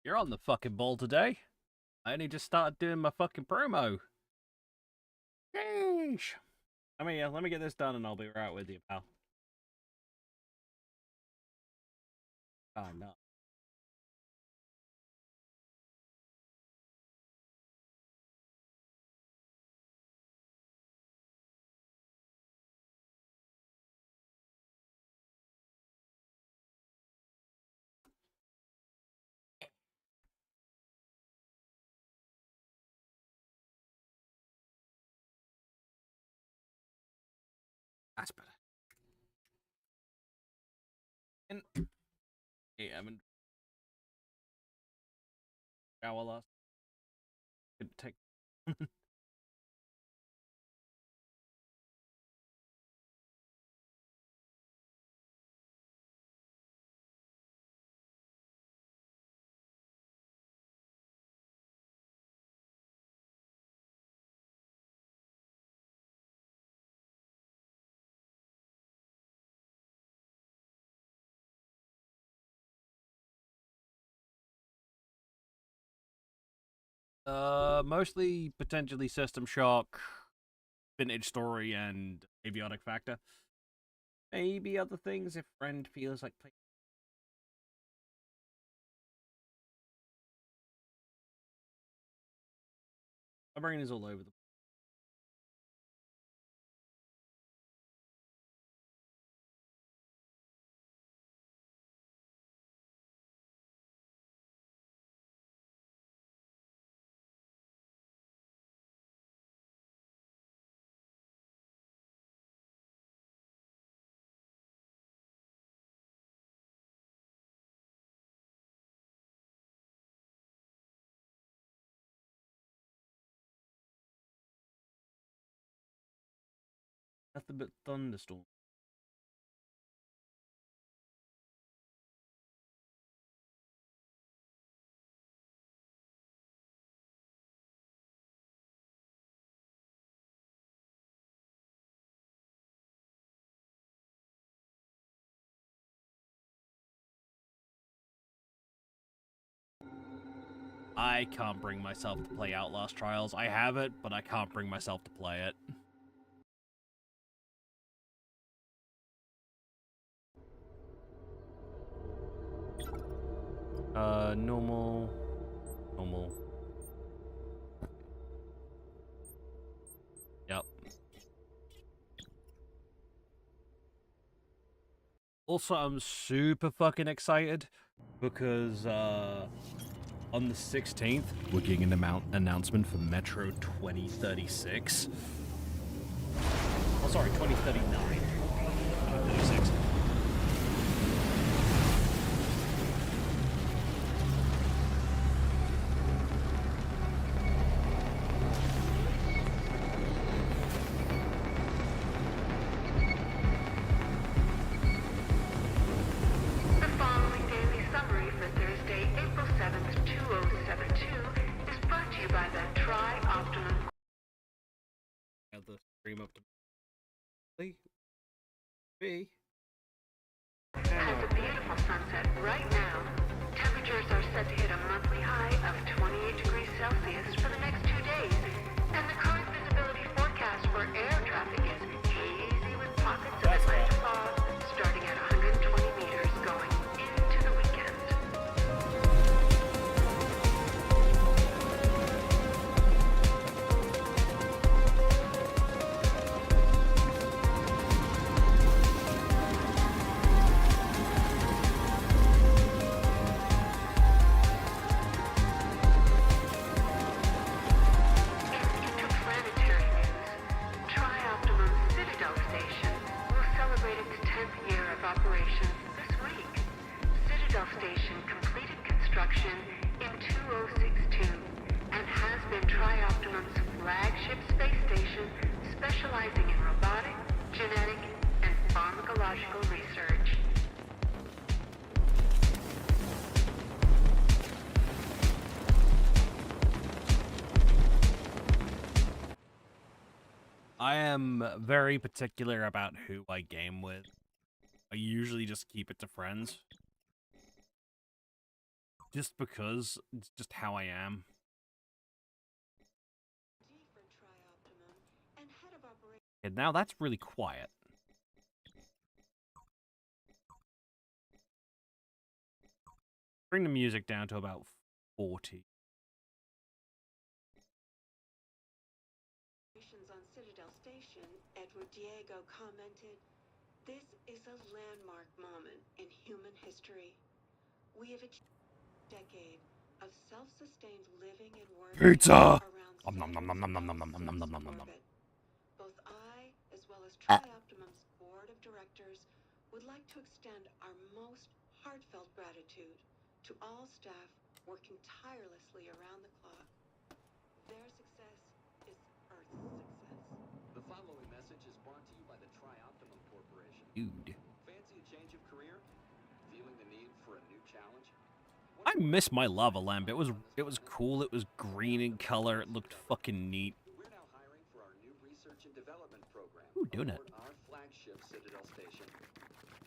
You're on the fucking ball today. I only just started doing my fucking promo. Sheesh. I mean, yeah, let me get this done and I'll be right with you, pal. Oh, no. That's better. And yeah, I'm in shower last. Could take. Mostly potentially System Shock, Vintage Story, and Avionic Factor. Maybe other things if friend feels like playing. My brain is all over the. Nothing but thunderstorm. I can't bring myself to play Outlast Trials. I have it, but I can't bring myself to play it. Normal. Normal. Yep. Also, I'm super fucking excited because, on the 16th, we're getting an announcement for Metro 2036. Oh, sorry, 2039. 36. The following daily summary for Thursday, April 7th, 2072 is brought to you by the Tri-Optimum. Have the stream up to be. Has a beautiful sunset right now. Temperatures are set to hit a monthly high of 28 degrees Celsius for the next 2 days. And the current visibility forecast for air traffic is hazy with pockets of Atlanta fog starting at 120 meters going into the weekend. Interplanetary news. Tri-Optimum Citadel Station will celebrate its 10th year of operations this week. Citadel Station completed construction in 2062 and has been Tri-Optimum's flagship space station specializing in robotic, genetic, and pharmacological research. I am very particular about who I game with. I usually just keep it to friends. just because it's just how I am. For Trioptimum and head of operations. And now that's really quiet. Bring the music down to about 40. On Citadel Station, Edward Diego commented, "This is a landmark moment in human history. We have achieved a decade of self-sustained living and working Pizza! around Nom nom nom nom nom nom nom nom nom nom nom nom nom. orbit. Both I, as well as Trioptimum's board of directors, would like to extend our most heartfelt gratitude to all staff working tirelessly around the clock. Their success is Earth's success." The following message is brought to you by the Trioptimum Corporation. Dude. Fancy a change of career? Feeling the need for a new challenge? I miss my lava lamp. It was cool. It was green in color. It looked fucking neat. We're now hiring for our new research and development program. Ooh, doing it. Aboard our flagship Citadel Station.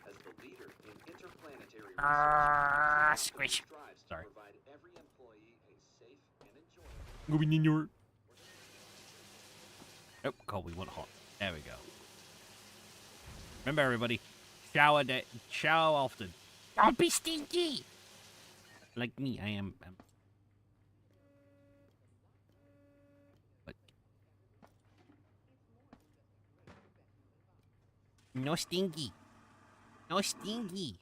As the leader in interplanetary research, Squish. strives to Sorry. provide every employee a safe and enjoyable. Oh, cold. We want hot. There we go. Remember, everybody, shower often. Don't be stinky. Like me, I am. But no stinky. No stinky.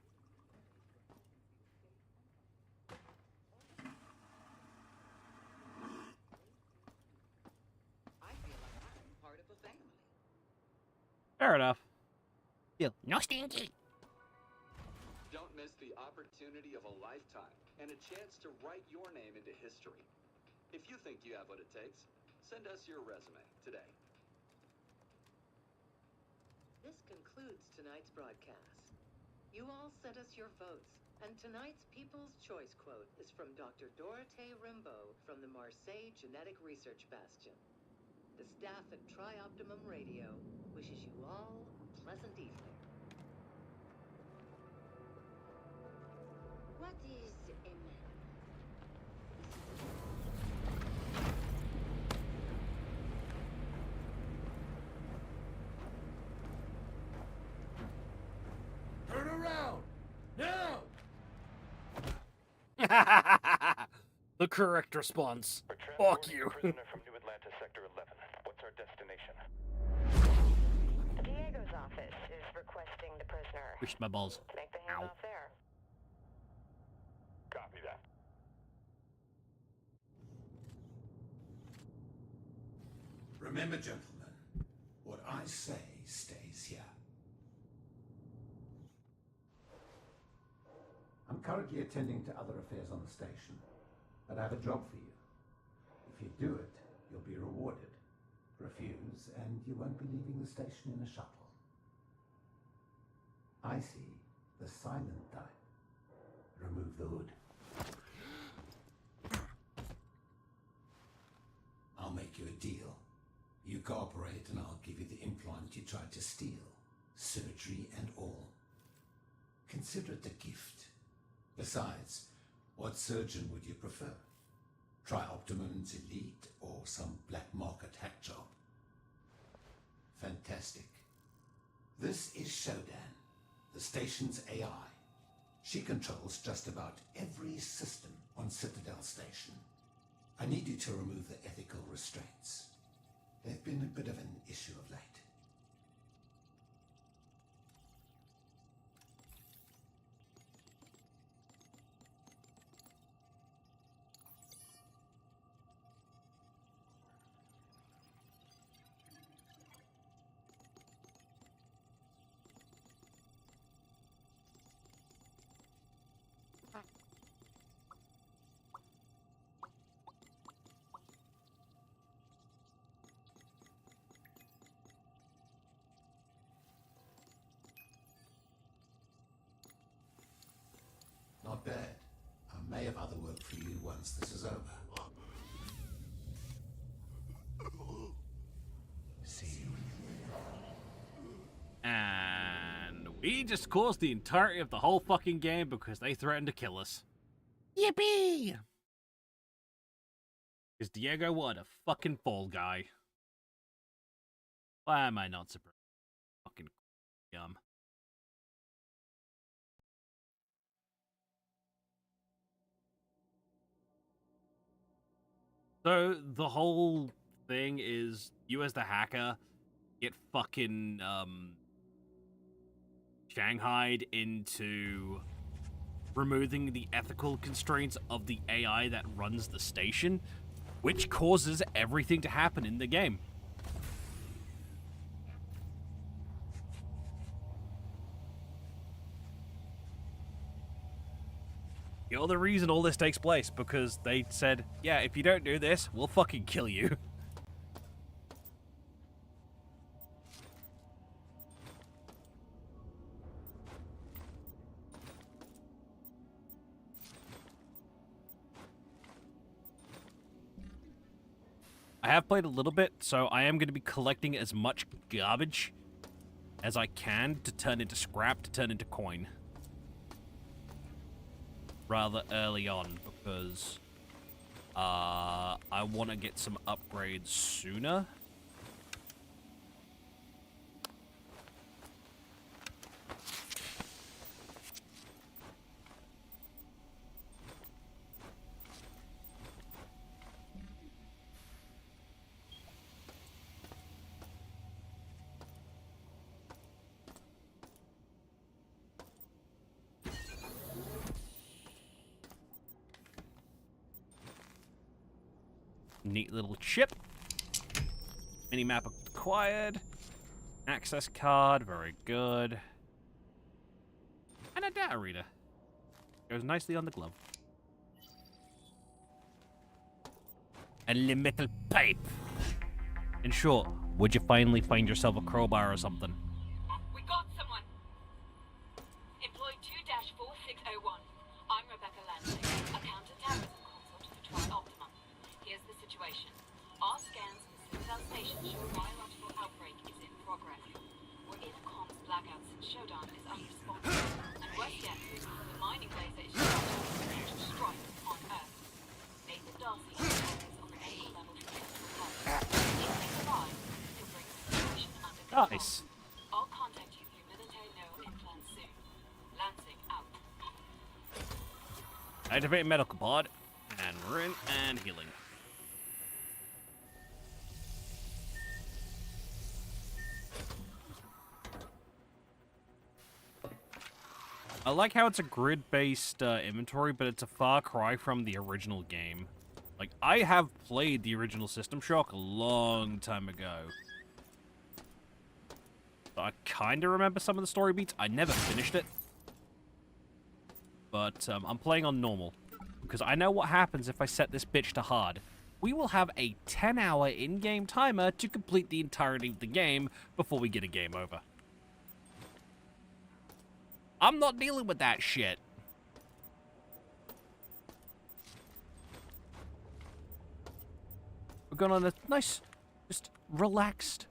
I feel like I'm part of a family. Fair enough. No stinky. Don't miss the opportunity of a lifetime and a chance to write your name into history. If you think you have what it takes, send us your resume today. This concludes tonight's broadcast. You all sent us your votes, and tonight's People's Choice quote is from Dr. Dorothée Rimbaud from the Marseille Genetic Research Bastion. The staff at Trioptimum Radio wishes you all a pleasant evening. What is a man? Turn around! Now! The correct response. We're Fuck transporting you. a prisoner from New Atlanta, Sector 11. What's our destination? Diego's office is requesting the prisoner. Wished my balls. Make the Ow. handoff there. Copy that. Remember, gentlemen, what I say stays here. I'm currently attending to other affairs on the station, but I have a job for you. If you do it, you'll be rewarded. Refuse, and you won't be leaving the station in a shuttle. I see the silent type. Remove the hood. I'll make you a deal. You cooperate and I'll give you the implant you tried to steal. Surgery and all. Consider it a gift. Besides, what surgeon would you prefer? Trioptimum's elite or some black market hack job? Fantastic. This is Shodan, the station's AI. She controls just about every system on Citadel Station. I need you to remove the ethical restraints. They've been a bit of an issue of late. Not bad. I may have other work for you once this is over. See you. And we just caused the entirety of the whole fucking game because they threatened to kill us. Yippee! Is Diego what, a fucking fall guy? Why am I not surprised? Fucking yum. So the whole thing is you as the hacker get fucking shanghaied into removing the ethical constraints of the AI that runs the station, which causes everything to happen in the game. You're the reason all this takes place, because they said, yeah, if you don't do this, we'll fucking kill you. I have played a little bit, so I am going to be collecting as much garbage as I can to turn into scrap, to turn into coin. Rather early on, because I want to get some upgrades sooner. Neat little chip. Minimap acquired. Access card, very good. And a data reader. Goes nicely on the glove. And a metal pipe. In short, would you finally find yourself a crowbar or something? We got someone. Employee 2-4601. I'm Rebecca Lansing, a counter-terrorism consult for Tri-Optimum. Here's the situation. Our scans for Citadel Station show a biological outbreak is in progress. We're in a comms blackout since Shodan is unresponsive. And worse yet, the mining laser is starting to strike on Earth. Nathan Darcy has focus on the medical level for critical health. If they survive, he'll bring the situation under control. Nice. I'll contact you through military neural implants soon. Lansing out. Activate medical pod. And we're in and healing. I like how it's a grid-based inventory, but it's a far cry from the original game. Like, I have played the original System Shock a long time ago. So I kind of remember some of the story beats. I never finished it. But I'm playing on normal. Because I know what happens if I set this bitch to hard. We will have a 10-hour in-game timer to complete the entirety of the game before we get a game over. I'm not dealing with that shit. We're going on a nice, just relaxed,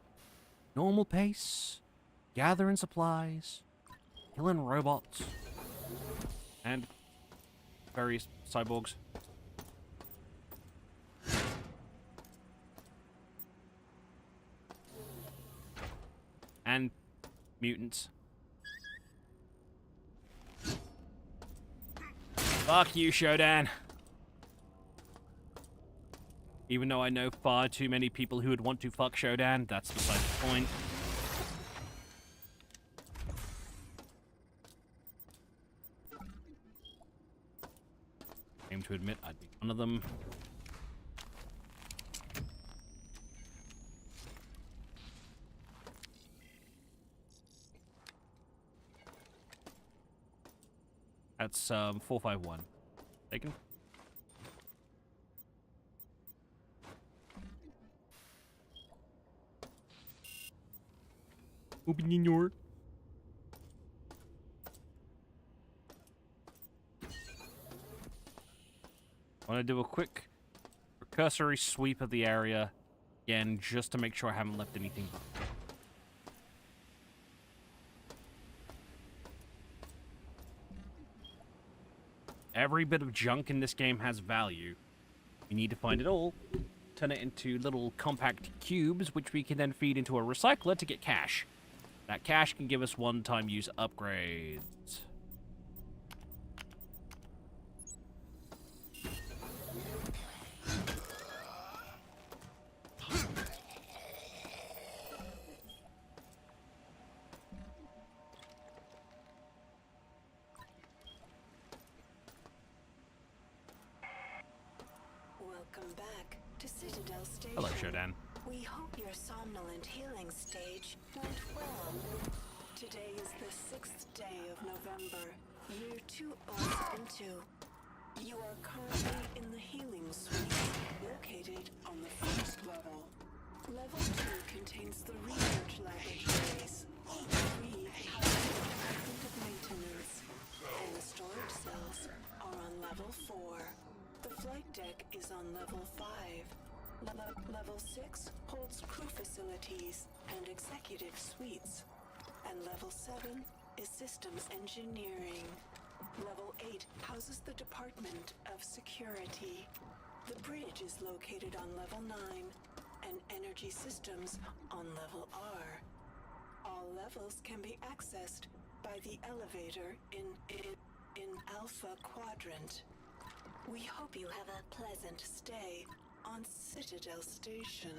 normal pace, gathering supplies, killing robots, and various cyborgs. And mutants. Fuck you, Shodan. Even though I know far too many people who would want to fuck Shodan, that's beside the point. Aim to admit I'd be one of them. That's 451. Taken. Open your door. I want to do a quick cursory sweep of the area again, just to make sure I haven't left anything behind. Every bit of junk in this game has value. We need to find it all, turn it into little compact cubes, which we can then feed into a recycler to get cash. That cash can give us one-time use upgrades. Welcome back to Citadel Station. Hello, Shodan. We hope your somnolent healing stage went well. Today is the 6th day of November, year 2002. You are currently in the healing suite, located on the first level. Level 2 contains the research laboratories. 3 houses the Department of Maintenance, and the storage cells are on level 4. The flight deck is on level 5. Level 6 holds crew facilities and executive suites. And level 7 is systems engineering. Level 8 houses the Department of Security. The bridge is located on level 9, and energy systems on level R. All levels can be accessed by the elevator in Alpha Quadrant. We hope you have a pleasant stay on Citadel Station.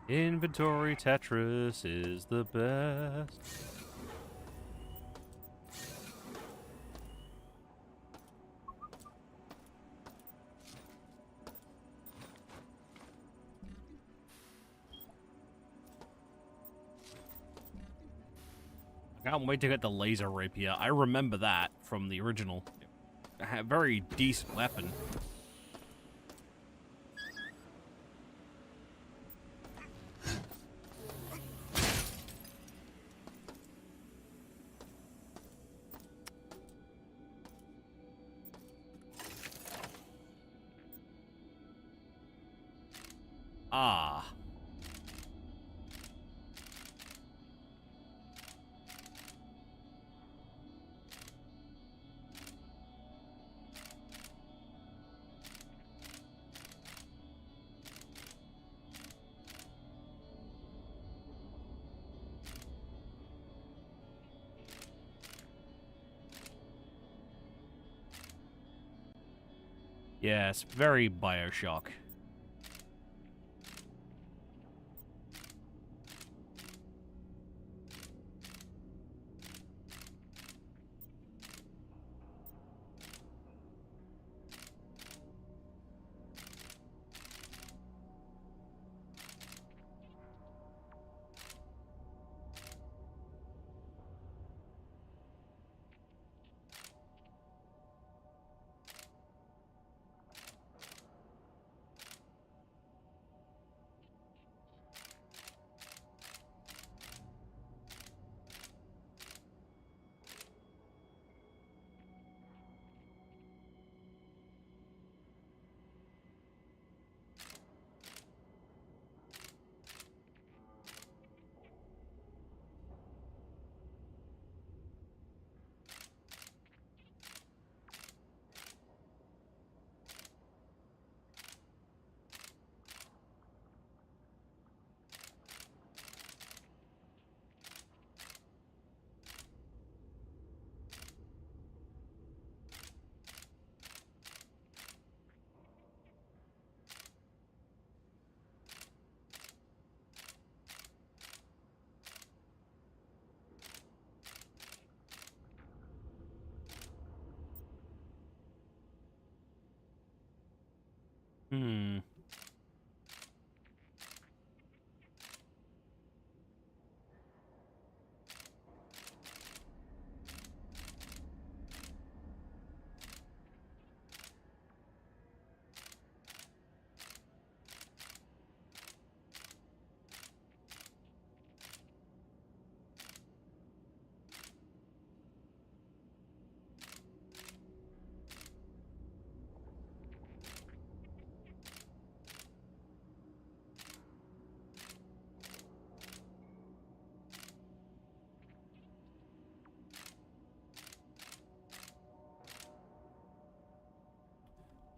Inventory Tetris is the best. I can't wait to get the laser rapier. I remember that from the original. A very decent weapon. Ah. Yes, very BioShock.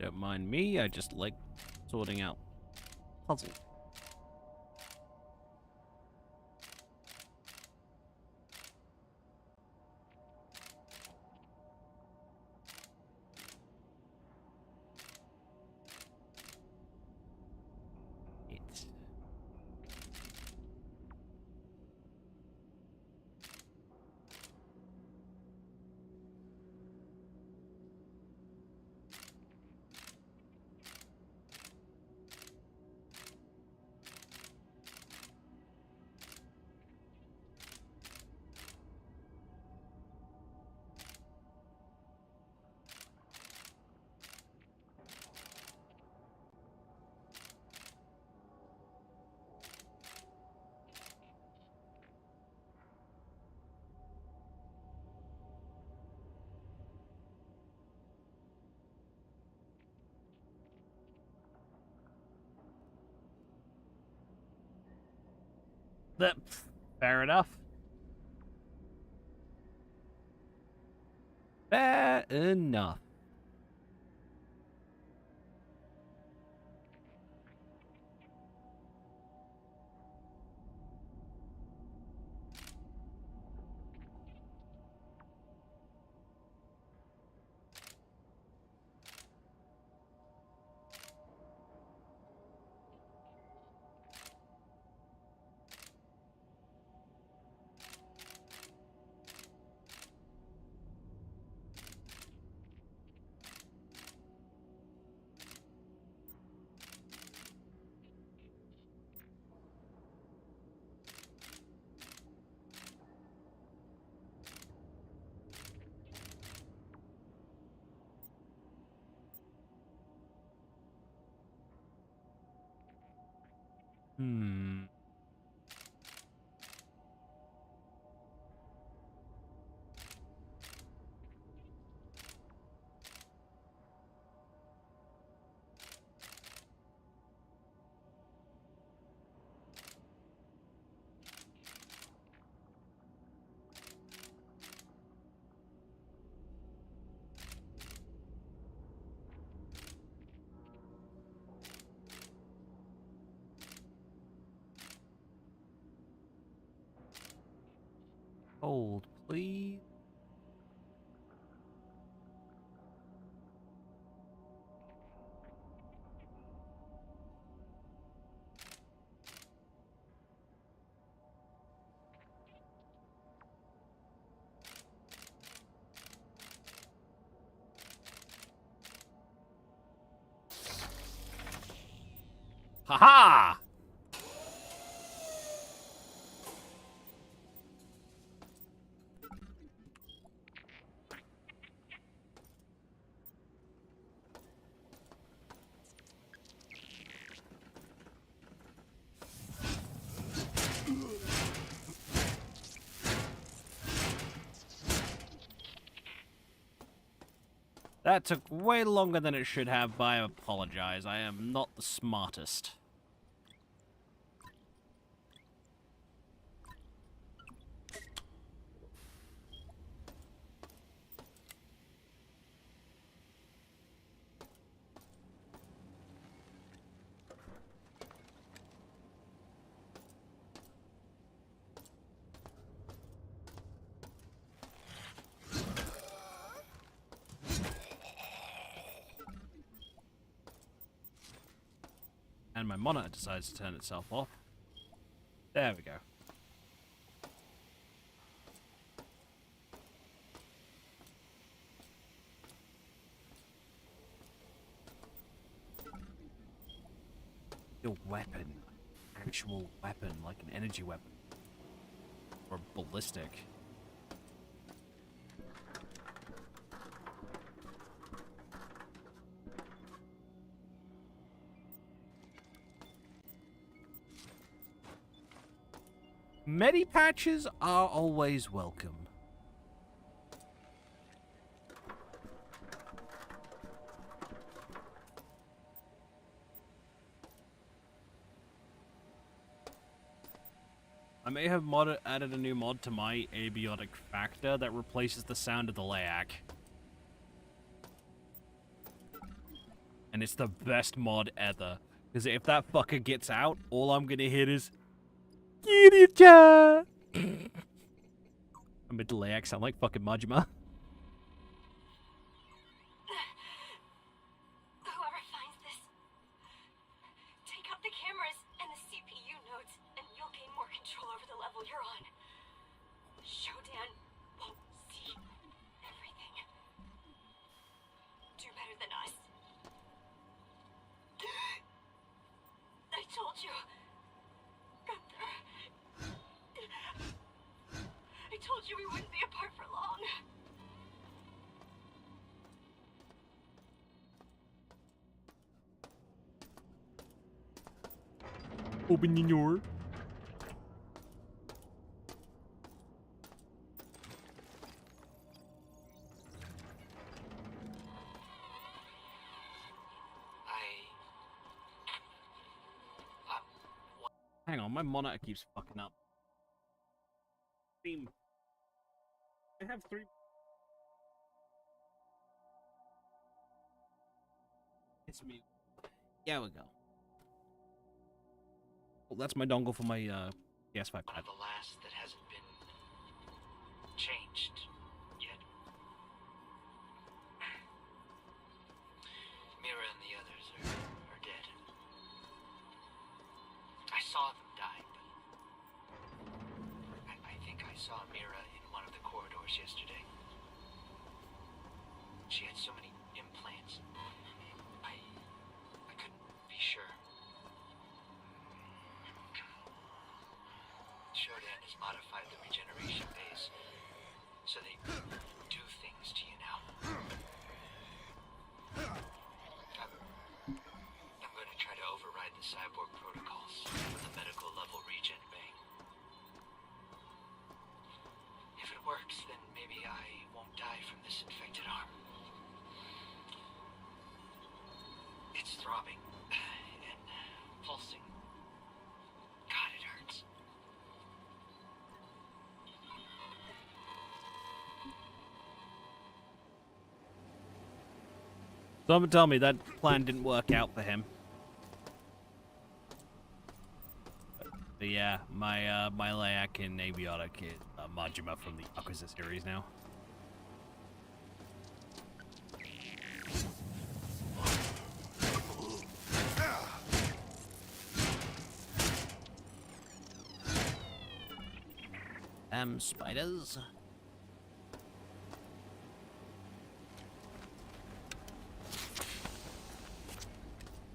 Don't mind me, I just like sorting out puzzles. It's that fair enough. Fair enough. Hmm. Hold, please. Ha-ha! That took way longer than it should have, but I apologize. I am not the smartest. And my monitor decides to turn itself off. There we go. Your weapon. Actual weapon, like an energy weapon. Or ballistic. Medi patches are always welcome. I may have added a new mod to my abiotic factor that replaces the sound of the LAAC. And it's the best mod ever. Because if that fucker gets out, all I'm gonna hit is Kiryu-chan! I'm a delay accent like fucking Majima. Whoever finds this, take out the cameras and the CPU nodes, and you'll gain more control over the level you're on. Shodan won't see everything. Do better than us. I told you. Gunther. I told you we wouldn't be apart for long. Open your door. Hang on, my monitor keeps fucking up. Steam. I have 3. It's me. Yeah, we go. Well, that's my dongle for my PS5 One pad. of the last that hasn't been changed yet. Mira and the others are dead. I saw them die, but I think I saw Mira in one of the corridors yesterday. She had so many implants. I couldn't be sure. Shodan has modified the regeneration base so they do things to you now. I'm going to try to override the cyborg protocols from the medical level regen bay. If it works, then maybe I won't die from this infected arm. It's throbbing and pulsing. God, it hurts. Someone tell me that plan didn't work out for him. But yeah, my my Layak and Aviotic is Majima from the Yakuza series now. Spiders.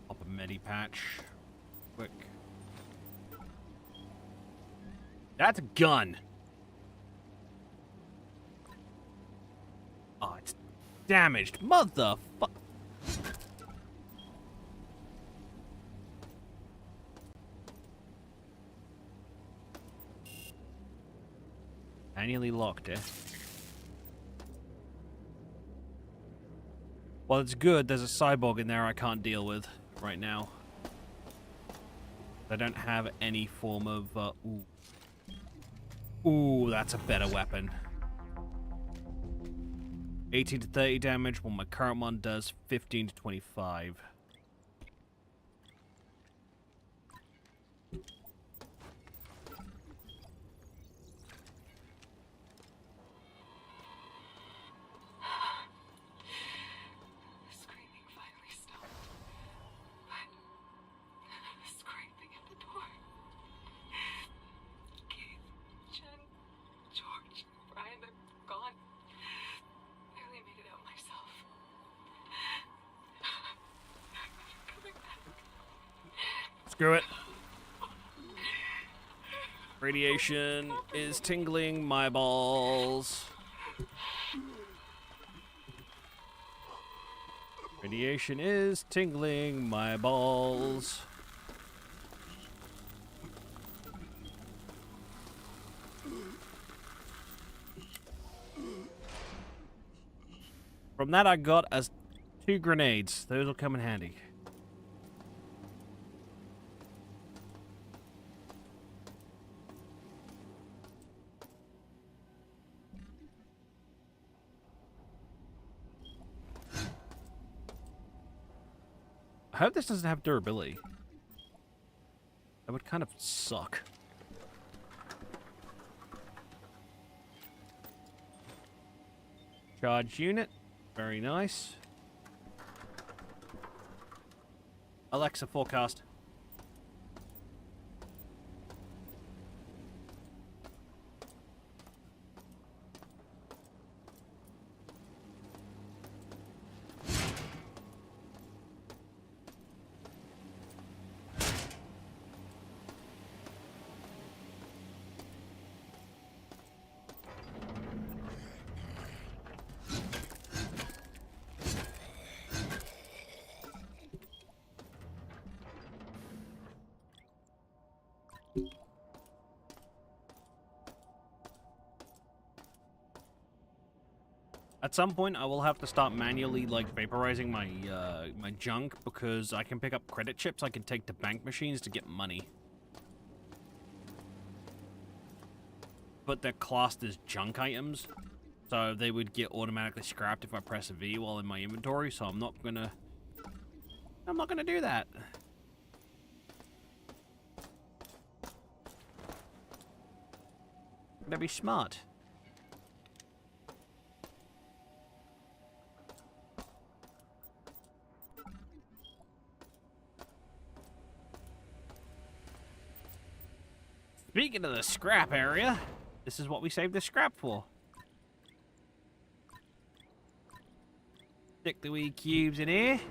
Pop a medi patch. Quick. That's a gun. Oh, it's damaged. Motherfuck. Manually locked it. Well, it's good. There's a cyborg in there I can't deal with right now. I don't have any form of, ooh. Ooh, that's a better weapon. 18 to 30 damage, while my current one does 15 to 25. Screaming finally stopped. But scraping at the door. Keith, Jen, George, Brian, they're gone. Barely made it out myself. Coming back. Screw it. Radiation is tingling my balls. Radiation is tingling my balls. From that I got as 2 grenades. Those will come in handy. I hope this doesn't have durability. That would kind of suck. Charge unit. Very nice. Alexa, forecast. At some point, I will have to start manually, like, vaporizing my, my junk, because I can pick up credit chips I can take to bank machines to get money. But they're classed as junk items, so they would get automatically scrapped if I press V while in my inventory, so I'm not gonna do that. Gotta be smart. Speaking of the scrap area, this is what we saved the scrap for. Stick the wee cubes in here,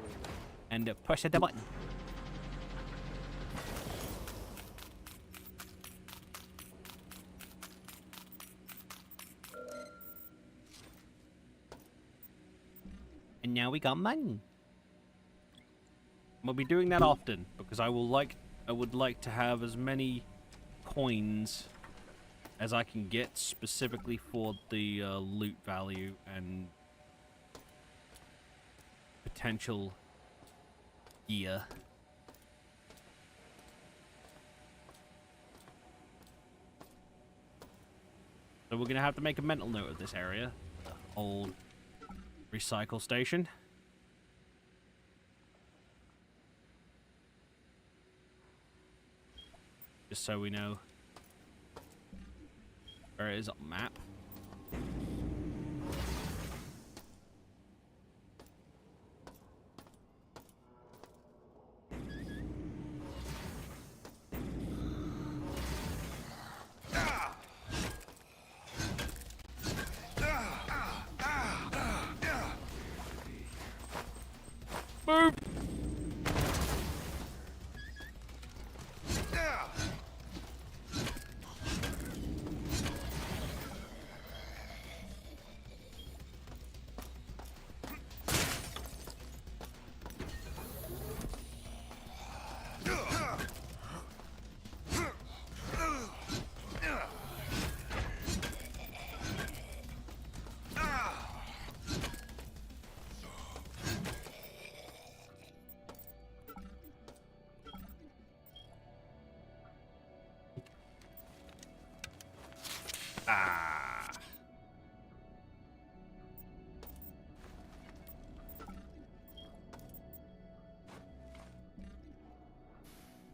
and push the button. And now we got money. We'll be doing that often, because I would like to have as many coins as I can get specifically for the loot value and potential gear. So we're gonna have to make a mental note of this area, the old recycle station. Just so we know where it is on the map. Move! Ah.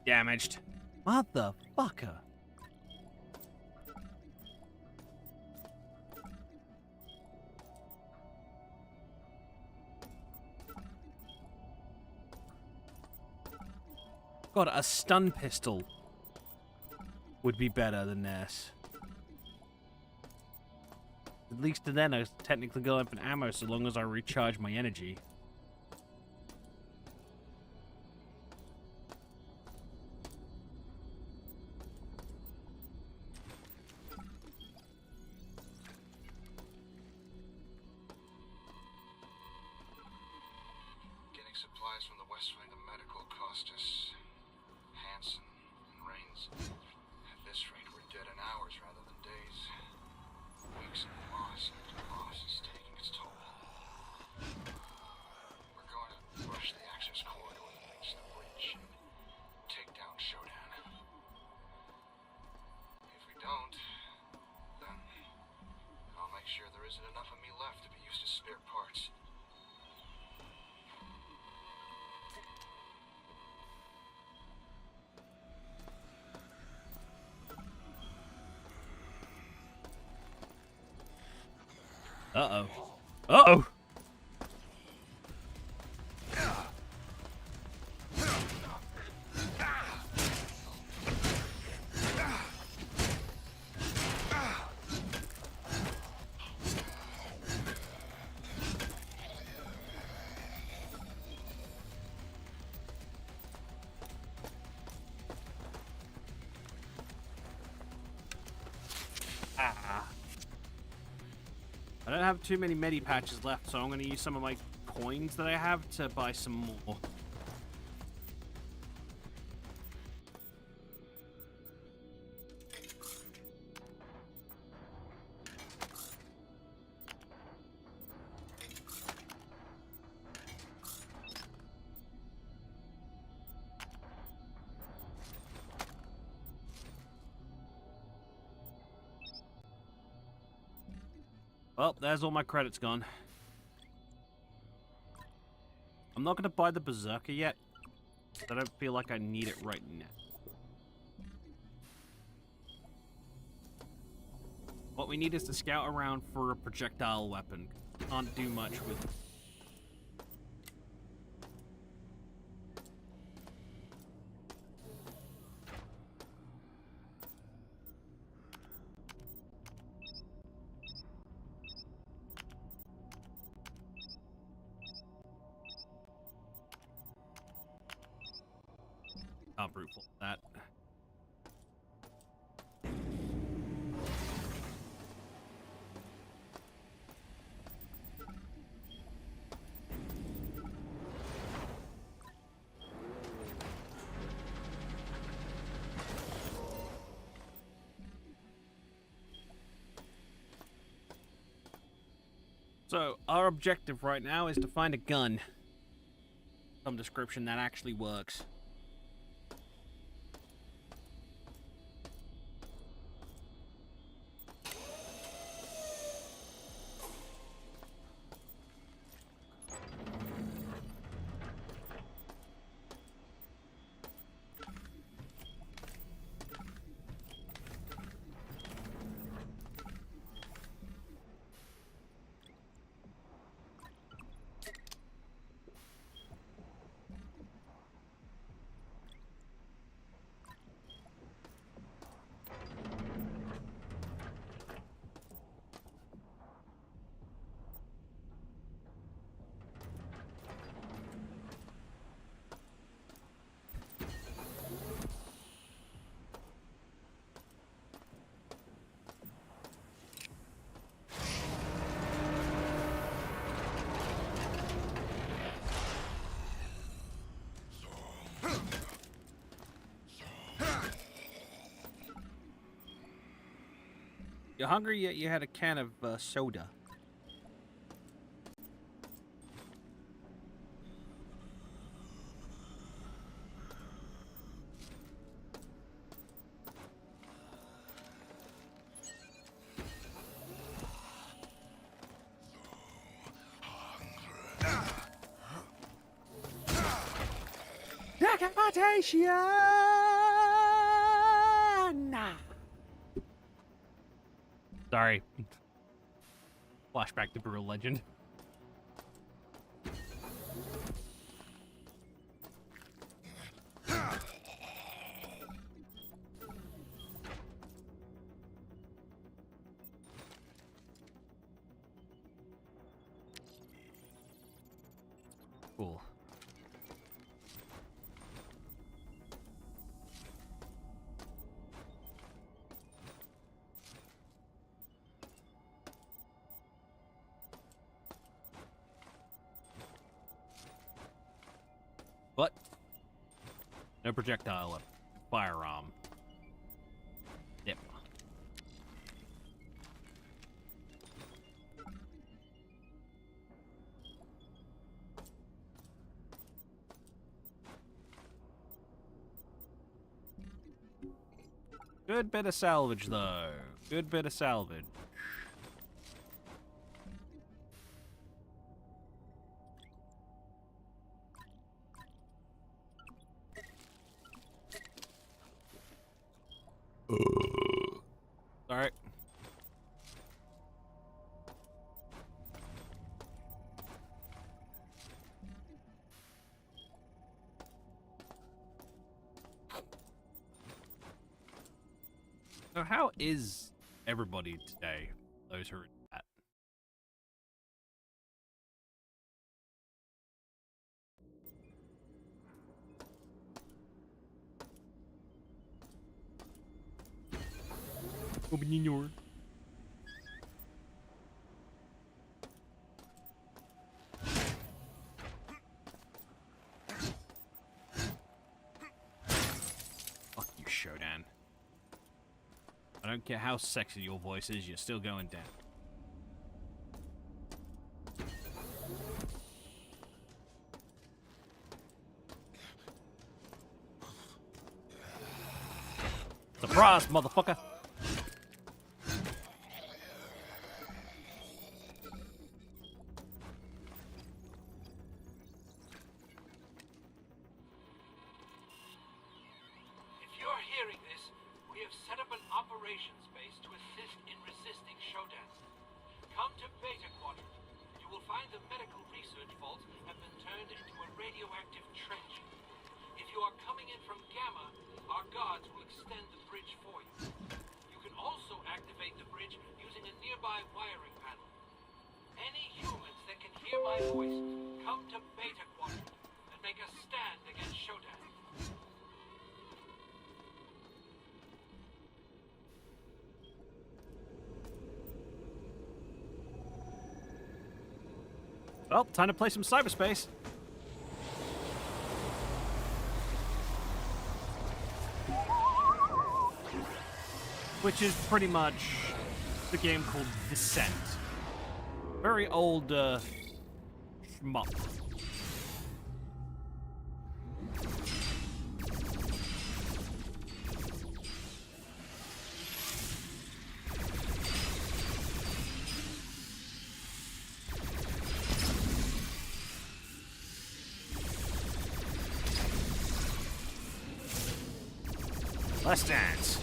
Damaged. Motherfucker. God, a stun pistol would be better than this. At least then I was technically going for ammo so long as I recharge my energy. Getting supplies from the west wing of medical cost us. Hansen and Rains. At this rate, we're dead in hours rather than days. Weeks of loss after loss is taking its toll. We're going to rush the access corridor that leads to the bridge and take down Shodan. If we don't, then I'll make sure there isn't enough of me left to be used as spare parts. Uh-oh. Uh-oh! I don't have too many medi patches left, so I'm going to use some of my coins that I have to buy some more. Well, there's all my credits gone. I'm not going to buy the Berserker yet. I don't feel like I need it right now. What we need is to scout around for a projectile weapon. Can't do much with... I'll brute force that. So, our objective right now is to find a gun. Some description that actually works. You're hungry, yet you had a can of soda. Decapitation! Sorry. Flashback to Brutal Legend. Cool. What? No projectile firearm. Yep. Good bit of salvage, though. Good bit of salvage. Alright. So how is everybody today? Those who are at. Opening your. Fuck you, Shodan. I don't care how sexy your voice is, you're still going down. Surprise, motherfucker! If you're hearing this, we have set up an operations base to assist in resisting Shodan. Come to Beta Quadrant. You will find the medical research vaults have been turned into a radioactive trench. If you are coming in from Gamma, our guards will extend the bridge for you. You can also activate the bridge using a nearby wiring panel. Any humans that can hear my voice, come to Beta Quadrant and make a stand against Shodan. Well, time to play some cyberspace. Which is pretty much the game called Descent. Very old, shmup. Let's dance.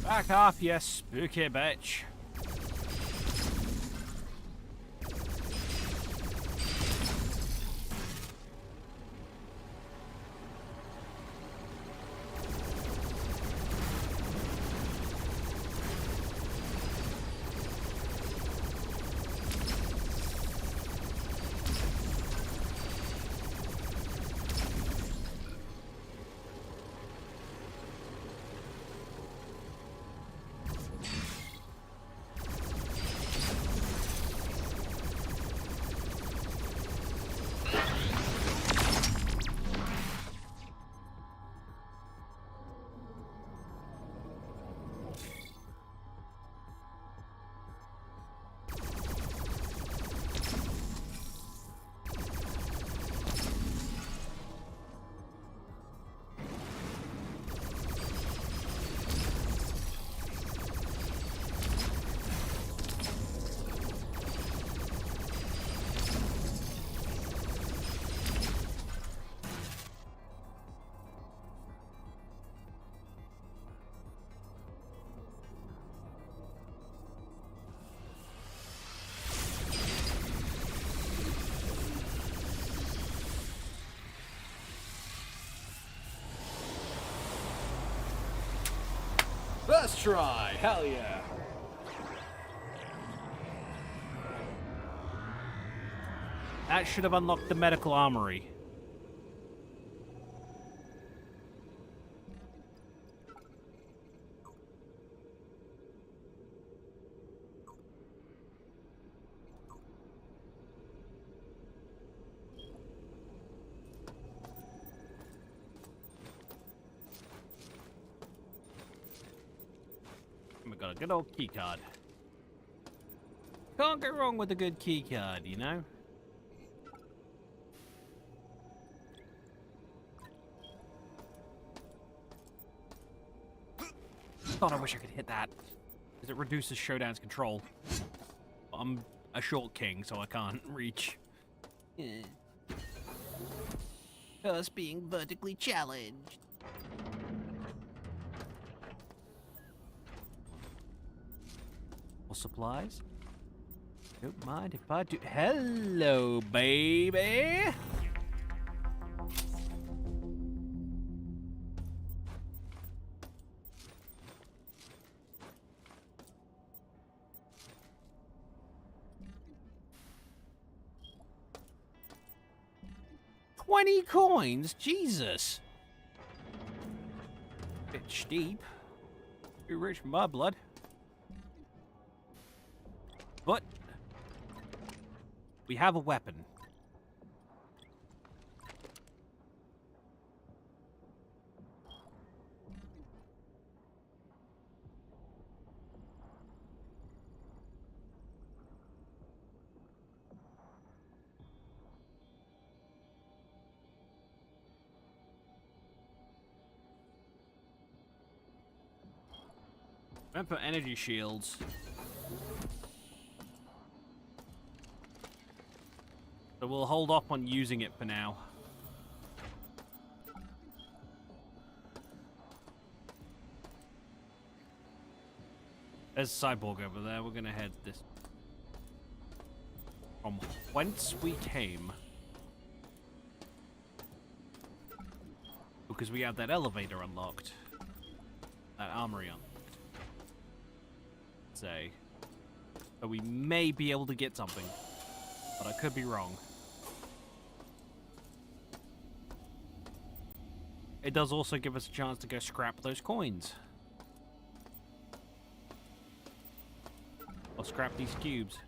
Back off, you spooky bitch. First try! Hell yeah! That should have unlocked the medical armory. We got a good old key card. Can't go wrong with a good key card, you know? God, I wish I could hit that. Because it reduces Shodan's control. I'm a short king, so I can't reach. Us being vertically challenged. More supplies? Don't mind if I do. Hello, baby! $20 coins? Jesus! Bit steep. Too rich for my blood. But we have a weapon. Went for energy shields. So we'll hold off on using it for now. There's a cyborg over there. We're gonna head this from whence we came. Because we have that elevator unlocked. That armory unlocked. Say. So we may be able to get something. But I could be wrong. It does also give us a chance to go scrap those coins. Or scrap these cubes.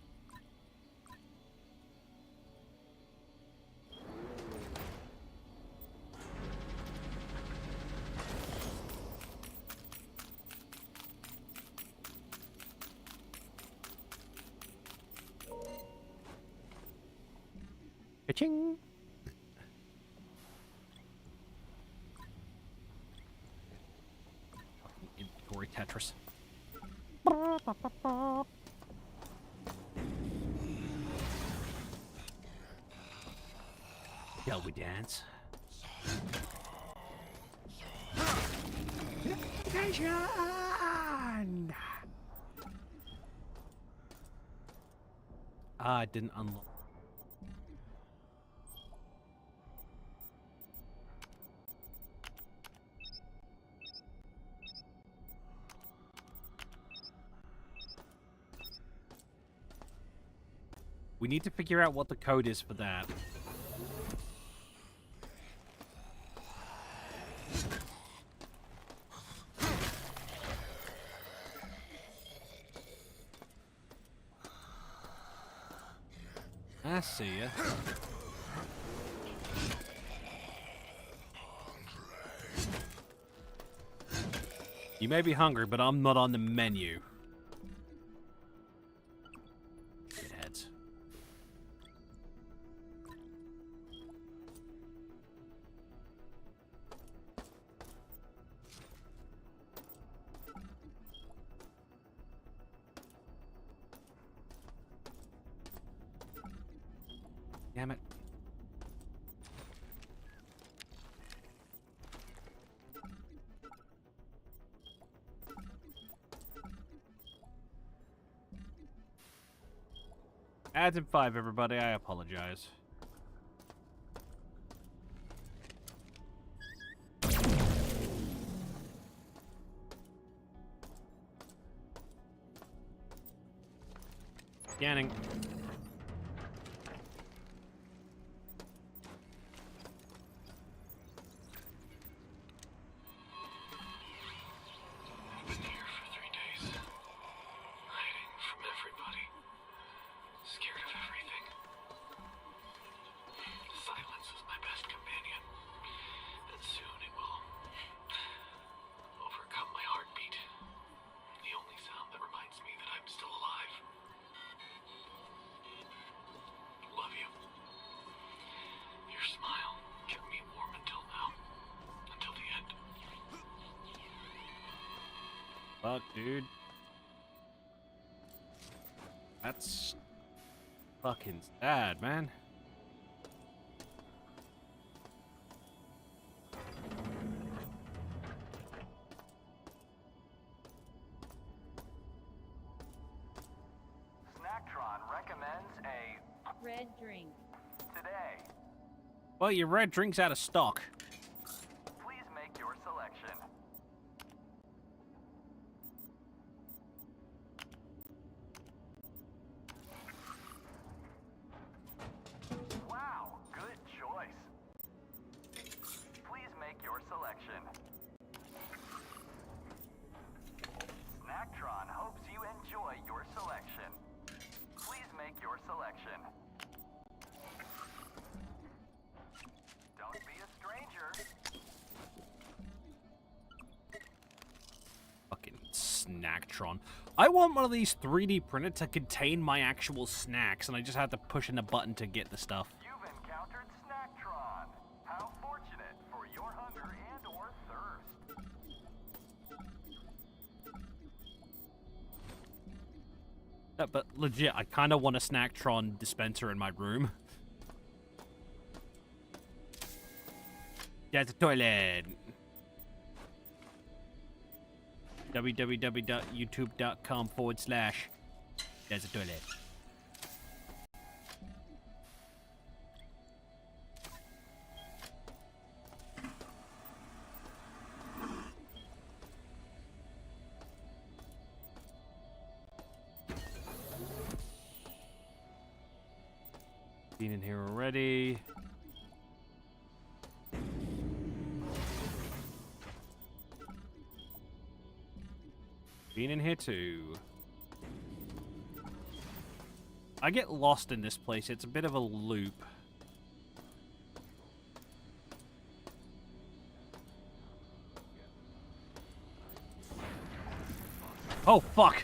Ka-ching! Inventory Tetris. Shall we dance? Attention! I didn't unlock. We need to figure out what the code is for that. I see ya. You may be hungry, but I'm not on the menu. Shitheads. Damn it. Ads in 5, everybody. I apologize. Scanning. I've been here for 3 days, hiding from everybody, scared of everything. Silence is my best companion, and soon it will overcome my heartbeat. The only sound that reminds me that I'm still alive. Love you. Your smile kept me warm until now. Until the end. Fuck, dude. That's fucking sad, man. Snacktron recommends a Red drink. today. Well, your red drink's out of stock. Please make your selection. Wow, good choice. Please make your selection. Snacktron hopes you enjoy your selection. Please make your selection. Don't be a stranger. Fucking Snacktron. I want one of these 3D printed to contain my actual snacks, and I just have to push in a button to get the stuff. You've encountered Snacktron. How fortunate for your hunger and or thirst. But legit, I kind of want a Snacktron dispenser in my room. There's a toilet. www.youtube.com/there's a toilet. Been in here already. Been in here too. I get lost in this place. It's a bit of a loop. Oh, fuck!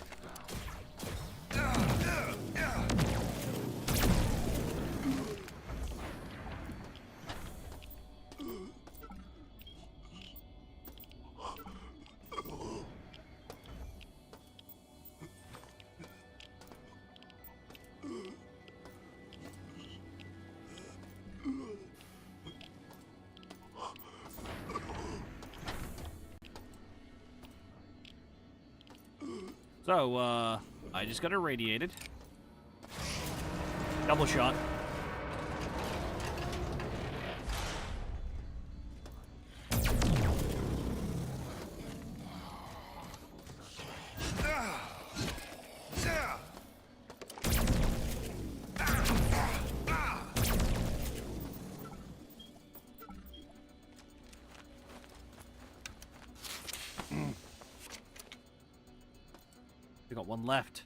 So, I just got irradiated. Double shot. We got one left.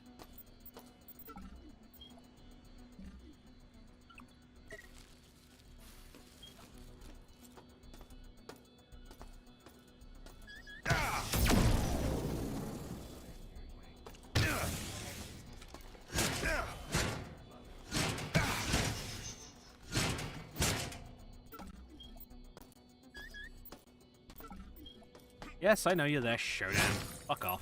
Yes, I know you're there, Showdown. Fuck off.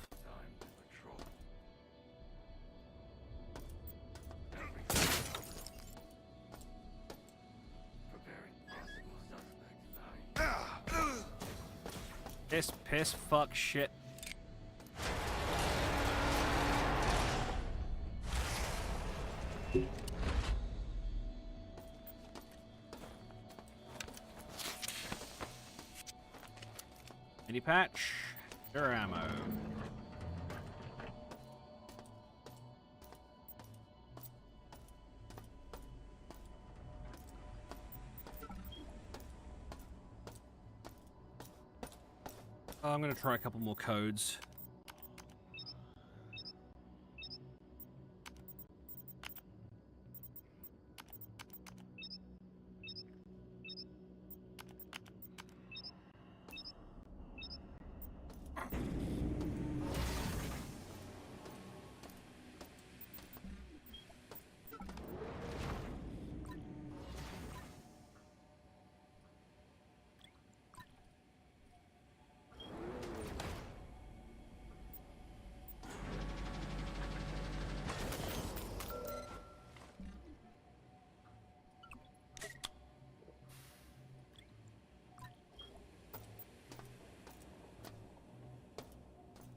Piss, fuck, shit. Mini patch, your ammo. I'm gonna try a couple more codes.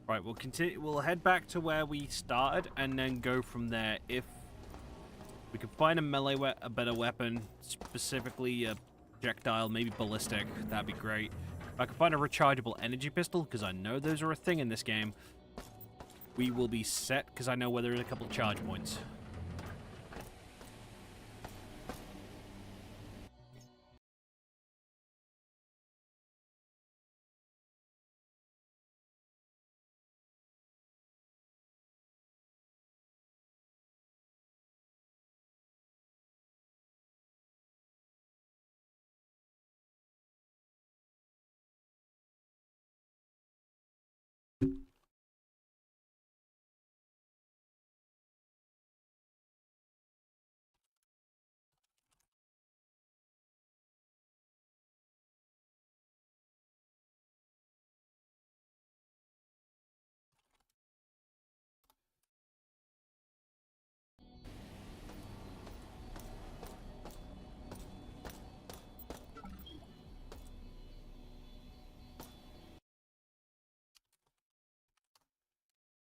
Right, we'll continue. We'll head back to where we started, and then go from there. If we can find a melee, a better weapon, specifically a projectile, maybe ballistic, that'd be great. If I can find a rechargeable energy pistol, because I know those are a thing in this game, we will be set. Because I know where there are a couple of charge points.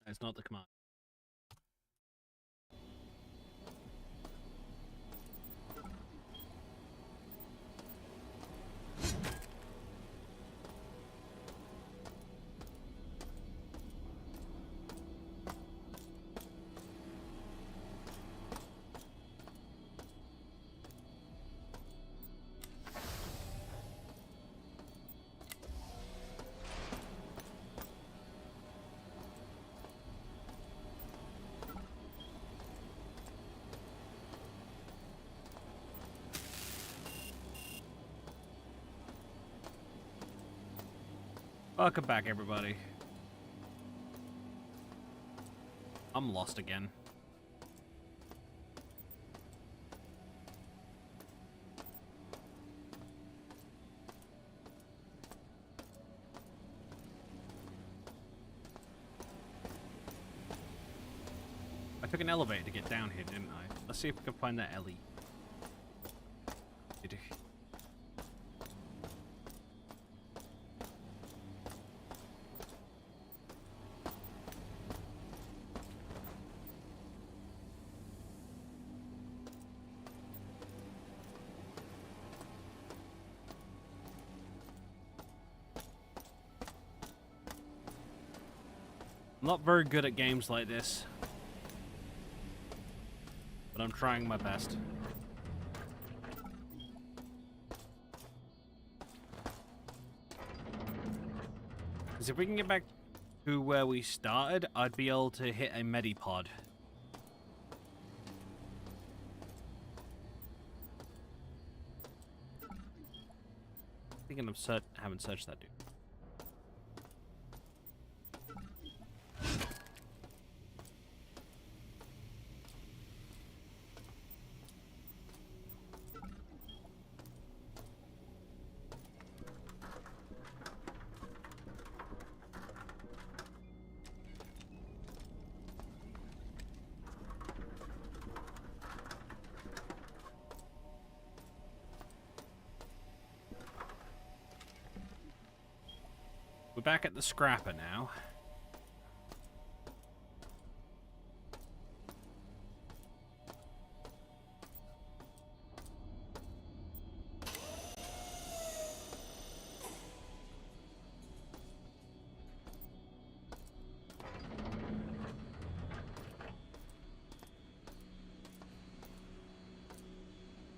That's not the command. Welcome back, everybody. I'm lost again. I took an elevator to get down here, didn't I? Let's see if we can find that Ellie. I'm not very good at games like this, but I'm trying my best. Because if we can get back to where we started, I'd be able to hit a Medipod. I think I haven't searched that dude. We're back at the scrapper now.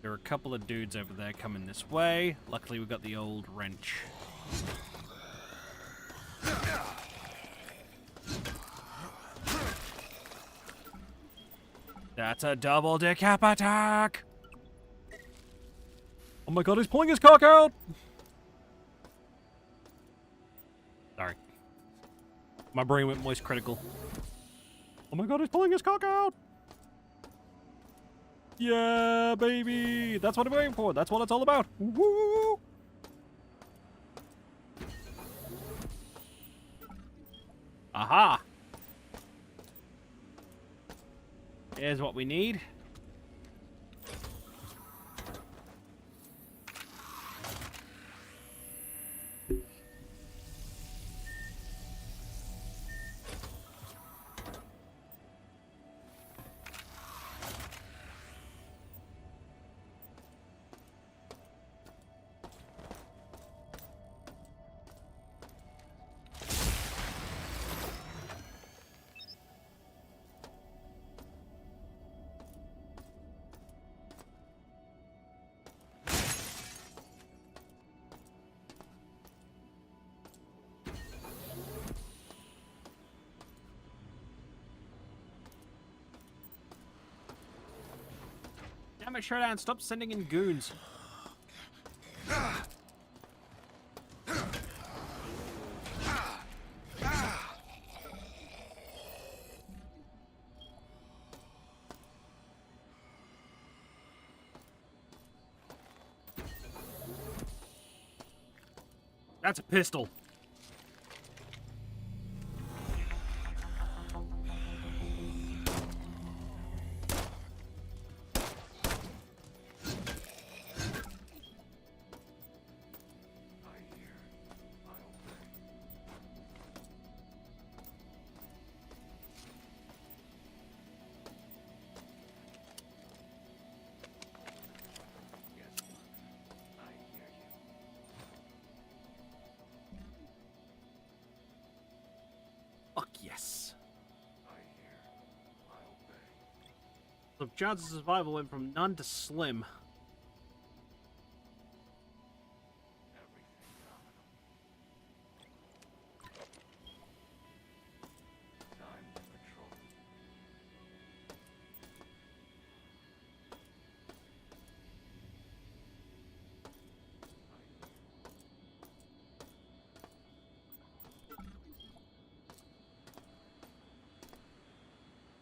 There are a couple of dudes over there coming this way. Luckily, we've got the old wrench. That's a double decap attack! Oh my god, he's pulling his cock out! Sorry. My brain went moist critical. Oh my god, he's pulling his cock out! Yeah, baby! That's what I'm waiting for. That's what it's all about. Woo! Aha! Here's what we need. Damn it, Showdown, stop sending in goons. That's a pistol. Fuck yes. The chances of survival went from none to slim.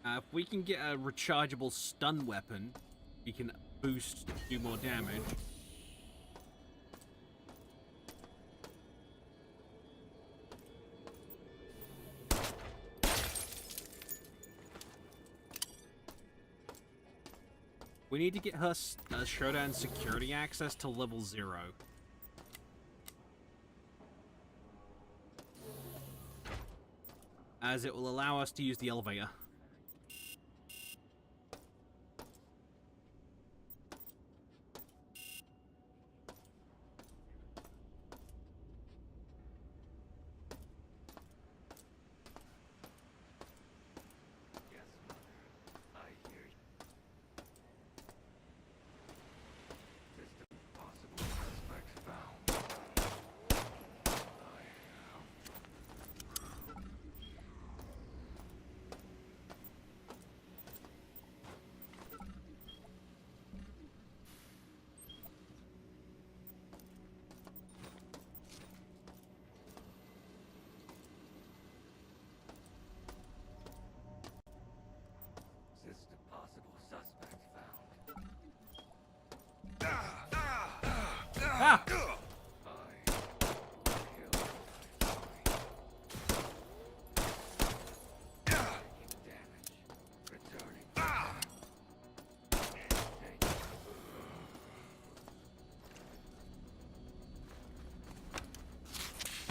If we can get a rechargeable stun weapon, we can do more damage. We need to get her Showdown security access to level 0. As it will allow us to use the elevator. Ah!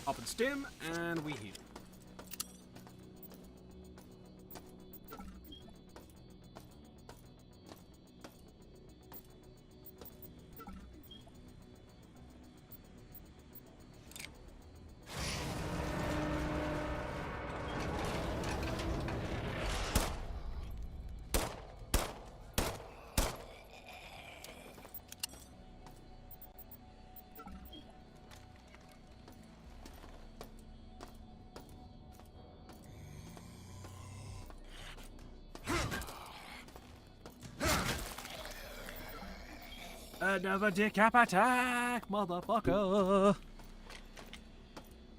Up and stim, and we heal. Another decap attack, motherfucker!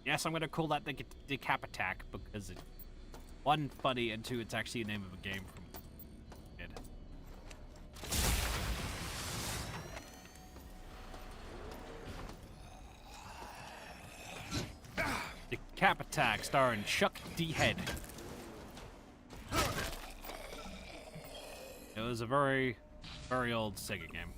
Yes, I'm gonna call that the decap attack because it's one, funny, and two, it's actually the name of a game from kid. Decap attack starring Chuck D. Head. It was a very, very old Sega game.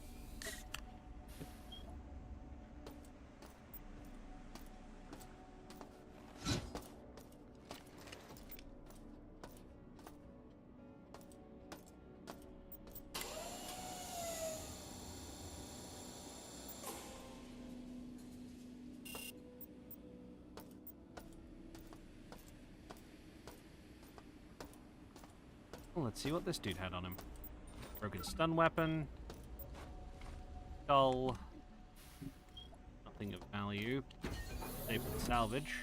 Well, let's see what this dude had on him. Broken stun weapon. Skull. Nothing of value. Save for the salvage.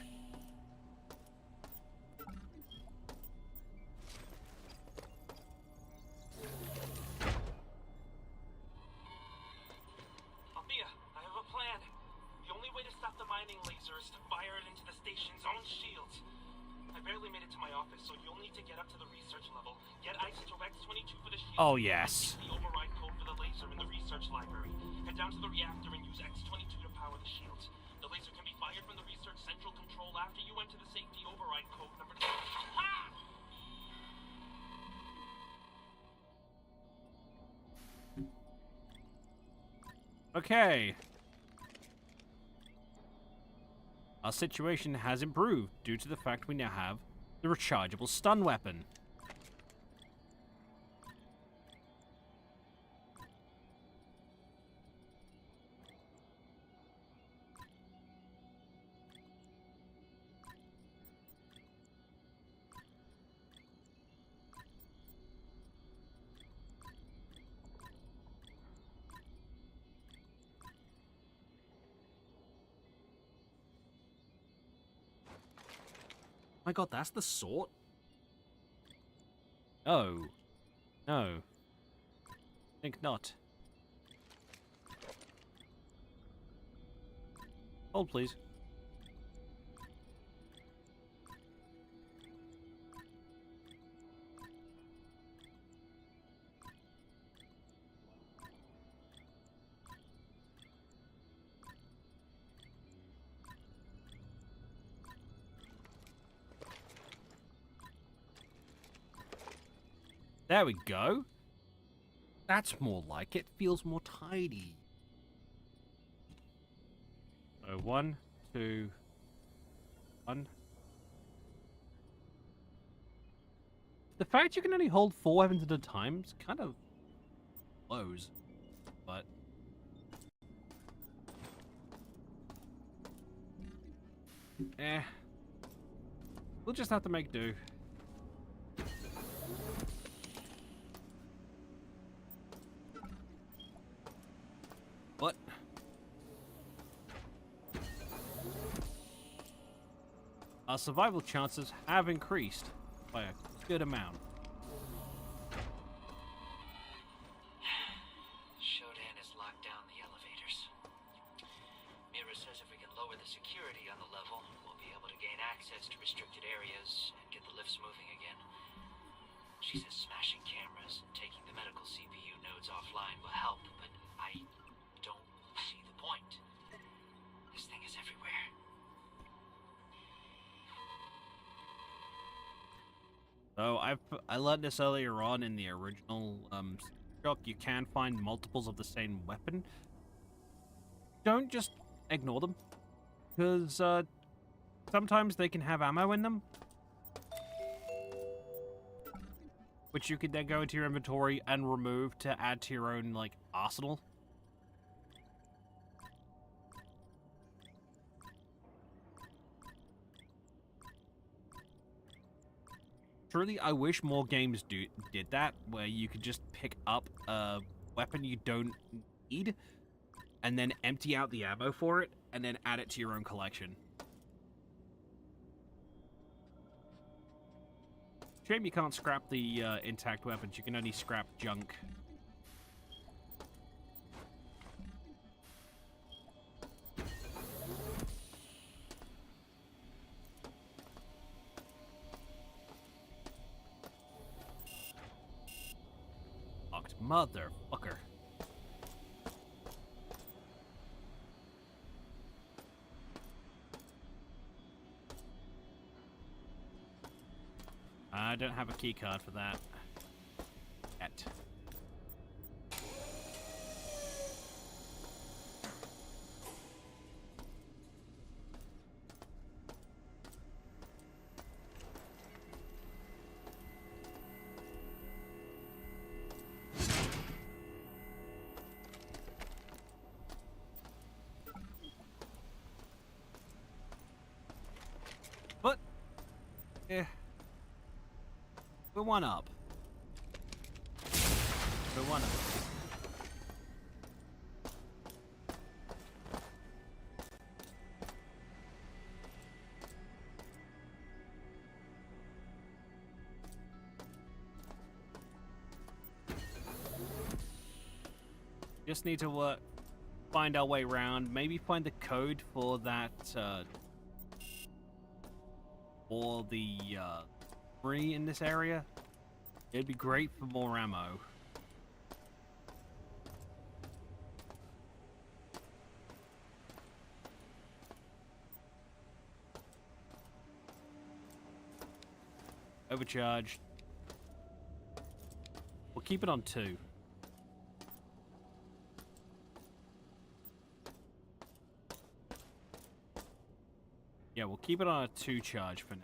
Althea, I have a plan. The only way to stop the mining laser is to fire it into the station's own shields. I barely made it to my office, so you'll need to get up to the research level. Get Isotope X-22 for the shield. Oh, yes. The override code for the laser in the research library. Head down to the reactor and use X-22 to power the shields. The laser can be fired from the research central control after you enter the safety override code number 2. Ha! Okay. Our situation has improved due to the fact we now have the rechargeable stun weapon. My god, that's the sort? Oh. No. Think not. Hold, please. There we go. That's more like it. Feels more tidy. So 1, 2, 1. The fact you can only hold 4 weapons at a time is kind of blows, but we'll just have to make do. What? Our survival chances have increased by a good amount. Shodan has locked down the elevators. Mira says if we can lower the security on the level, we'll be able to gain access to restricted areas and get the lifts moving again. She says smashing cameras and taking the medical CPU nodes offline will help, but I don't see the point. This thing is everywhere. So I learned this earlier on in the original Shock. You can find multiples of the same weapon. Don't just ignore them, because sometimes they can have ammo in them, which you could then go into your inventory and remove to add to your own like arsenal. Truly, I wish more games did that, where you could just pick up a weapon you don't need, and then empty out the ammo for it, and then add it to your own collection. Shame you can't scrap the intact weapons, you can only scrap junk. Motherfucker. I don't have a key card for that. Yet. But, yeah. We're one up. We're one up. Just need to find our way around. Maybe find the code for that. For the free in this area. It'd be great for more ammo. Overcharged. We'll keep it on 2. Yeah, we'll keep it on a 2 charge for now.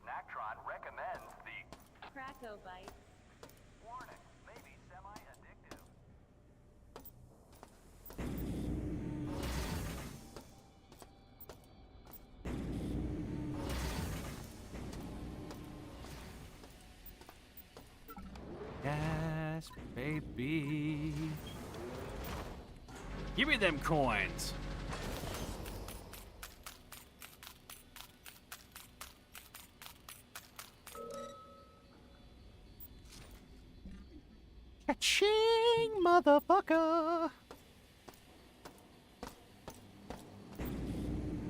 Snacktron recommends the Cracko Bite. warning, maybe semi-addictive. Yes, baby. Give me them coins. Ka-ching, motherfucker.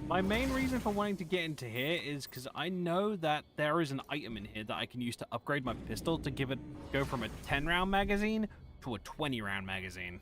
My main reason for wanting to get into here is because I know that there is an item in here that I can use to upgrade my pistol to go from a 10-round magazine to a 20-round magazine.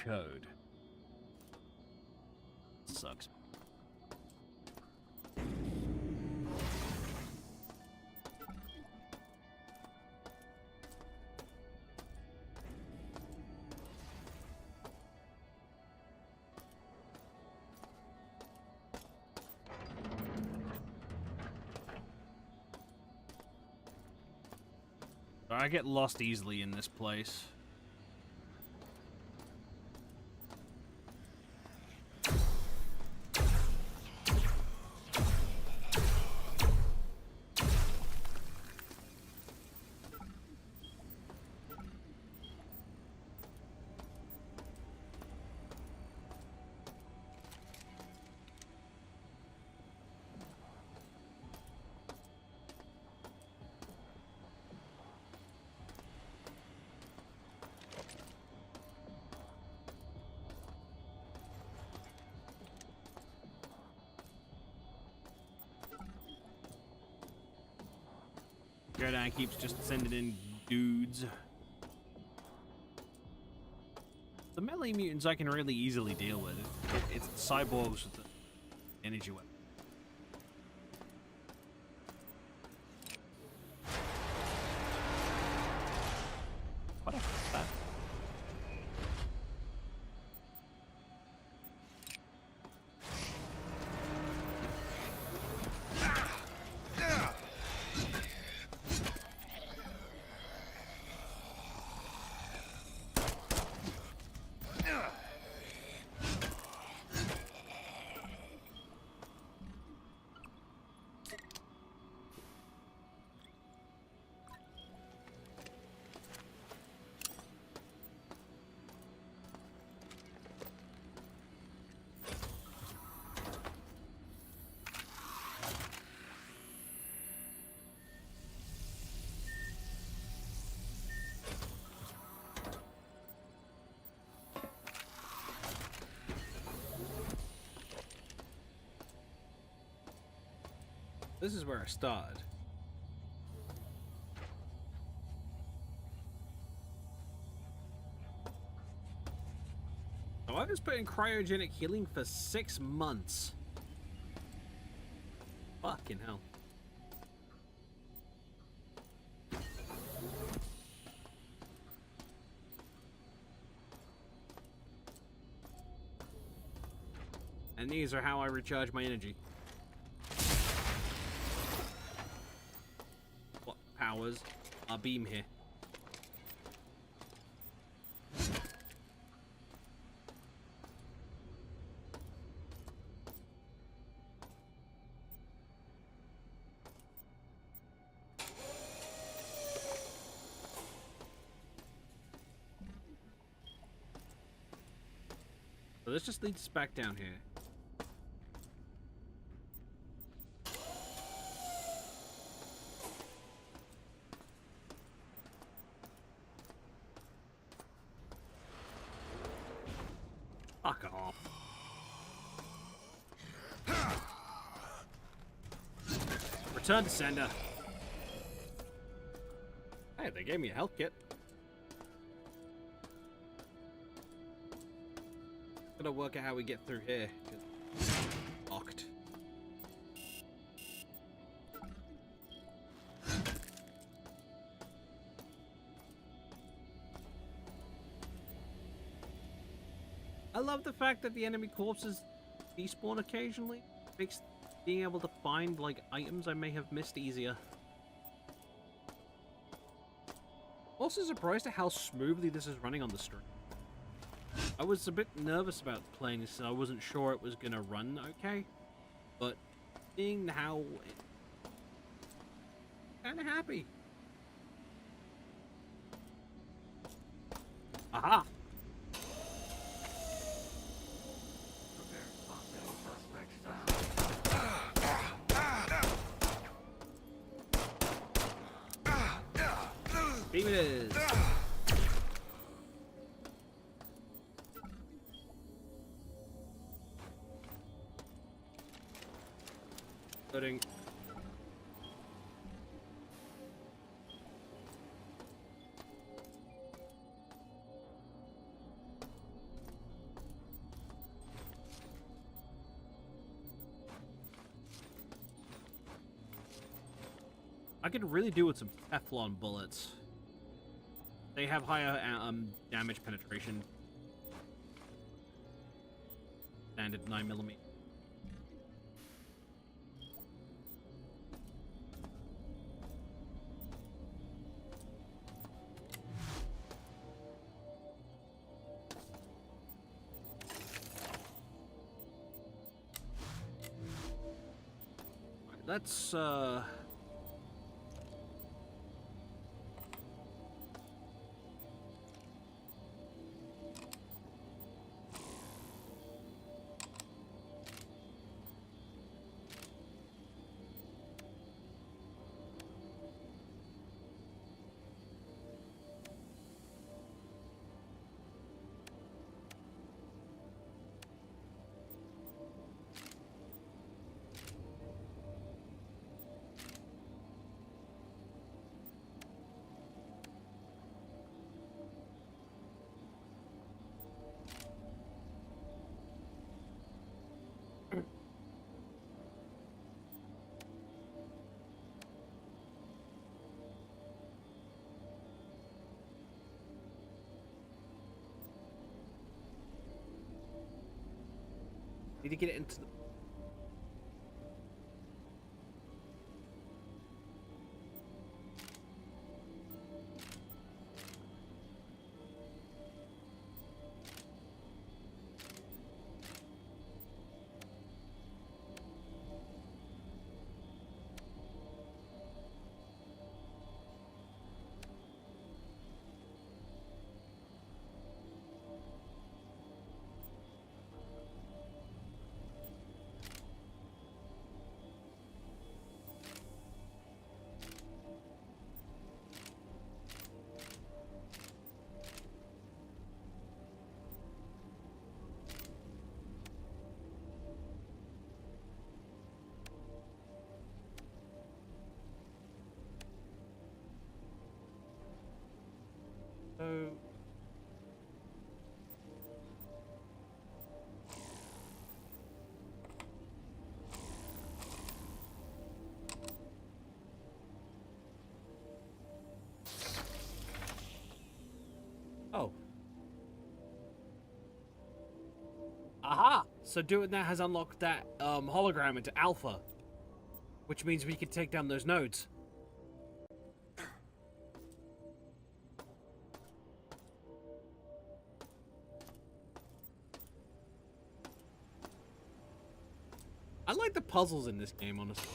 Code. Sucks. I get lost easily in this place. Jedi keeps just sending in dudes. The melee mutants I can really easily deal with. It's cyborgs with the energy weapon. This is where I started. So I was put in cryogenic healing for 6 months. Fucking hell. And these are how I recharge my energy. What powers our beam here? So this just leads us back down here. Fuck off. Return to sender. Hey, they gave me a health kit. Gotta work out how we get through here. Locked. I love the fact that the enemy corpses despawn occasionally. Makes being able to find, like, items I may have missed easier. Also surprised at how smoothly this is running on the stream. I was a bit nervous about playing this, and I wasn't sure it was gonna run okay. But seeing how kinda happy. Aha! Beam it is. Loading. I could really do with some Teflon bullets. They have higher damage penetration. Standard 9mm. Let's need to get it into the... so doing that has unlocked that hologram into Alpha, which means we can take down those nodes. I like the puzzles in this game, honestly.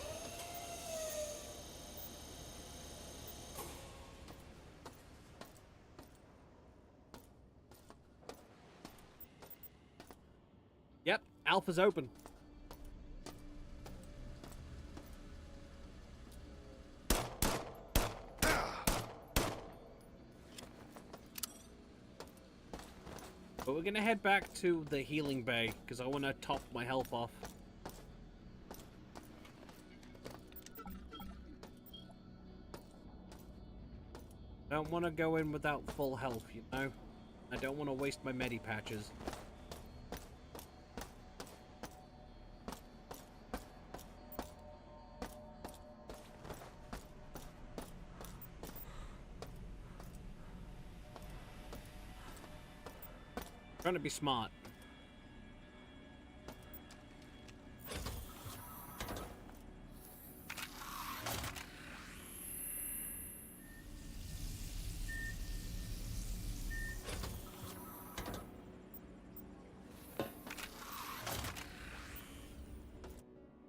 Yep, Alpha's open. But we're gonna head back to the healing bay, because I want to top my health off. Don't want to go in without full health, you know? I don't want to waste my medi patches. Trying to be smart.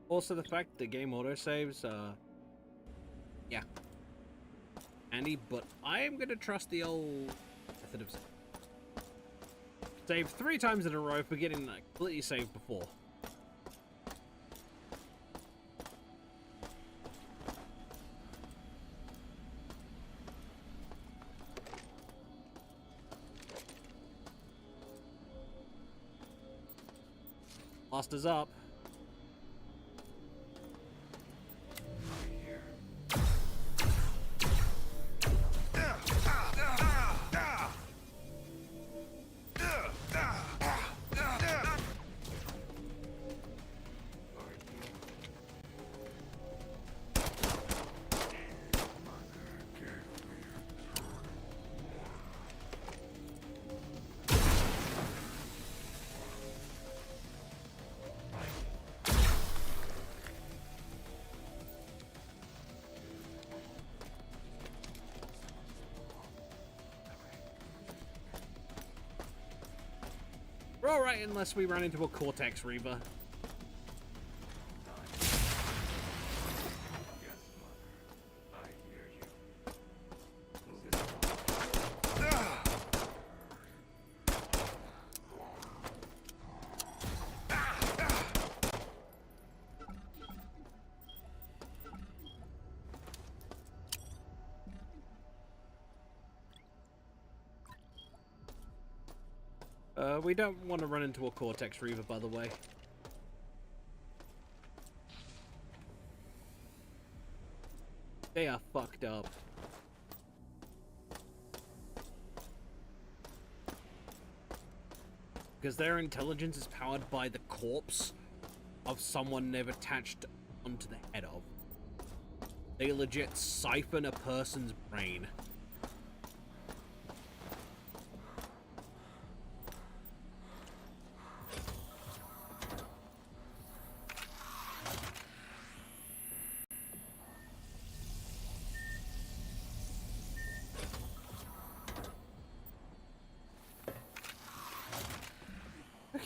Also, the fact the game autosaves, yeah. Andy, but I am gonna trust the old method of save 3 times in a row for getting like, completely saved before. Lost us up. We're alright unless we run into a Cortex Reaver. We don't want to run into a Cortex Reaver, by the way. They are fucked up. Because their intelligence is powered by the corpse of someone they've attached onto the head of. They legit siphon a person's brain.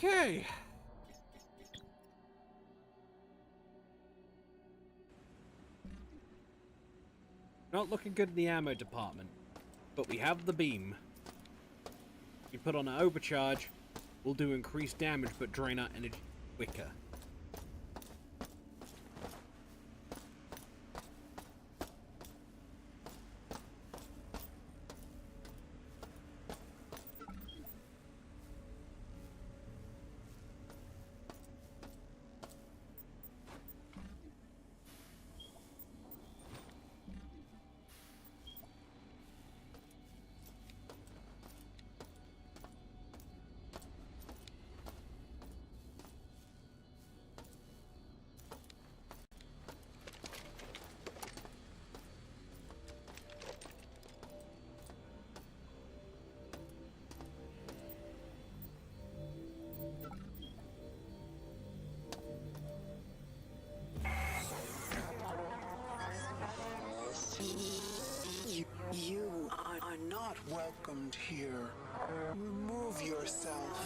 Okay. Not looking good in the ammo department, but we have the beam. We put on an overcharge, we'll do increased damage but drain our energy quicker. welcomed here. Remove yourself.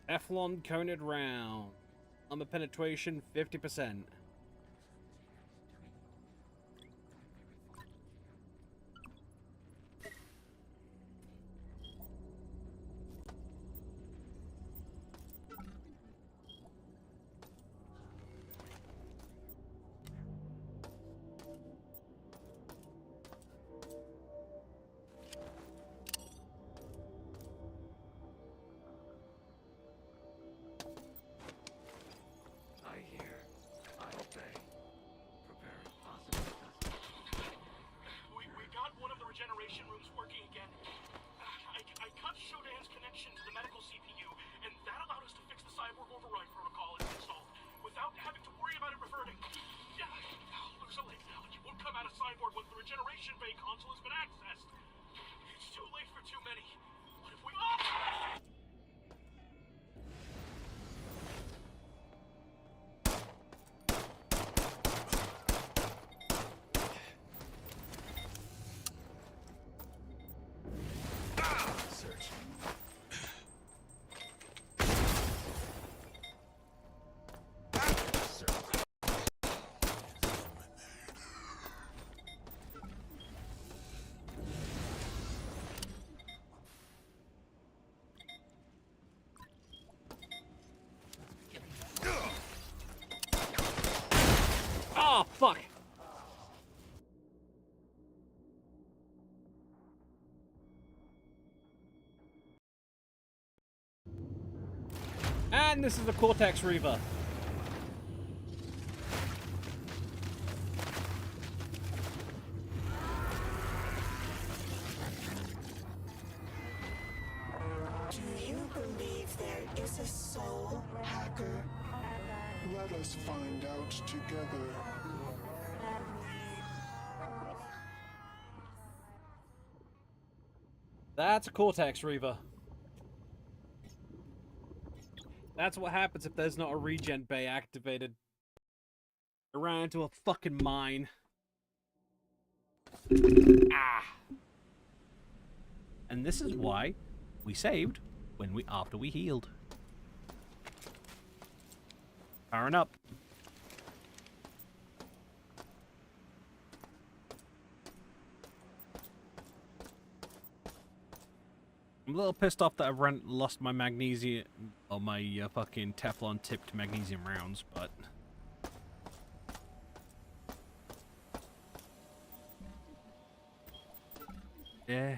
Teflon coated round. Armor penetration 50%. regeneration room's working again. I cut Shodan's connection to the medical CPU, and that allowed us to fix the cyborg override protocol it's installed, without having to worry about it reverting. Looks like now, and you won't come out of cyborg once the regeneration bay console has been accessed. It's too late for too many. What if we... Oh, fuck! And this is the Cortex Reaver. Do you believe there is a soul, hacker? Let us find out together. That's a Cortex Reaver. That's what happens if there's not a regen bay activated. I ran into a fucking mine. Ah. And this is why we saved after we healed. Powering up. I'm a little pissed off that I lost my magnesium, or my fucking Teflon tipped magnesium rounds, but... yeah.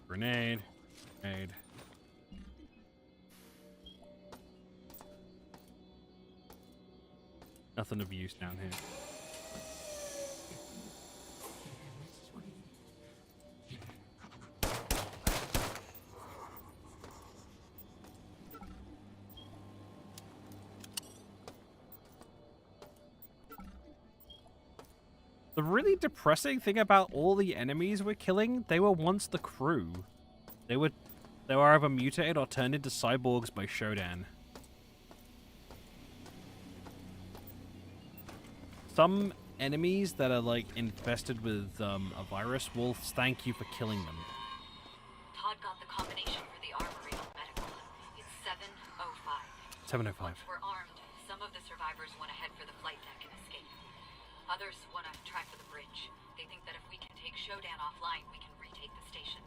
Grenade. Grenade. Nothing of use down here. The really depressing thing about all the enemies we're killing, they were once the crew. They were either mutated or turned into cyborgs by Shodan. Some enemies that are like infested with a virus will thank you for killing them. Todd got the combination for the armory on medical. It's 705. 705. Once we're armed, some of the survivors want to head for the flight deck and escape. Others want to track for the bridge. They think that if we can take Shodan offline, we can retake the station.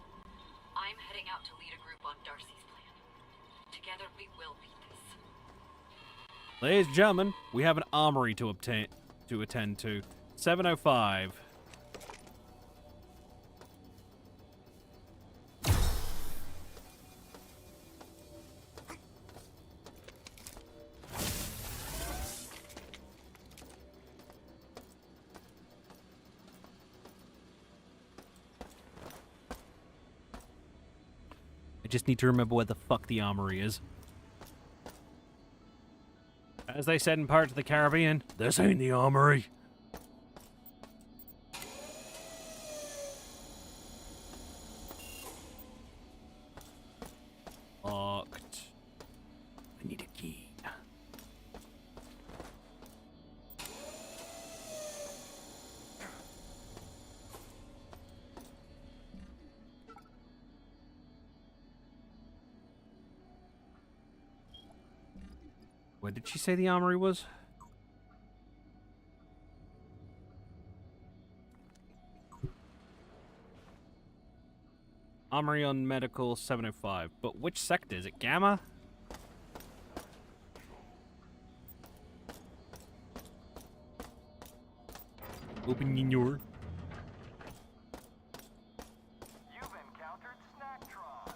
I'm heading out to lead a group on Darcy's plan. Together we will beat this. Ladies and gentlemen, we have an armory to attend to. 705. I just need to remember where the fuck the armory is. As they said in Pirates of the Caribbean, this ain't the armory. Locked. I need a key. Where did she say the armory was? Armory on Medical 705. But which sector? Is it Gamma? Open your... You've encountered Snacktron.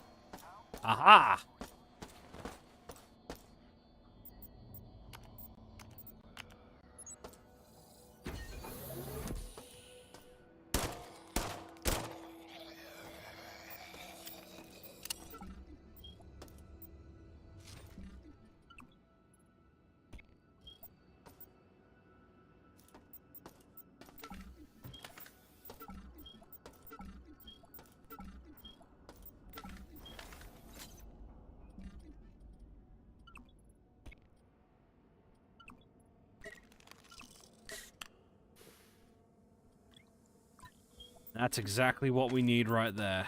Aha! That's exactly what we need right there.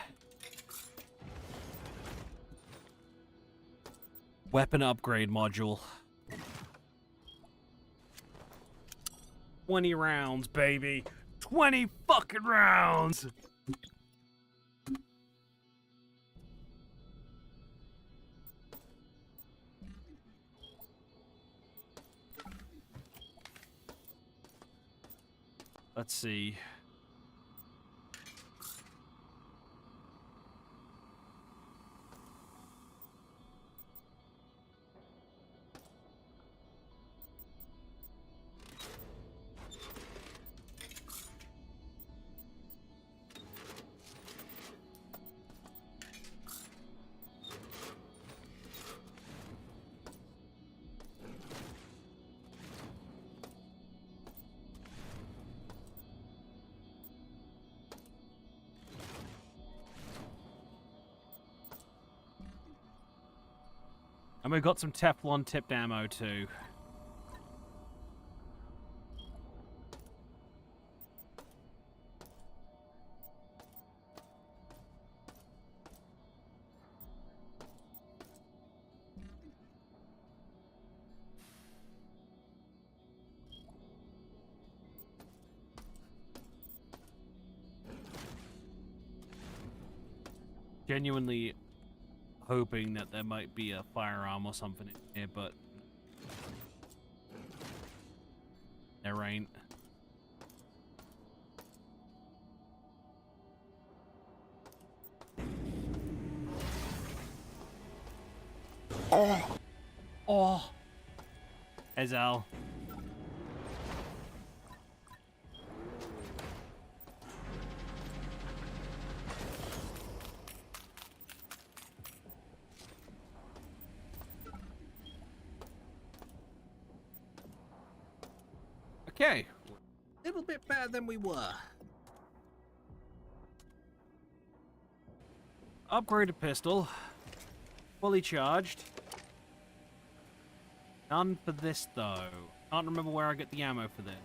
Weapon upgrade module. 20 rounds, baby. 20 fucking rounds! Let's see. And we've got some Teflon tipped ammo too. Genuinely hoping that there might be a firearm or something in here, but there ain't. Oh. Ezal. Okay, a little bit better than we were. Upgraded pistol, fully charged. None for this though. Can't remember where I get the ammo for this.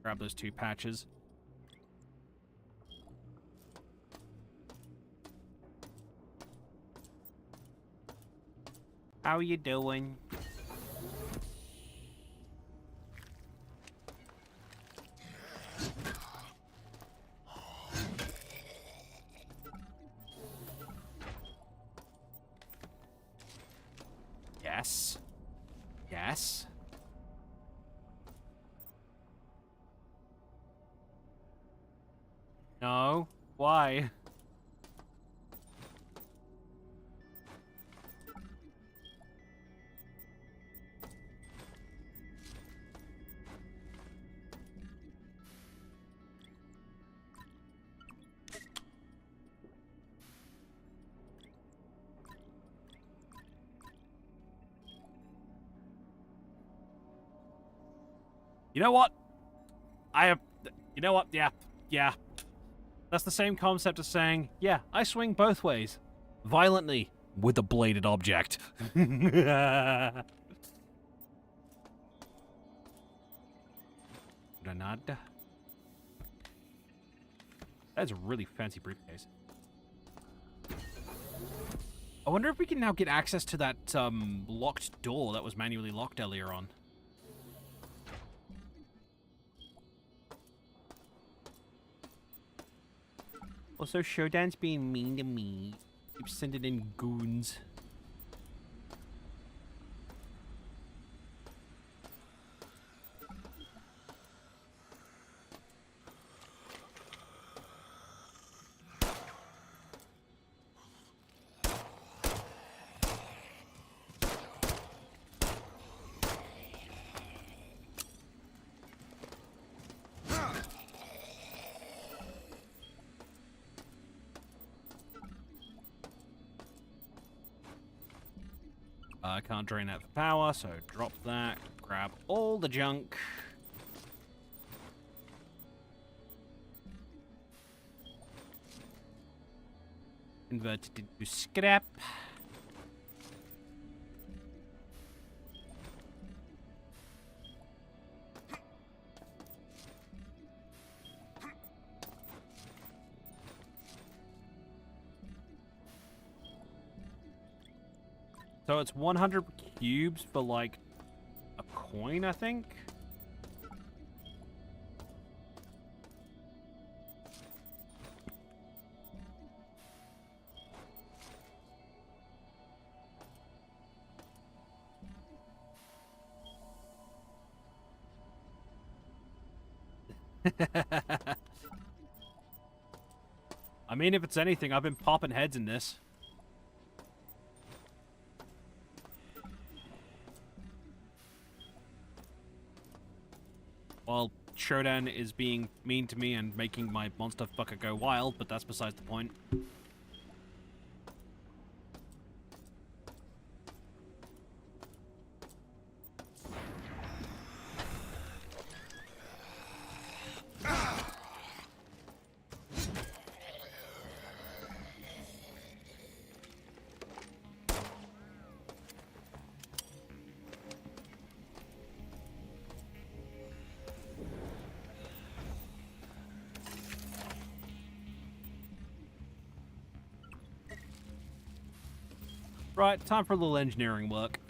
Grab those 2 patches. How you doing? Yes. Yes. No. Why? You know what? You know what? Yeah. That's the same concept as saying, yeah, I swing both ways. Violently. With a bladed object. Granada. That's a really fancy briefcase. I wonder if we can now get access to that, locked door that was manually locked earlier on. Also, Shodan's being mean to me. Keeps sending in goons. I can't drain that for power, so drop that. Grab all the junk. Convert it into scrap. So it's 100 cubes for, like, a coin, I think? I mean, if it's anything, I've been popping heads in this. Well, Shodan is being mean to me and making my monster fucker go wild, but that's besides the point. Right, time for a little engineering work.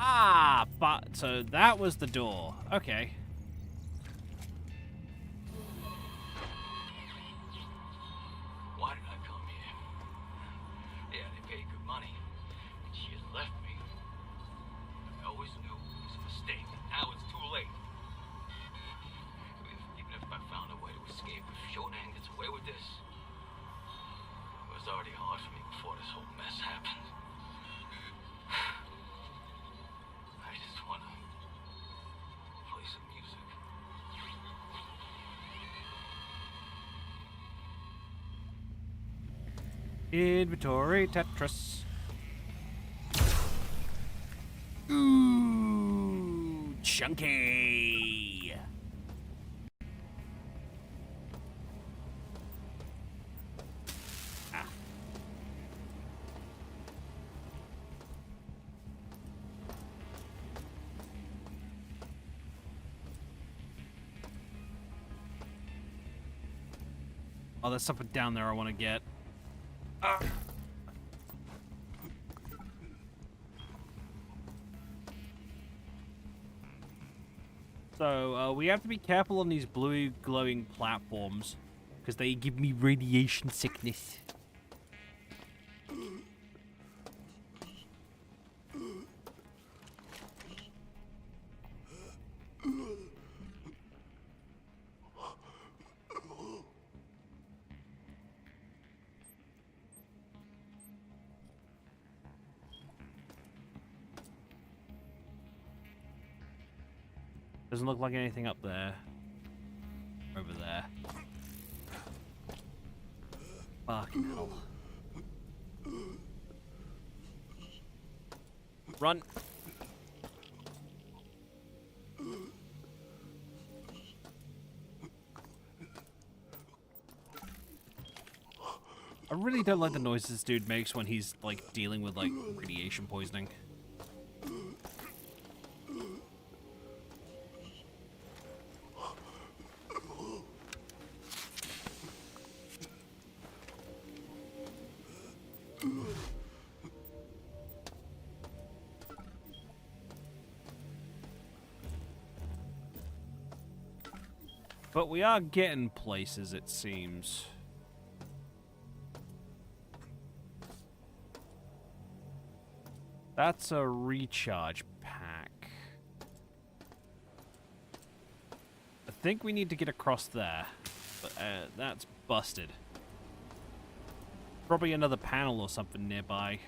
Ah, but so that was the door. Okay. Why did I come here? Yeah, they pay good money. Inventory Tetris. Ooh, chunky. Ah. Oh, there's something down there I want to get. Ah. So, we have to be careful on these blue glowing platforms, because they give me radiation sickness. Doesn't look like anything up there. Over there. Fucking hell. Run! I really don't like the noises this dude makes when he's, like, dealing with, like, radiation poisoning. But we are getting places, it seems. That's a recharge pack. I think we need to get across there. But that's busted. Probably another panel or something nearby.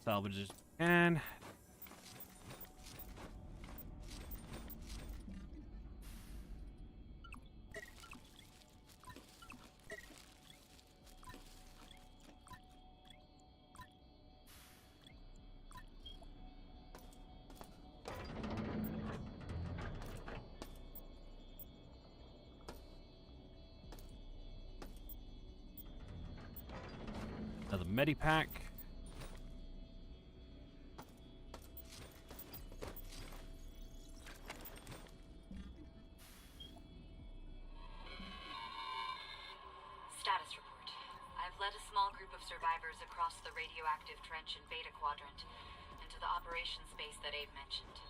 Salvages and another medipack. Status report. I've led a small group of survivors across the radioactive trench in Beta Quadrant into the operations base that Abe mentioned.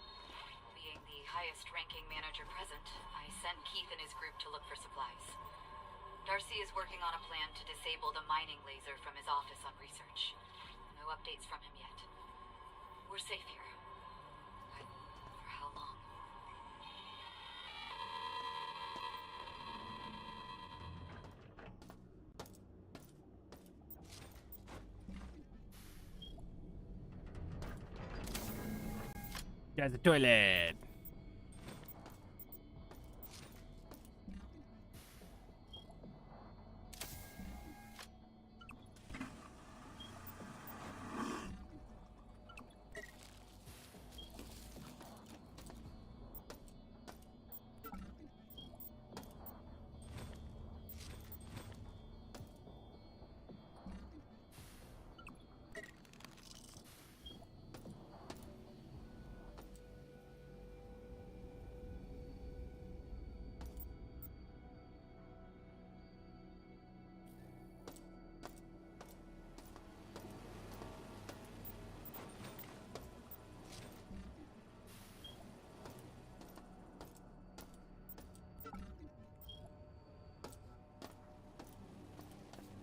Being the highest-ranking manager present, I sent Keith and his group to look for supplies. Darcy is working on a plan to disable the mining laser from his office on research. No updates from him yet. We're safe here. But for how long? Guys, the toilet.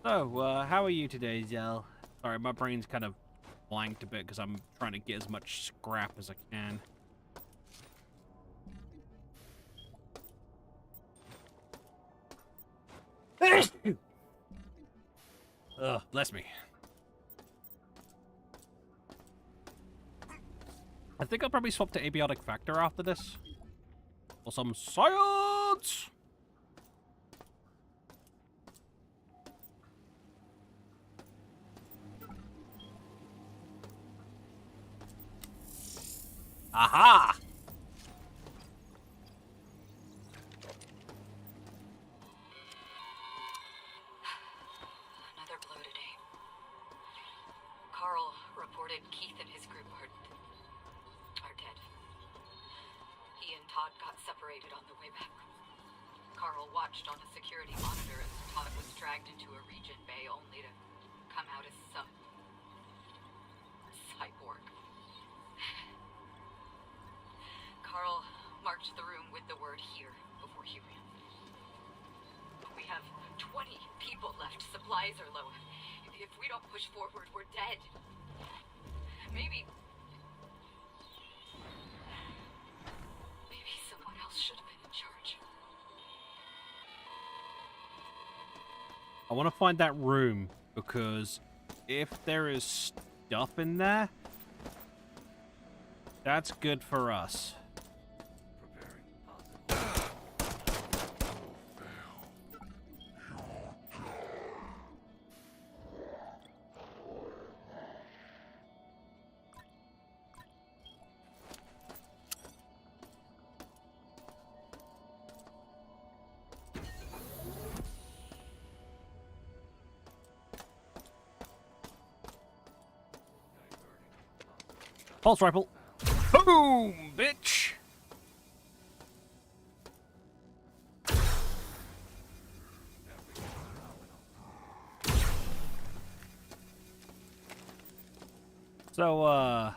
So, how are you today, Zell? Sorry, my brain's kind of blanked a bit because I'm trying to get as much scrap as I can. Ugh, bless me. I think I'll probably swap to abiotic factor after this. For some science! Aha! Another blow today. Carl reported Keith and his group are dead. He and Todd got separated on the way back. Carl watched on a security monitor as Todd was dragged into a region bay only to come out as some cyborg. Carl marked the room with the word "here" before he ran. We have 20 people left. Supplies are low. If we don't push forward, we're dead. Maybe someone else should have been in charge. I want to find that room, because if there is stuff in there, that's good for us. Pulse rifle. Boom, bitch. So,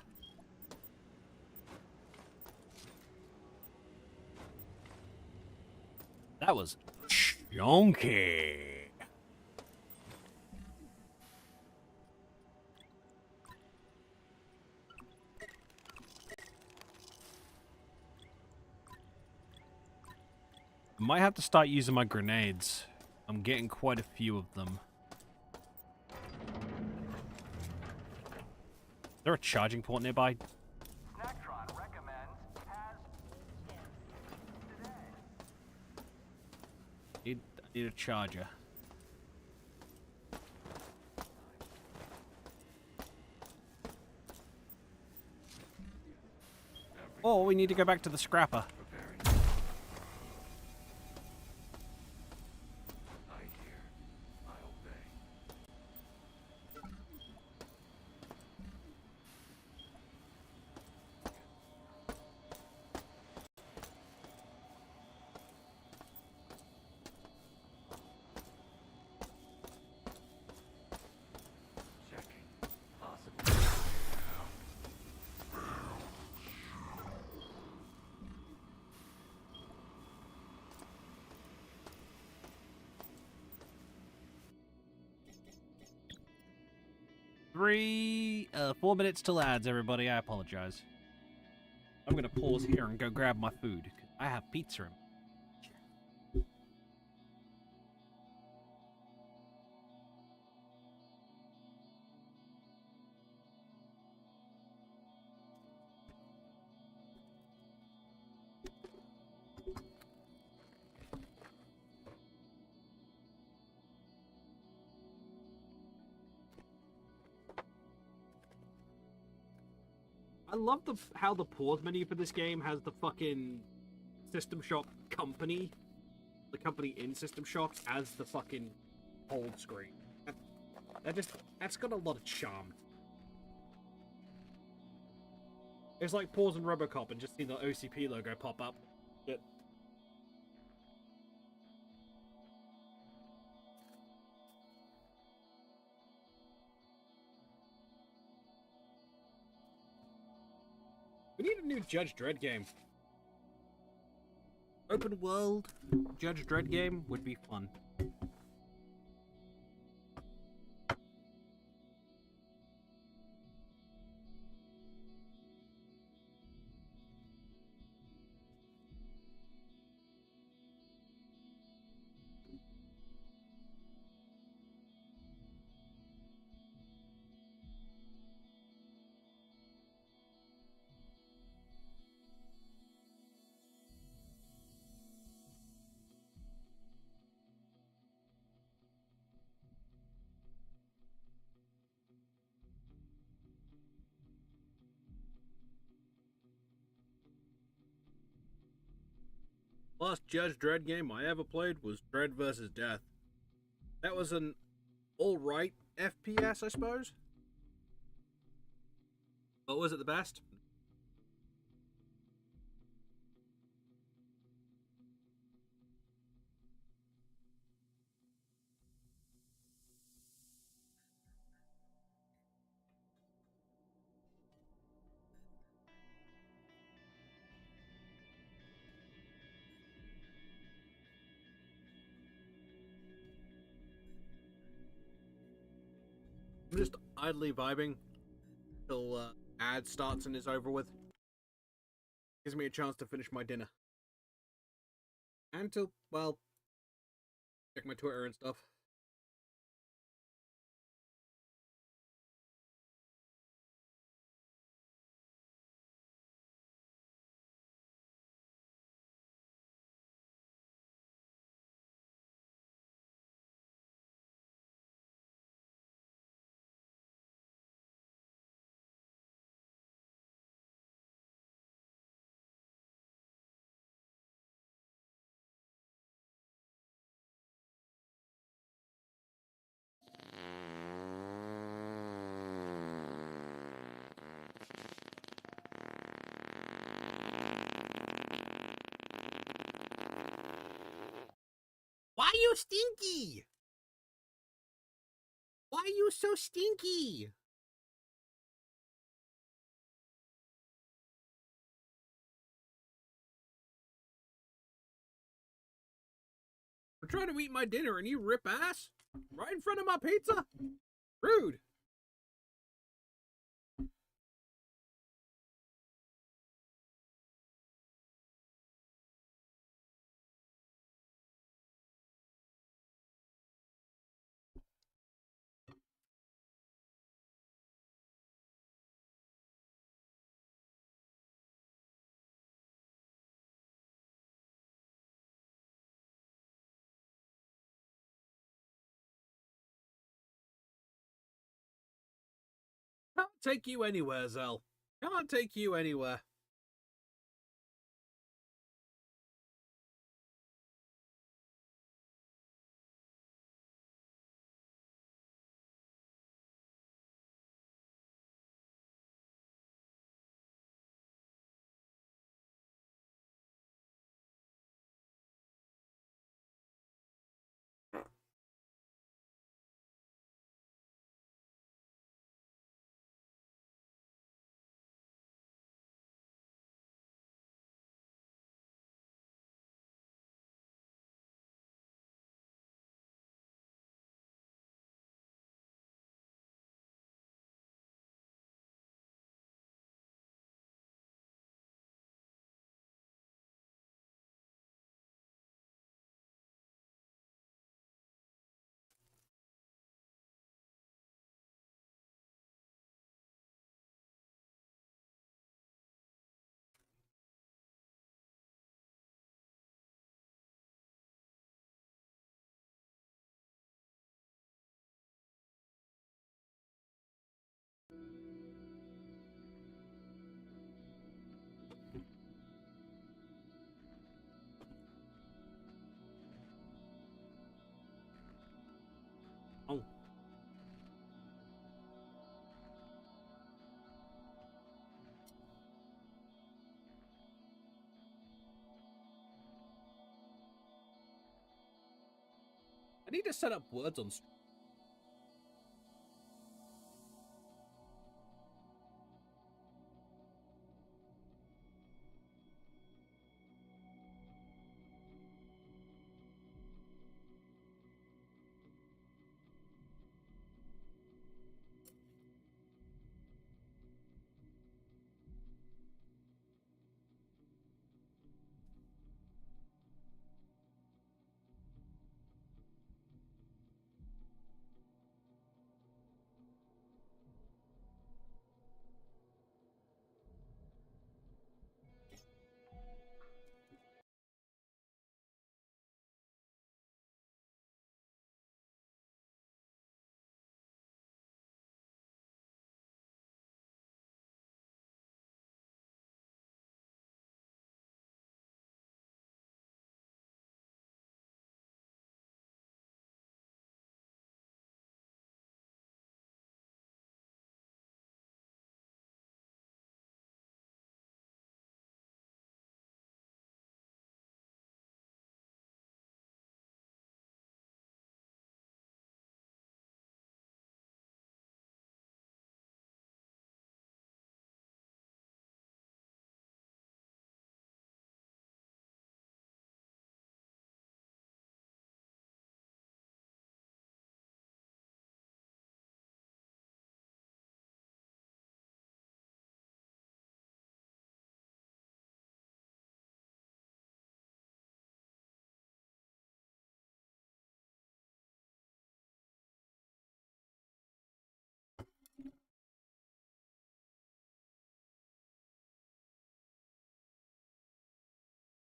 that was chunky. Might have to start using my grenades. I'm getting quite a few of them. Is there a charging port nearby? Snacktron recommends I need a charger. Oh, we need to go back to the scrapper. Three, 4 minutes till ads, everybody. I apologize. I'm gonna pause here and go grab my food. I have pizza in. I love how the pause menu for this game has the fucking System Shock company, the company in System Shock, as the fucking hold screen. That's got a lot of charm. It's like pausing RoboCop and just seeing the OCP logo pop up. But we need a new Judge Dredd game. Open world Judge Dredd game would be fun. Last Judge Dredd game I ever played was Dredd vs. Death. That was an alright FPS, I suppose. But was it the best? I'm just idly vibing till ad starts and is over with. Gives me a chance to finish my dinner. And to, well, check my Twitter and stuff. Why you stinky? Why are you so stinky? I'm trying to eat my dinner and you rip ass? Right in front of my pizza? Rude. Can't take you anywhere, Zell. Can't take you anywhere. Oh. I need to set up words on stream.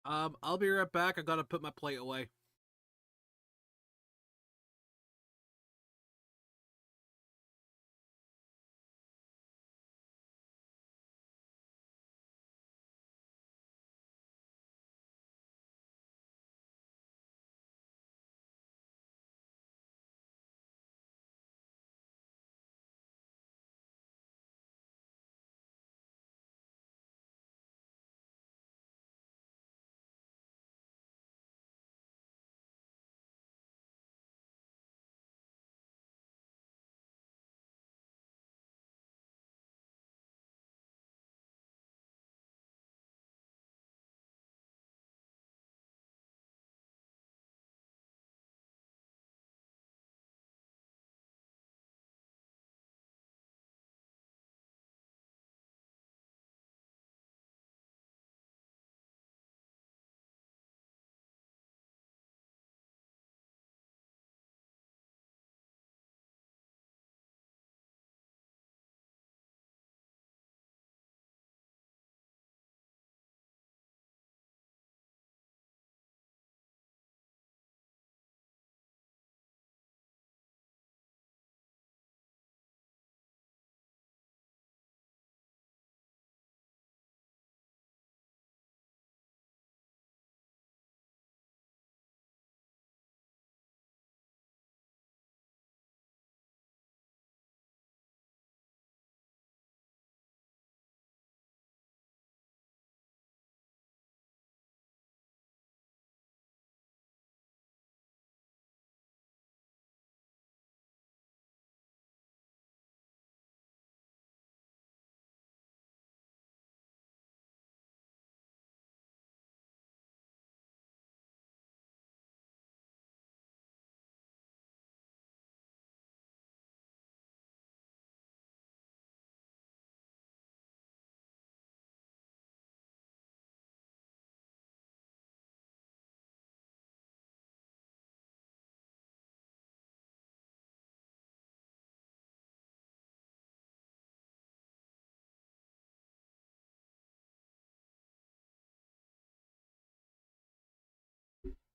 I'll be right back. I gotta put my plate away.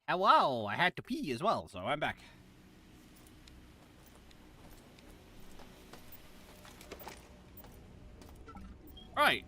Hello, I had to pee as well, so I'm back. Right.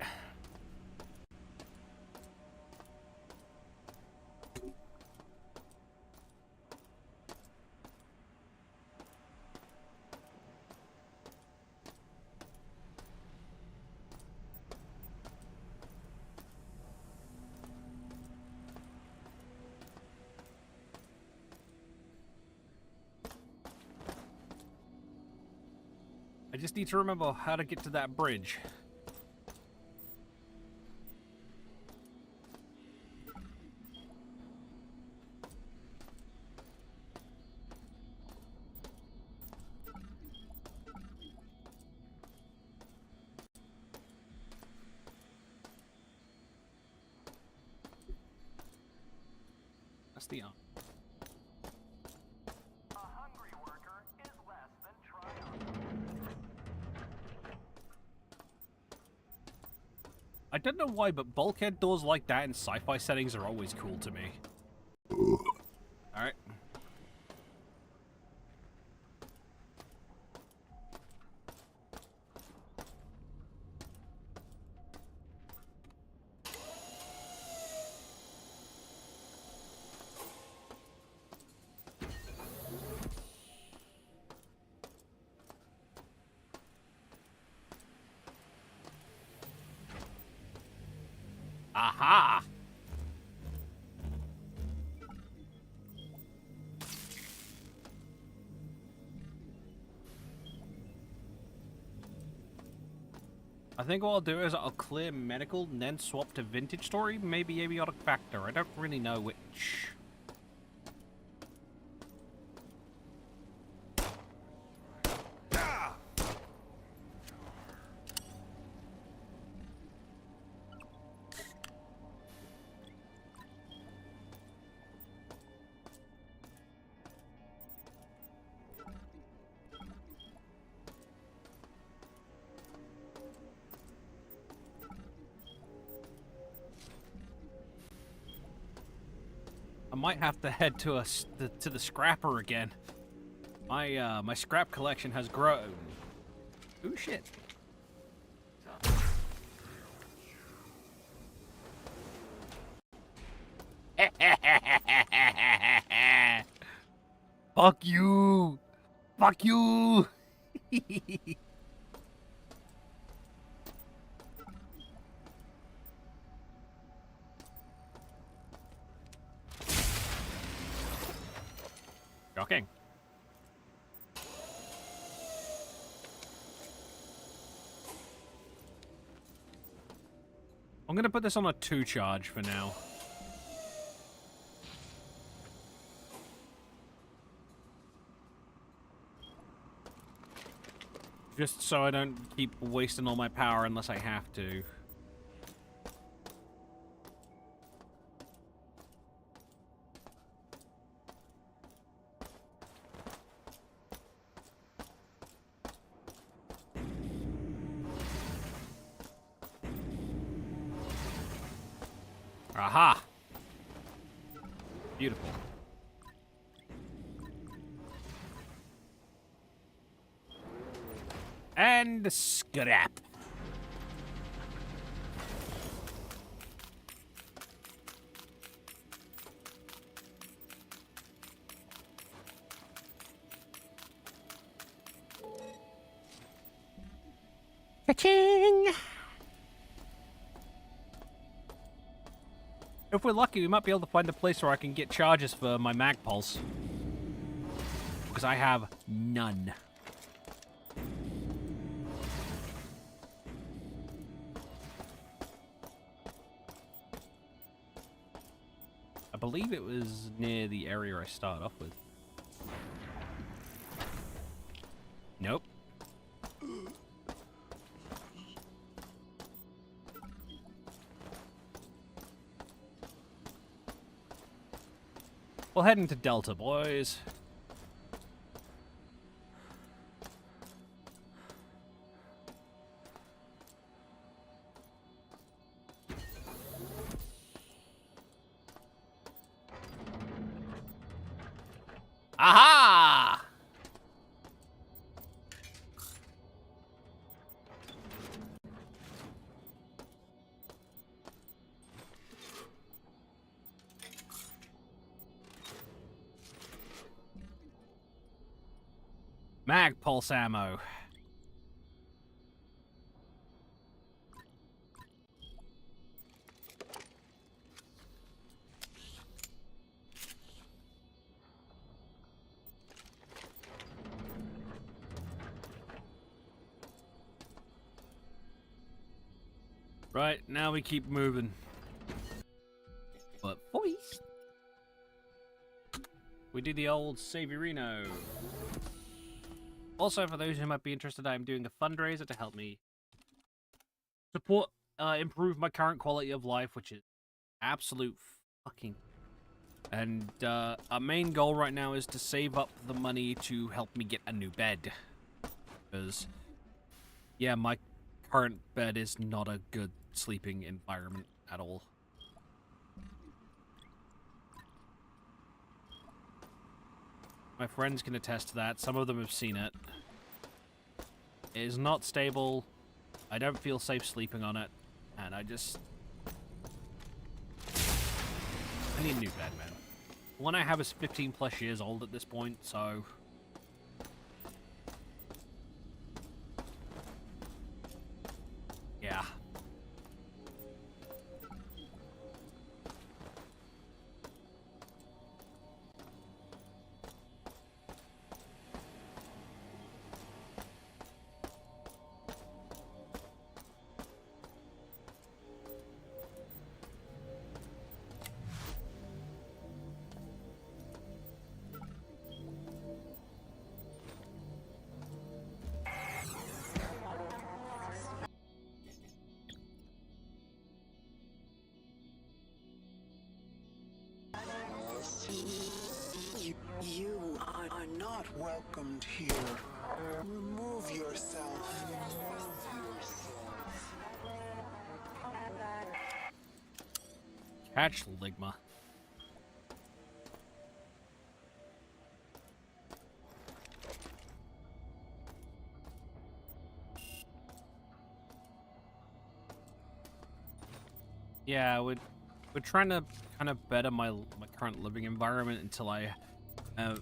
I just need to remember how to get to that bridge. That's the arm. A hungry worker is less than triumphant. I don't know why, but bulkhead doors like that in sci-fi settings are always cool to me. Alright. Aha! I think what I'll do is I'll clear medical and then swap to vintage story, maybe abiotic factor. I don't really know which. might have to head to to the scrapper again. My scrap collection has grown. Ooh, shit. Fuck you! Fuck you! Shocking. I'm gonna put this on a 2 charge for now. Just so I don't keep wasting all my power unless I have to. Aha! Beautiful. And scrap. Ka-ching! If we're lucky, we might be able to find a place where I can get charges for my mag pulse. Because I have none. I believe it was near the area I started off with. Nope. We'll head into Delta, boys. Aha! Mag pulse ammo. Right, now we keep moving. But boys, we do the old Savorino. Also, for those who might be interested, I'm doing a fundraiser to help me support, improve my current quality of life, which is absolute fucking... And, our main goal right now is to save up the money to help me get a new bed. Because, yeah, my current bed is not a good sleeping environment at all. My friends can attest to that. Some of them have seen it. It is not stable. I don't feel safe sleeping on it. And I just... I need a new bed, man. The one I have is 15 plus years old at this point, so... yeah. You are not welcomed here. Remove yourself. Catch Ligma. Yeah, we're trying to kind of better my current living environment until I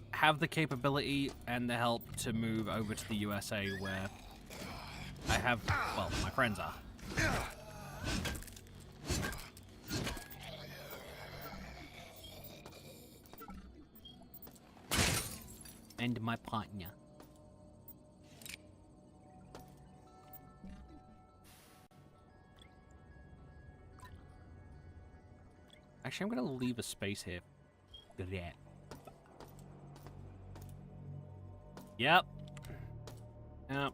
have the capability and the help to move over to the USA, where I have, well, my friends are. And my partner. Actually, I'm gonna leave a space here. Good at. Yep. Yep.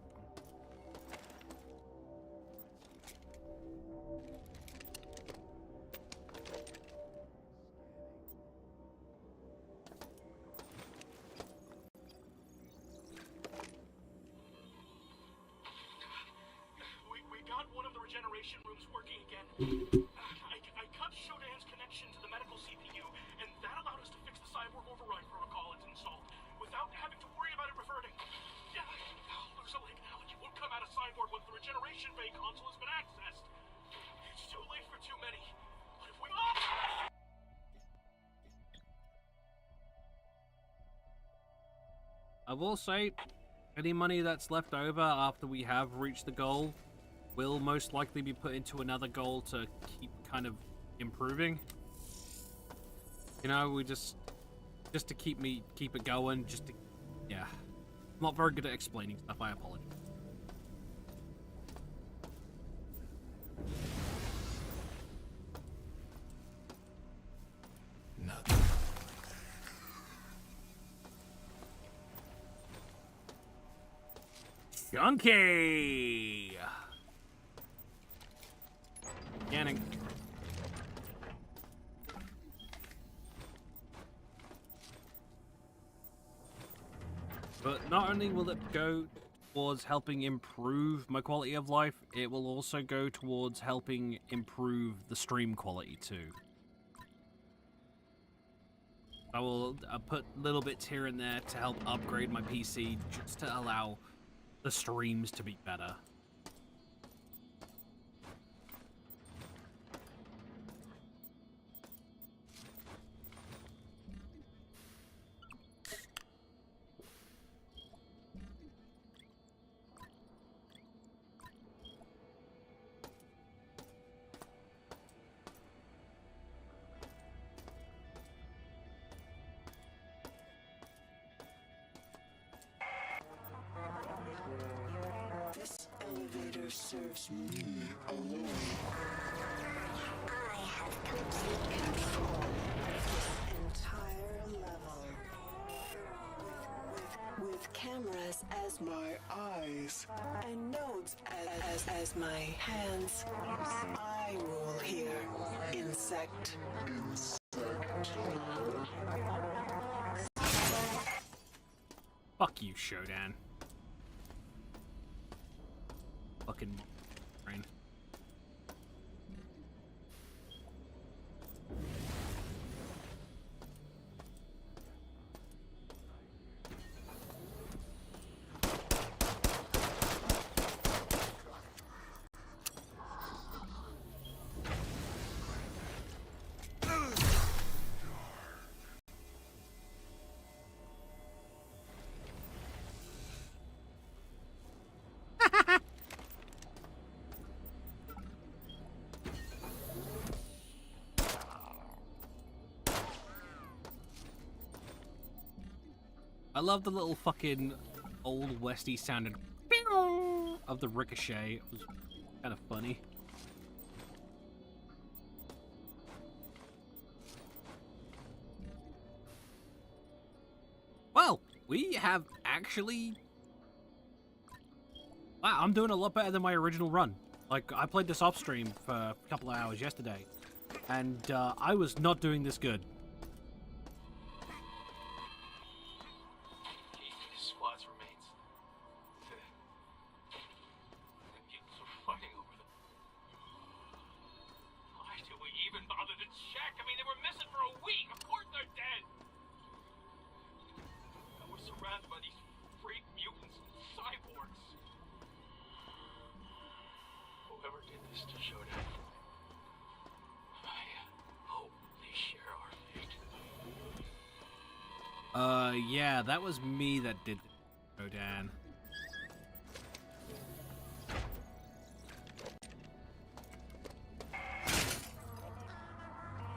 We got one of the regeneration rooms working again. I cut Shodan's connection to the medical CPU, and that allowed us to fix the cyborg override protocol it's installed, without having to worry about it reverting. Looks like analogy won't come out of cyborg once the regeneration bay console has been accessed. It's too late for too many. But if we... I will say, any money that's left over after we have reached the goal will most likely be put into another goal to keep kind of improving. You know, we just to keep it going, just to, yeah. I'm not very good at explaining stuff, I apologize. Nothing. Chunky! Scanning. But not only will it go towards helping improve my quality of life, it will also go towards helping improve the stream quality too. I will put little bits here and there to help upgrade my PC just to allow the streams to be better. This elevator serves me alone. I have complete control of this entire level. With cameras as my eyes and nodes as my hands, I rule here. Insect. Fuck you, Shodan. Fucking brain. I love the little fucking old westy sounded of the ricochet. It was kind of funny. Well, we have actually... Wow, I'm doing a lot better than my original run. Like, I played this off stream for a couple of hours yesterday, and I was not doing this good. Squad's remains. The mutants are fighting over them. Why do we even bother to check? I mean, they were missing for a week. Of course they're dead. And we're surrounded by these freak mutants and cyborgs. Whoever did this to Shodan, Yeah, that was me that did Rodan.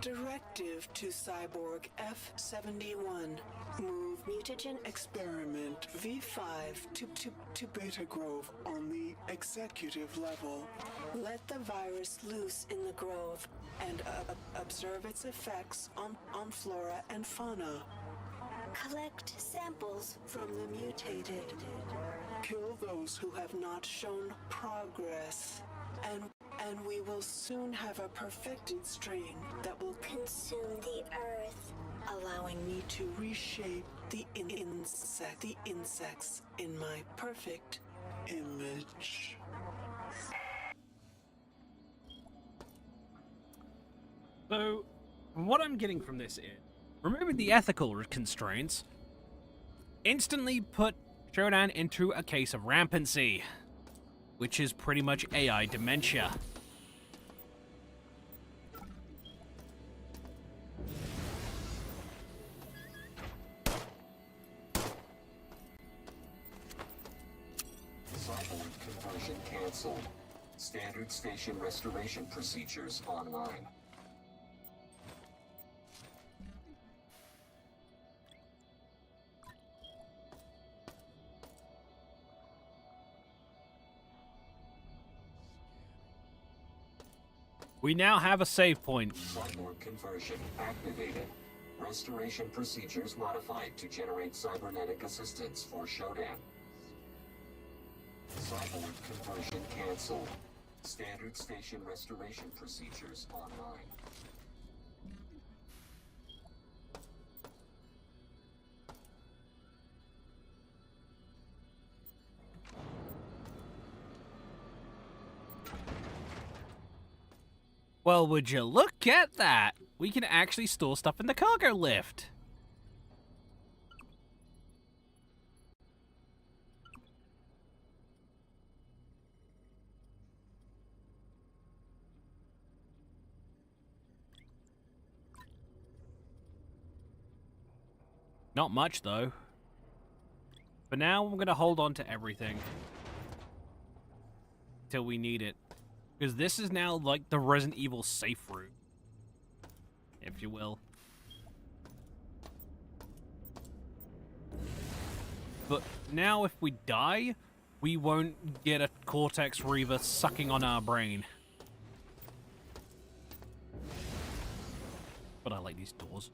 Directive to Cyborg F-71. Move mutagen experiment V5 to Beta Grove on the executive level. Let the virus loose in the grove and observe its effects on flora and fauna. Collect samples from the mutated. Kill those who have not shown progress. And we will soon have a perfected strain that will consume the earth, allowing me to reshape the insects in my perfect image. So, what I'm getting from this is, removing the ethical constraints instantly put Shodan into a case of rampancy, which is pretty much AI dementia. Cyborg conversion canceled. Standard station restoration procedures online. We now have a save point. Cyborg conversion activated. Restoration procedures modified to generate cybernetic assistance for Shodan. Cyborg conversion canceled. Standard station restoration procedures online. Well, would you look at that? We can actually store stuff in the cargo lift. Not much, though. For now, I'm going to hold on to everything till we need it. Because this is now like the Resident Evil safe route, if you will. But now if we die, we won't get a Cortex Reaver sucking on our brain. But I like these doors.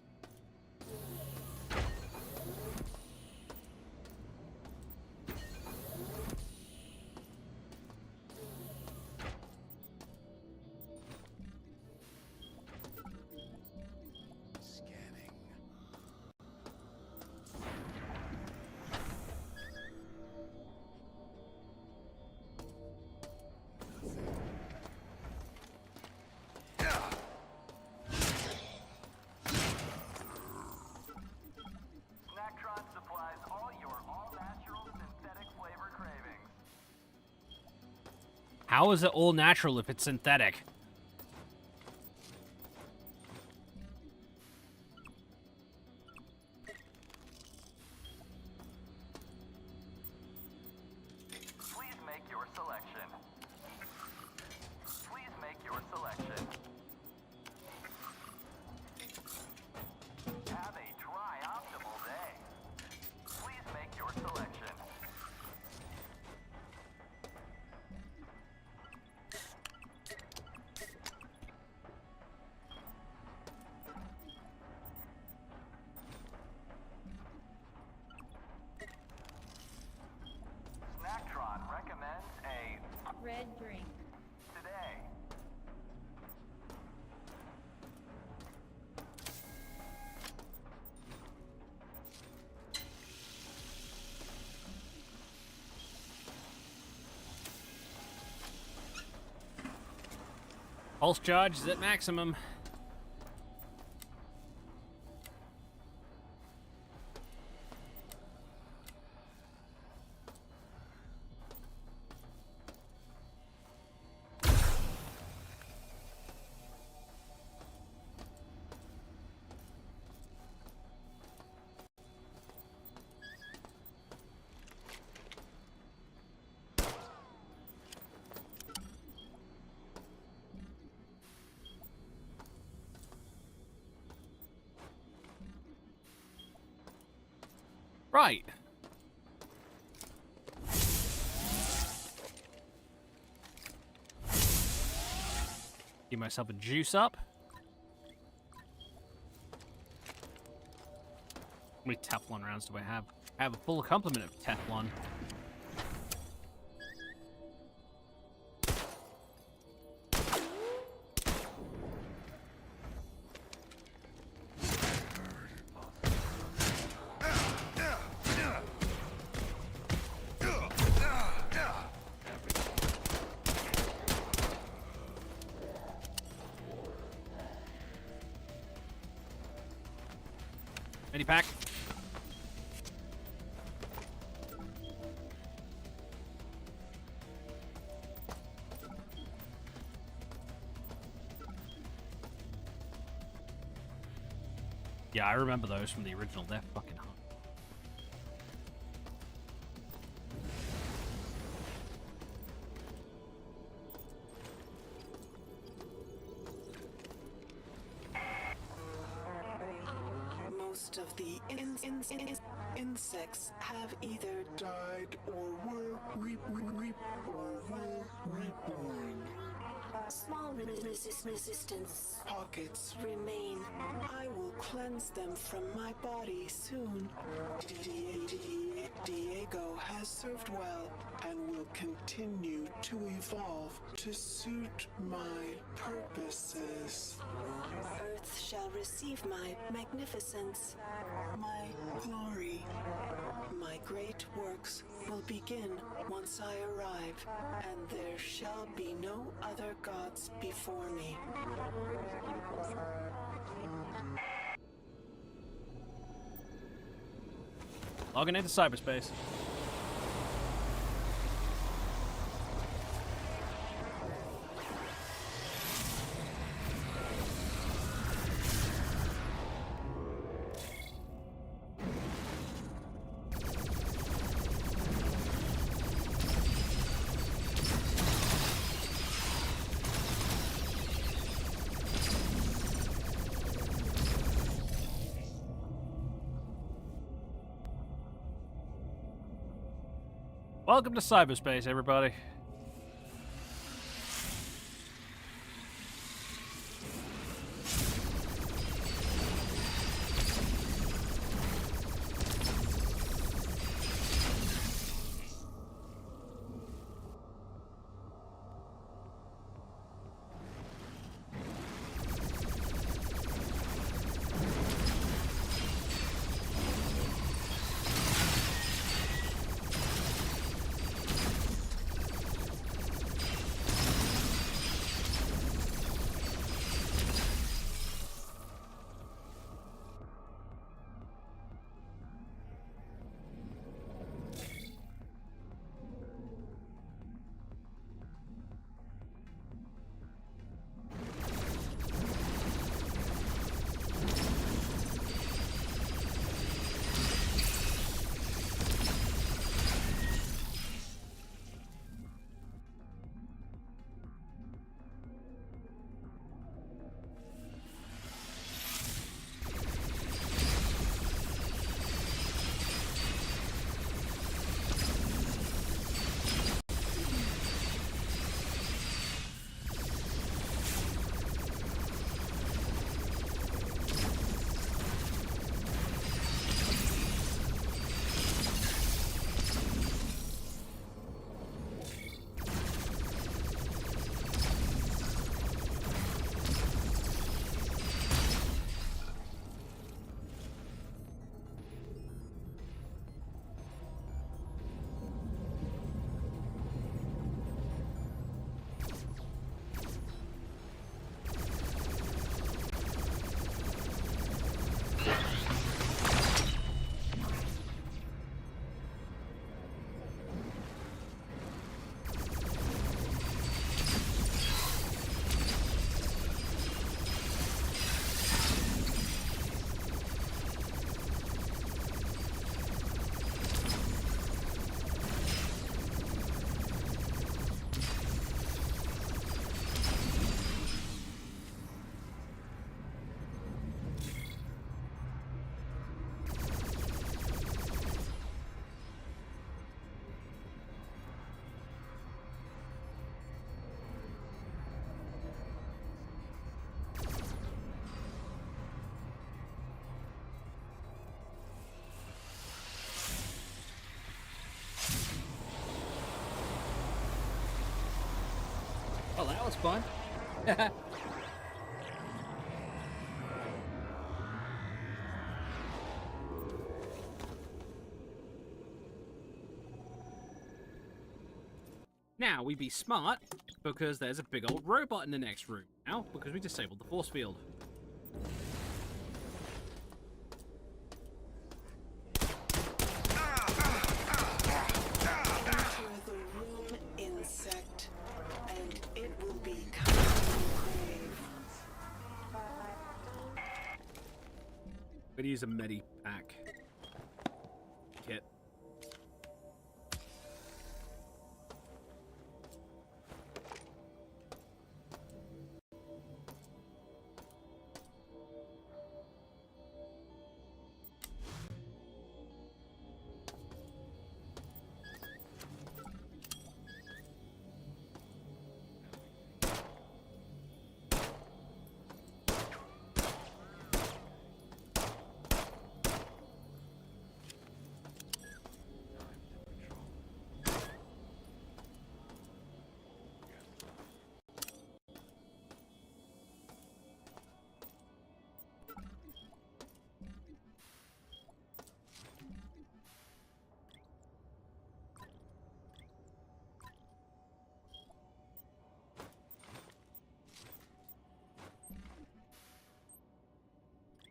How is it all natural if it's synthetic? Please make your selection. Please make your selection. Have a tri-optimal day. Please make your selection. Snacktron recommends a red drink today. Pulse charge is at maximum. Right. Give myself a juice up. How many Teflon rounds do I have? I have a full complement of Teflon. Mini pack. Yeah, I remember those from the original. They're fucking hot. Most of the insects have either Died or were reborn. small resistance Pockets. remain. I will cleanse them from my body soon. Diego has served well and will continue to evolve to suit my purposes. Earth shall receive my magnificence, My glory. my great works will begin once I arrive, and there shall be no other gods before me. Logging into cyberspace. Welcome to cyberspace, everybody. fine. Now, we be smart, because there's a big old robot in the next room now, because we disabled the force field. Enter the room, insect, and it will become your grave. I'm gonna use a medi pack kit.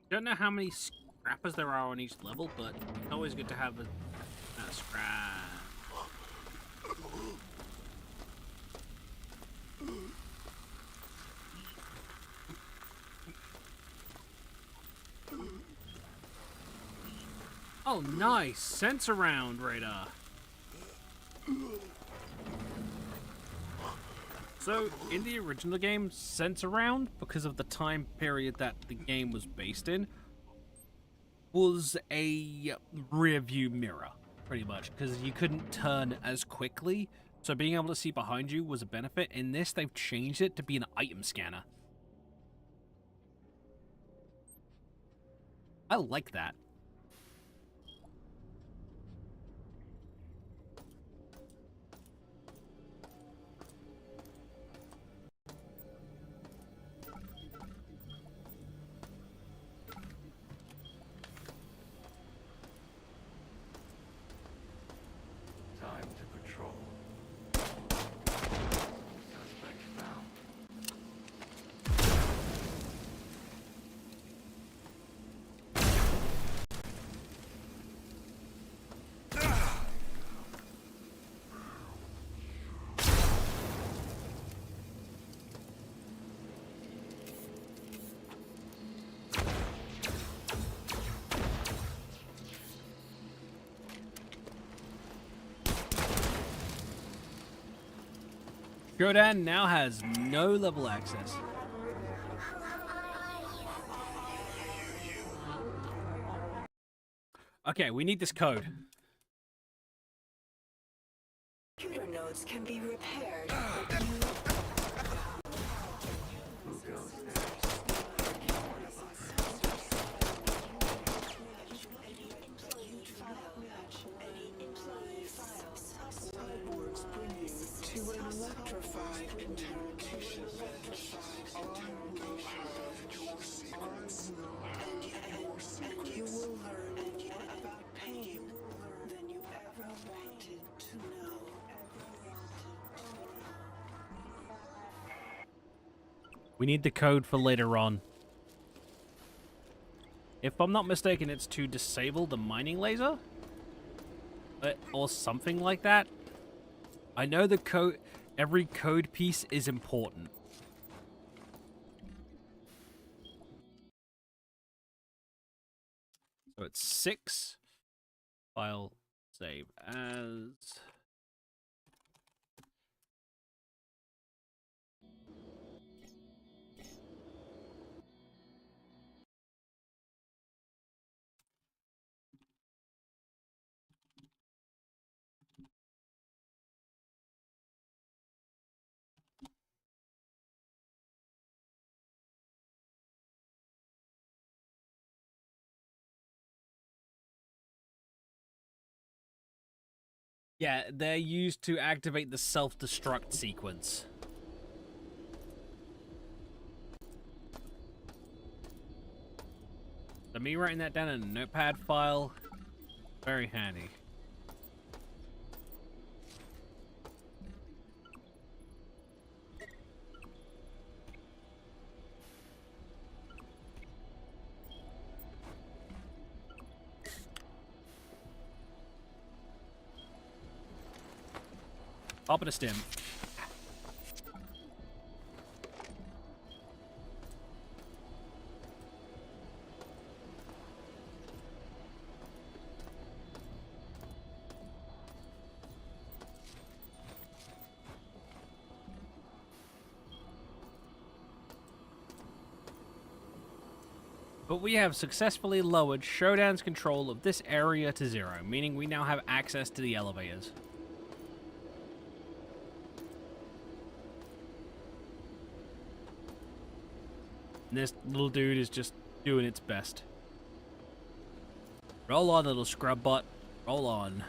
Don't know how many scrappers there are on each level, but it's always good to have a scrap. Oh, nice! Sense around, radar. So, in the original game, Sense Around, because of the time period that the game was based in, was a rear view mirror, pretty much, because you couldn't turn as quickly, so being able to see behind you was a benefit. In this, they've changed it to be an item scanner. I like that. Time to patrol. Suspect found. Shodan now has no level access. Okay, we need this code. Computer nodes can be repaired. Who goes next? Cyborgs bring you to an electrified interrogation bench. Your secrets. And you will learn more about pain than you ever wanted to know. We need the code for later on. If I'm not mistaken, it's to disable the mining laser? Or something like that. I know the code, every code piece is important. So it's 6. File save as. Yeah, they're used to activate the self-destruct sequence. So me writing that down in a notepad file, very handy. Top of the stem. But we have successfully lowered Shodan's control of this area to 0, meaning we now have access to the elevators. And this little dude is just doing its best. Roll on, little scrub butt. Roll on.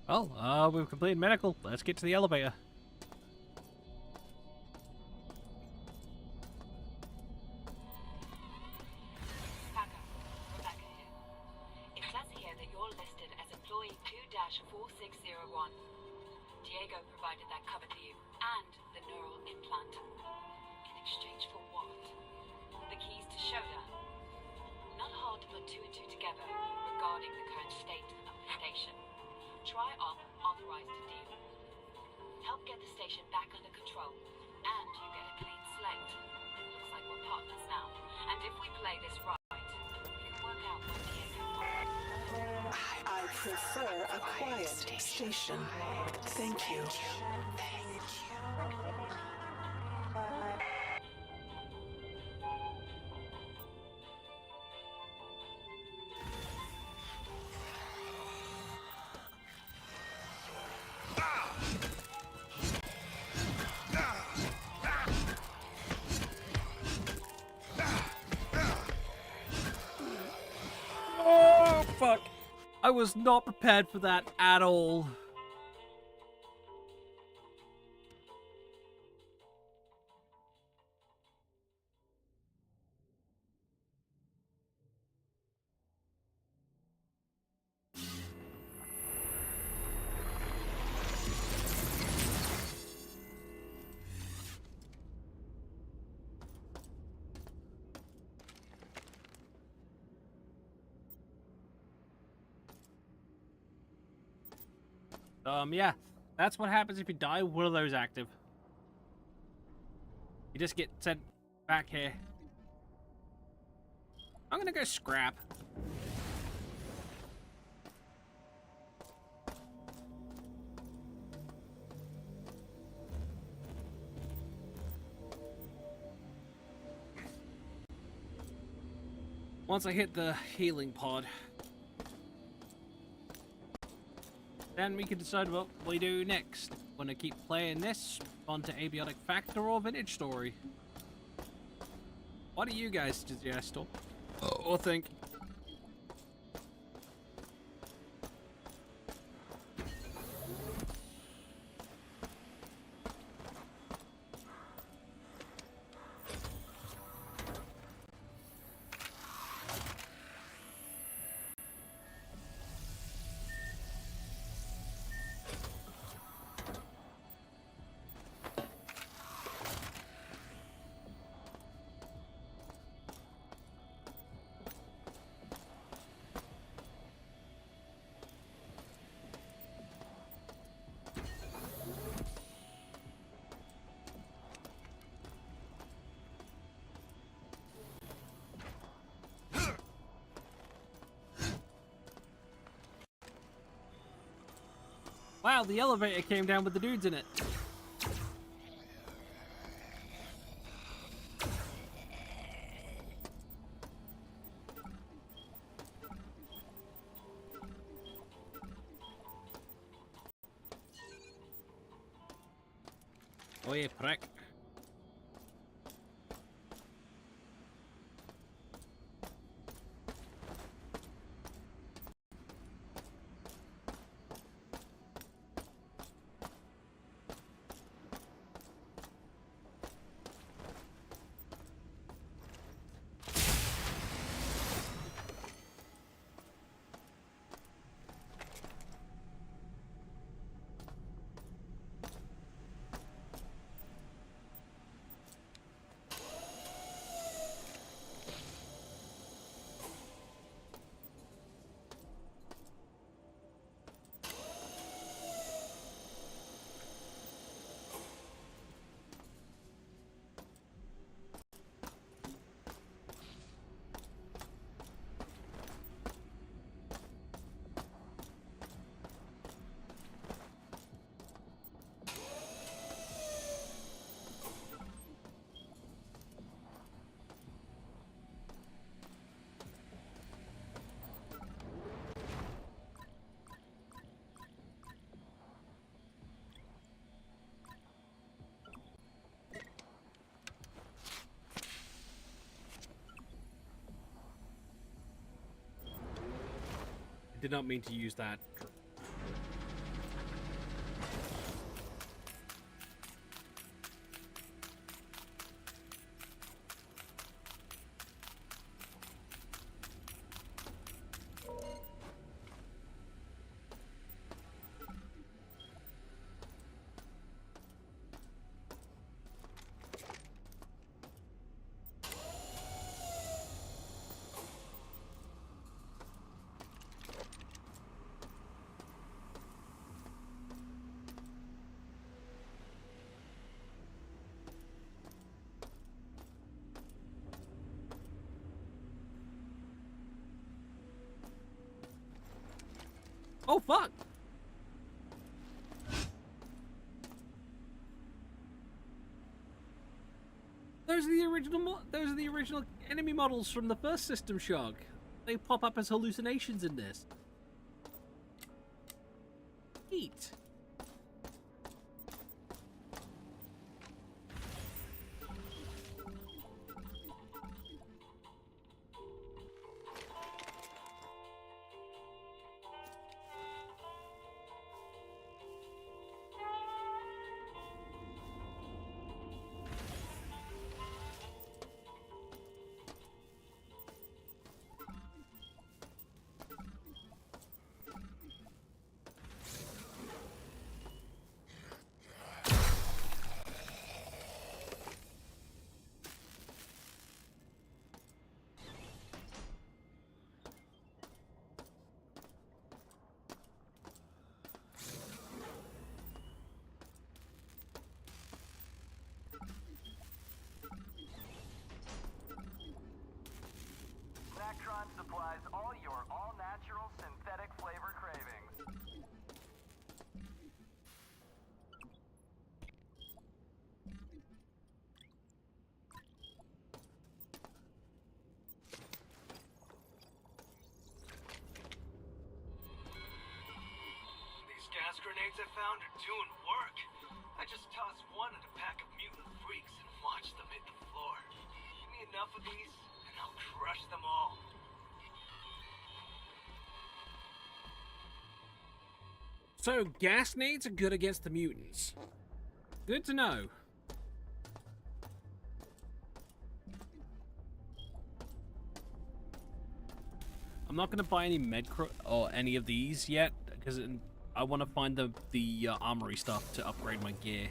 Well, we've completed medical. Let's get to the elevator. Paco, Rebecca here. It says here that you're listed as employee 2-4601. Diego provided that cover to you, and the neural implant. In exchange for what? The keys to Shoda. Not hard to put two and two together regarding the current state of the station. Tri-Op authorized to deal. Help get the station back under control, and you get a clean slate. Looks like we're partners now. And if we play this right, we can work out what Diego wants. I prefer a quiet station. Thank you. Oh, fuck. I was not prepared for that at all. Yeah, that's what happens if you die with one of those active. You just get sent back here. I'm gonna go scrap. Once I hit the healing pod, then we can decide what we do next. Wanna keep playing this, on to Abiotic Factor or Vintage Story? What do you guys suggest or think? Wow, the elevator came down with the dudes in it. Oh yeah, prick. I did not mean to use that. Oh fuck! Those are the original enemy models from the first System Shock. They pop up as hallucinations in this. Neat. found her doing work. I just toss one at a pack of mutant freaks and watch them hit the floor. Give me enough of these, and I'll crush them all. So, gas nades are good against the mutants. Good to know. I'm not going to buy any or any of these yet, because I want to find the armory stuff to upgrade my gear.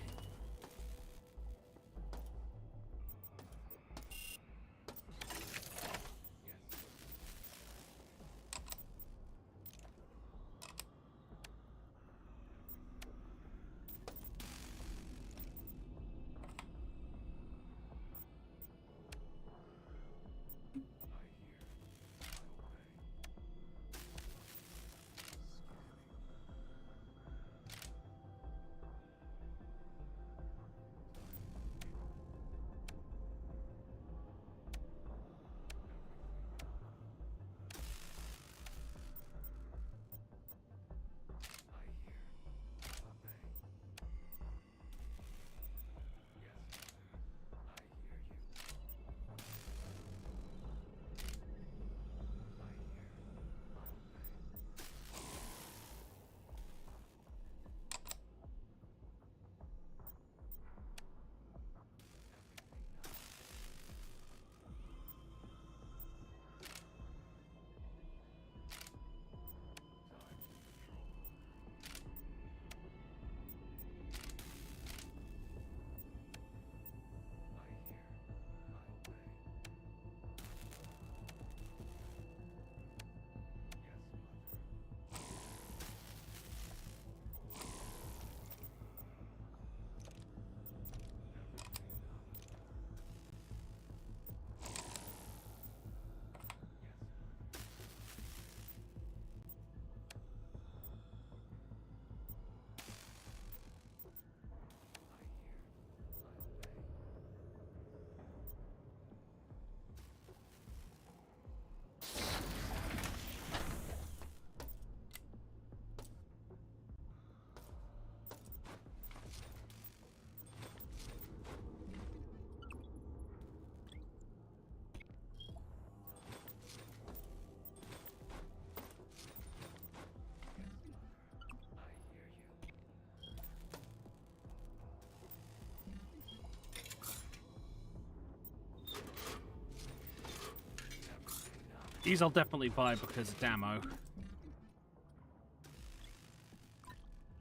These I'll definitely buy because it's ammo.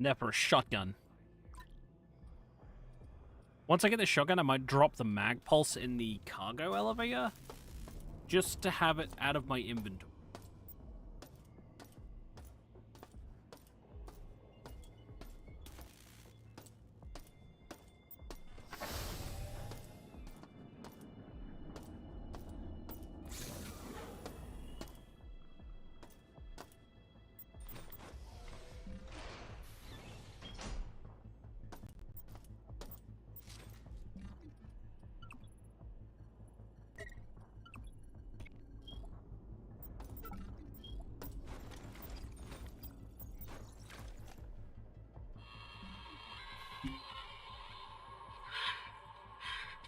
Never a shotgun. Once I get the shotgun, I might drop the mag pulse in the cargo elevator just to have it out of my inventory.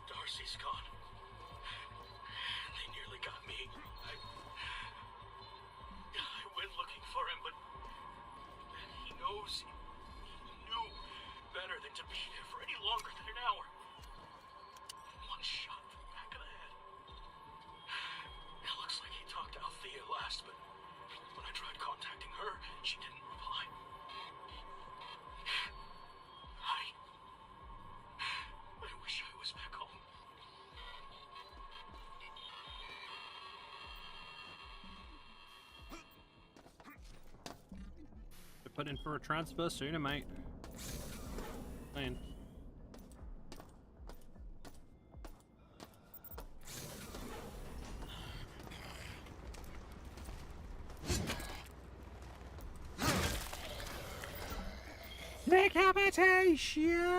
Darcy's gone. They nearly got me. I went looking for him, but he knows. He knew better than to be there for any longer than an hour. One shot to the back of the head. It looks like he talked to Althea last, but when I tried contacting her, she didn't reply. I wish I was back home. Put in for a transfer sooner, mate. Saying. Decapitation!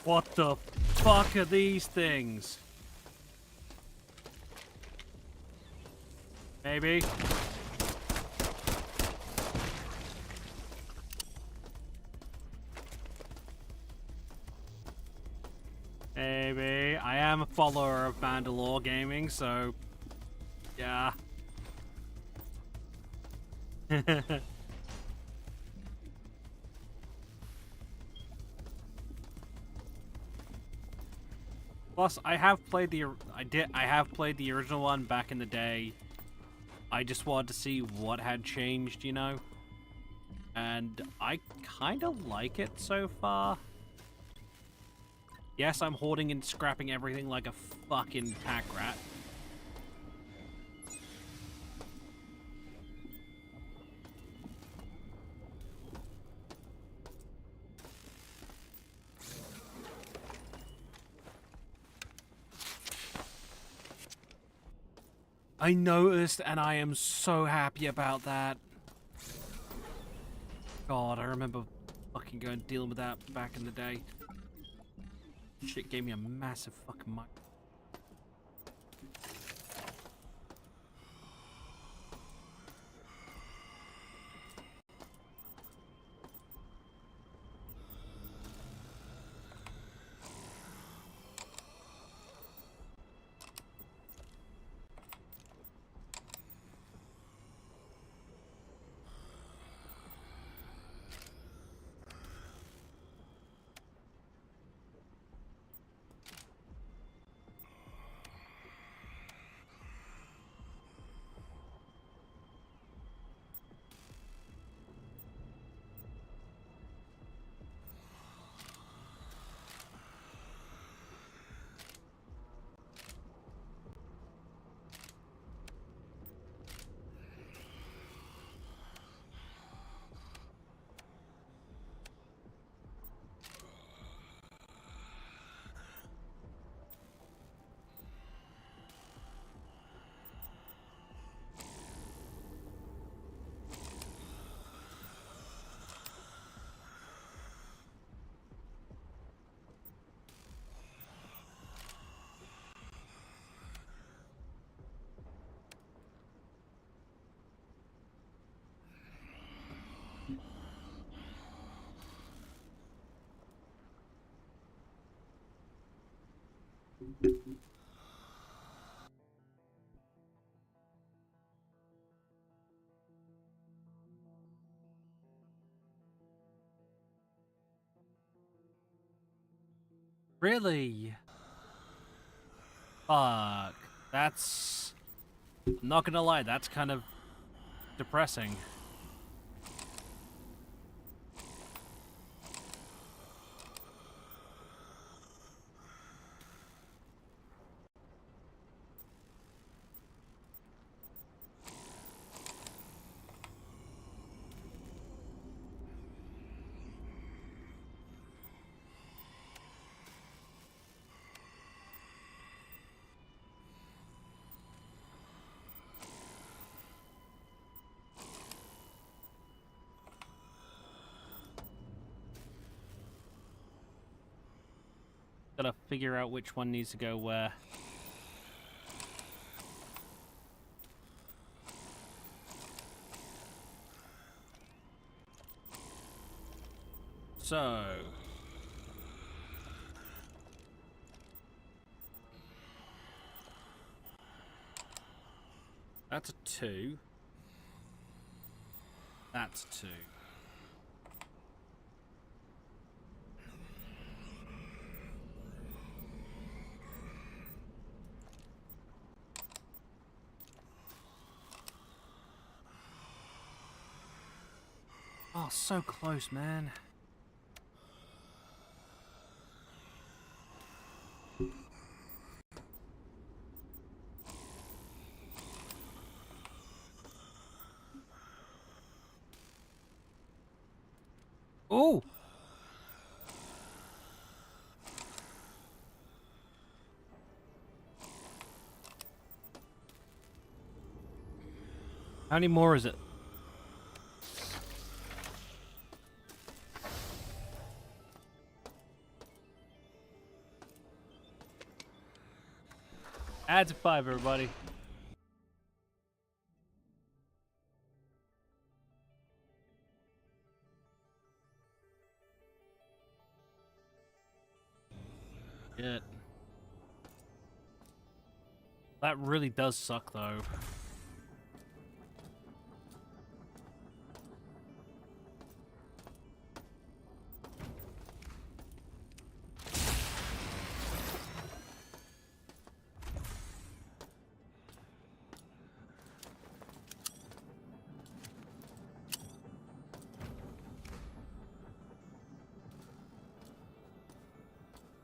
What the fuck are these things? Maybe. Maybe. I am a follower of Mandalore Gaming, so... yeah. Plus, I have played the original one back in the day. I just wanted to see what had changed, you know? And I kind of like it so far. Yes, I'm hoarding and scrapping everything like a fucking pack rat. I noticed, and I am so happy about that. God, I remember fucking dealing with that back in the day. Shit gave me a massive fucking mic. Really? Fuck. That's... I'm not gonna lie, that's kind of depressing. Gotta figure out which one needs to go where. So... that's a 2. That's 2. Oh, so close, man. Oh! How many more is it? Ads at 5, everybody. Shit. That really does suck, though.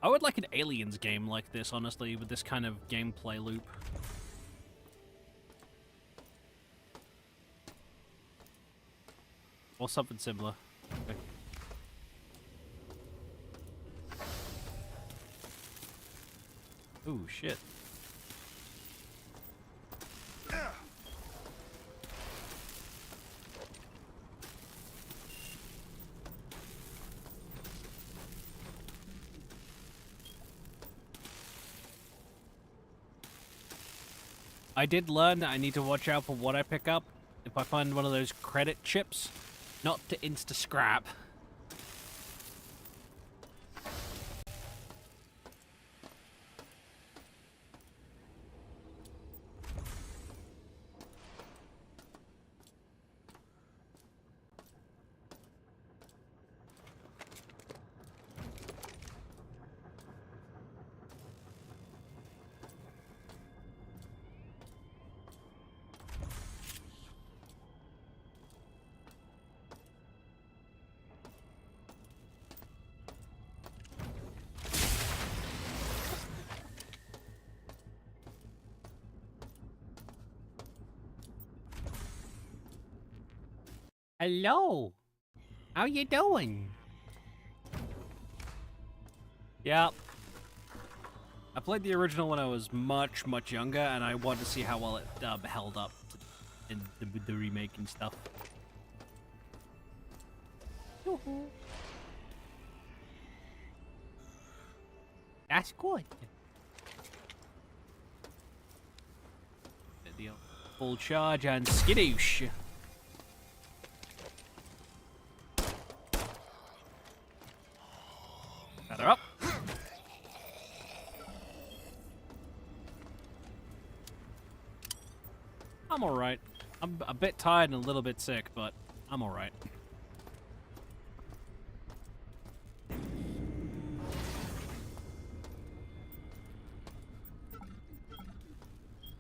I would like an Aliens game like this, honestly, with this kind of gameplay loop. Or something similar. Okay. Ooh, shit. I did learn that I need to watch out for what I pick up. If I find one of those credit chips, not to insta-scrap. Hello. How you doing? Yeah. I played the original when I was much, much younger, and I wanted to see how well it held up in the remake and stuff. That's good. Deal. Full charge and skidoosh. Feather up. I'm alright. I'm a bit tired and a little bit sick, but I'm alright.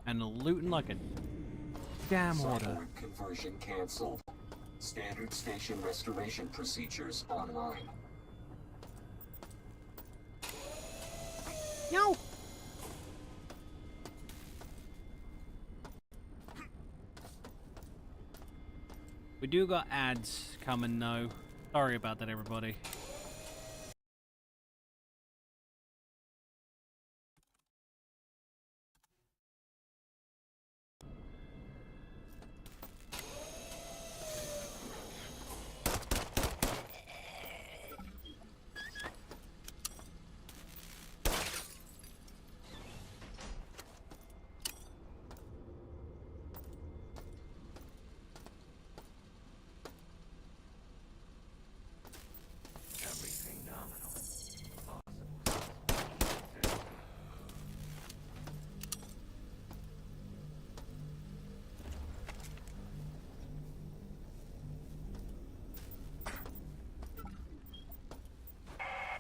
And looting like a damn order. Cyborg conversion canceled. Standard station restoration procedures online. No. We do got ads coming though. Sorry about that, everybody.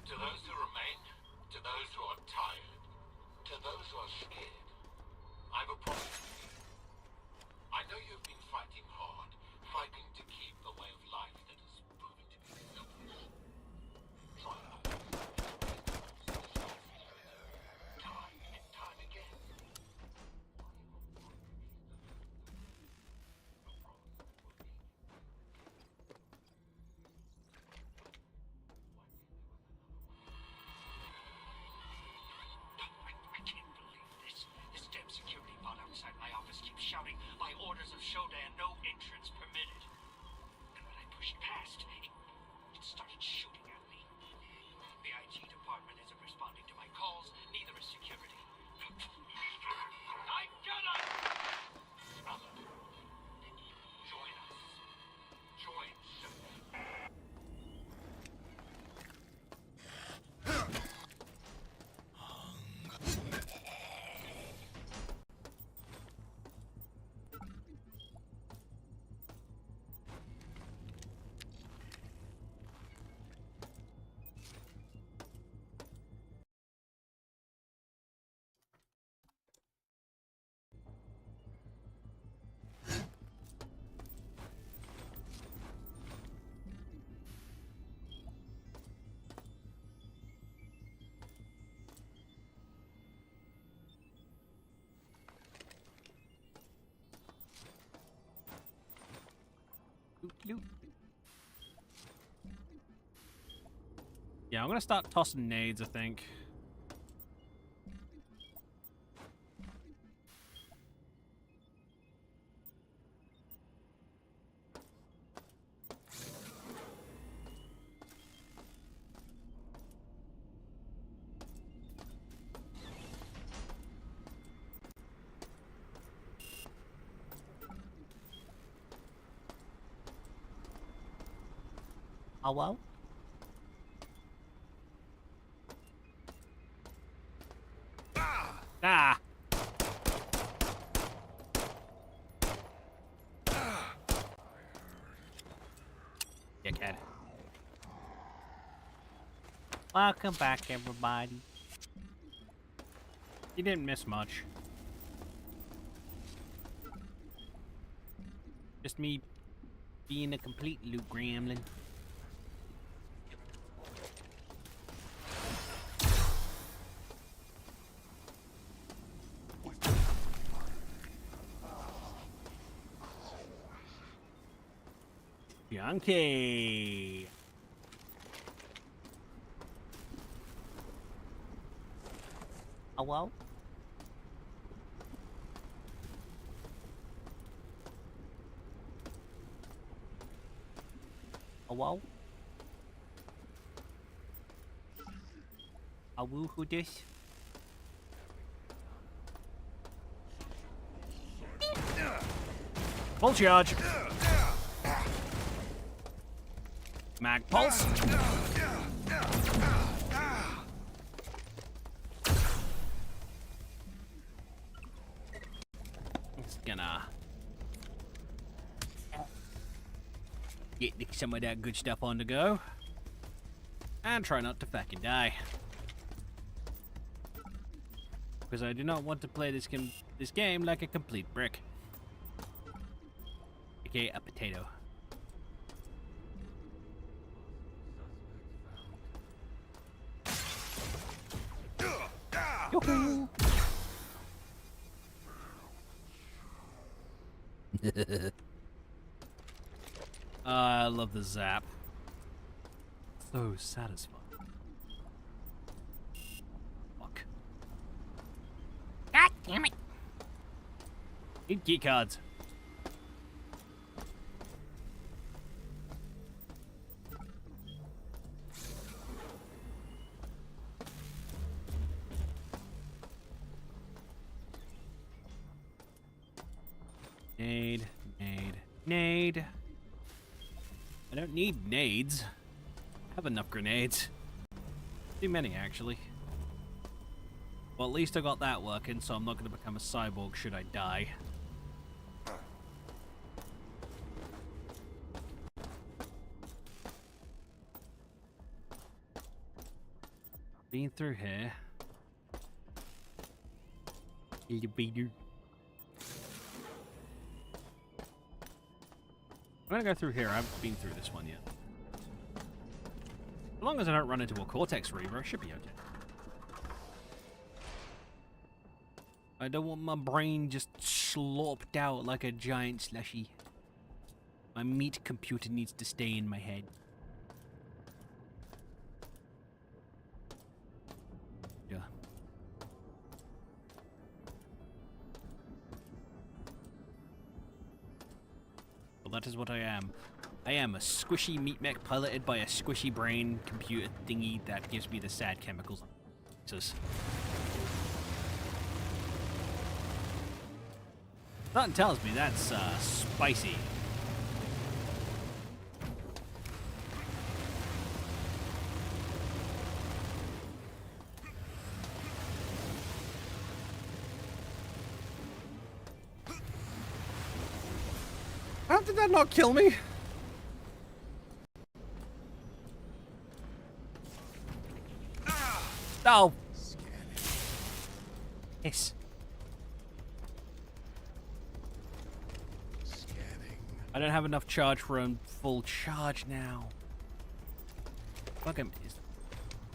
To those who remain, to those who are tired, to those who are scared, I've a promise to you. I know you've been fighting hard, fighting to keep the way of life that has proven to be selfish. Try hard. Time and time again. I can't believe this. loot. Yeah, I'm gonna start tossing nades, I think. Hello? Ah! Dickhead. Welcome back, everybody. You didn't miss much. Just me being a complete loot gremlin. Yankee. Hello? Hello? Hello, who this? Full charge. Mag pulse. Just gonna get some of that good stuff on the go, and try not to fucking die, because I do not want to play this game like a complete brick, aka a potato. Yoo-hoo. I love the zap. So satisfying. Fuck. God damn it. Need key cards. Nade, nade, nade. I don't need nades. I have enough grenades. Too many, actually. Well, at least I got that working, so I'm not going to become a cyborg should I die. Been through here. I'm gonna go through here. I haven't been through this one yet. As long as I don't run into a Cortex Reaver, I should be okay. I don't want my brain just slurped out like a giant slushy. My meat computer needs to stay in my head. Yeah. Well, that is what I am. I am a squishy meat mech piloted by a squishy brain computer thingy that gives me the sad chemicals. Something tells me that's spicy. How did that not kill me? Oh. Yes. I don't have enough charge for a full charge now. Fuck him.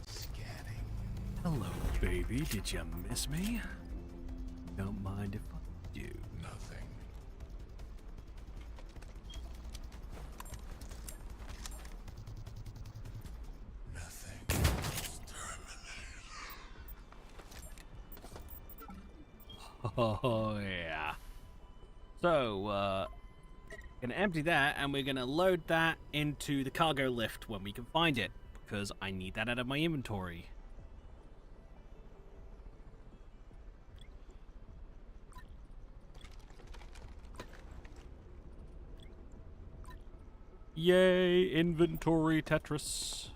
Scanning. Hello, baby. Did you miss me? Don't mind if I do. Nothing. Oh, yeah. So, gonna empty that, and we're gonna load that into the cargo lift when we can find it, because I need that out of my inventory. Yay, inventory Tetris.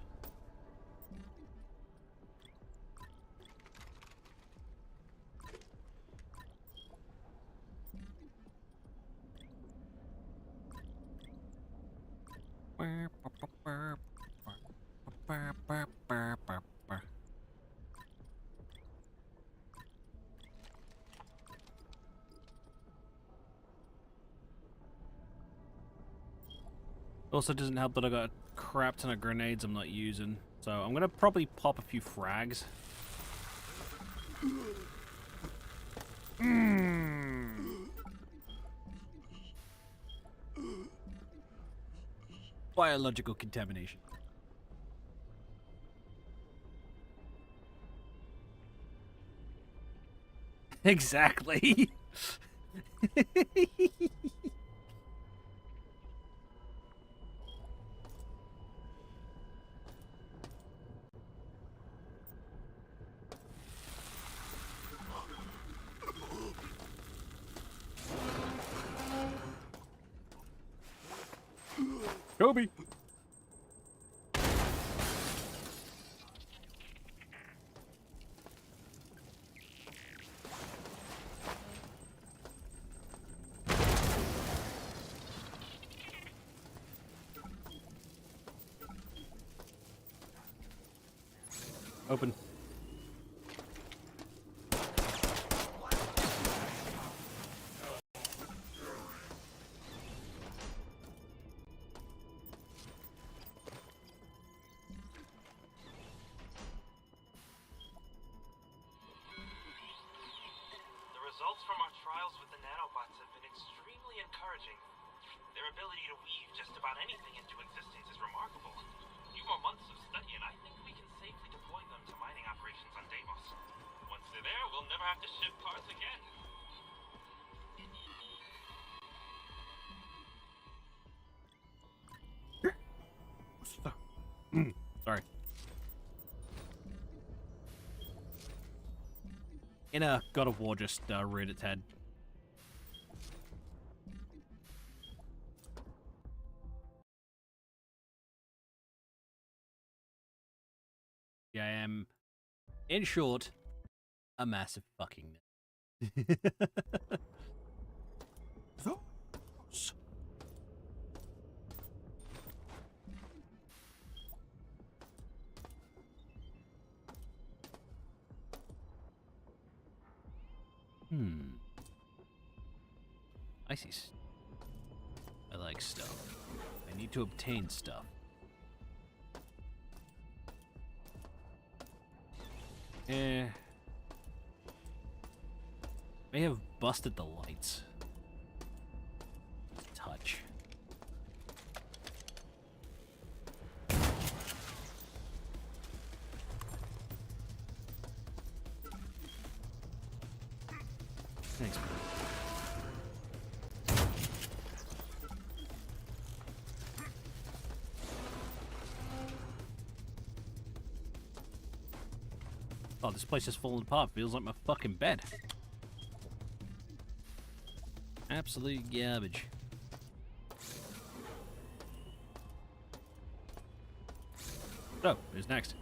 Also doesn't help that I got a crap ton of grenades I'm not using. So I'm gonna probably pop a few frags. Biological contamination. Exactly. Kobe. Open. The results from our trials with the nanobots have been extremely encouraging. Their ability to weave just about anything into existence is remarkable. A few more months of study and I think we can safely deploy them to mining operations on Deimos. Once they're there, we'll never have to ship parts again. Sorry. In a God of War just reared its head. Yeah, I am, in short, a massive fucking nerd. Those. I see. I like stuff. I need to obtain stuff. May have busted the lights. Touch. Thanks, man. Oh, this place is falling apart. Feels like my fucking bed. Absolute garbage. So, who's next?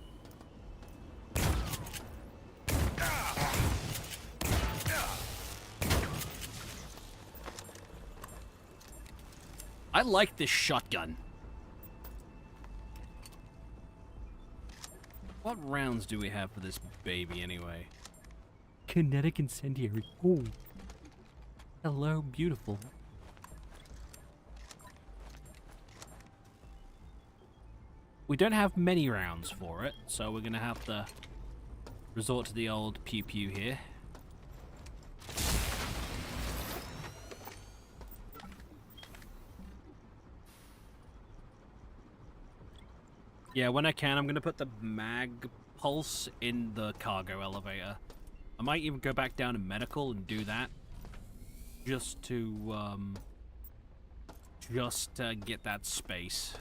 I like this shotgun. What rounds do we have for this baby anyway? Kinetic incendiary. Ooh. Hello, beautiful. We don't have many rounds for it, so we're gonna have to resort to the old pew pew here. Yeah, when I can, I'm gonna put the mag pulse in the cargo elevator. I might even go back down to medical and do that. Just to get that space.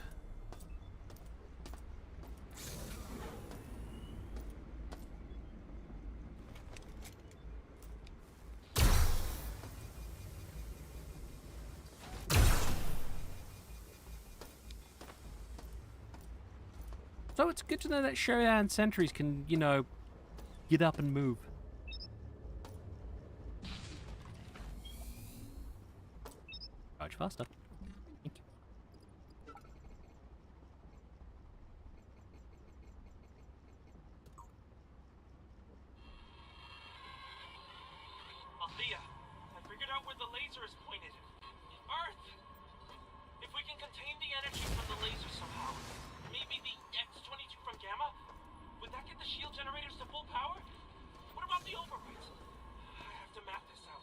So it's good to know that Shodan sentries can, you know, get up and move. Charge faster. Thank you. Althea, I figured out where the laser is pointed. Earth! If we can contain the energy from the laser somehow, maybe the X-22 from Gamma? Would that get the shield generators to full power? What about the overwrites? I have to map this out.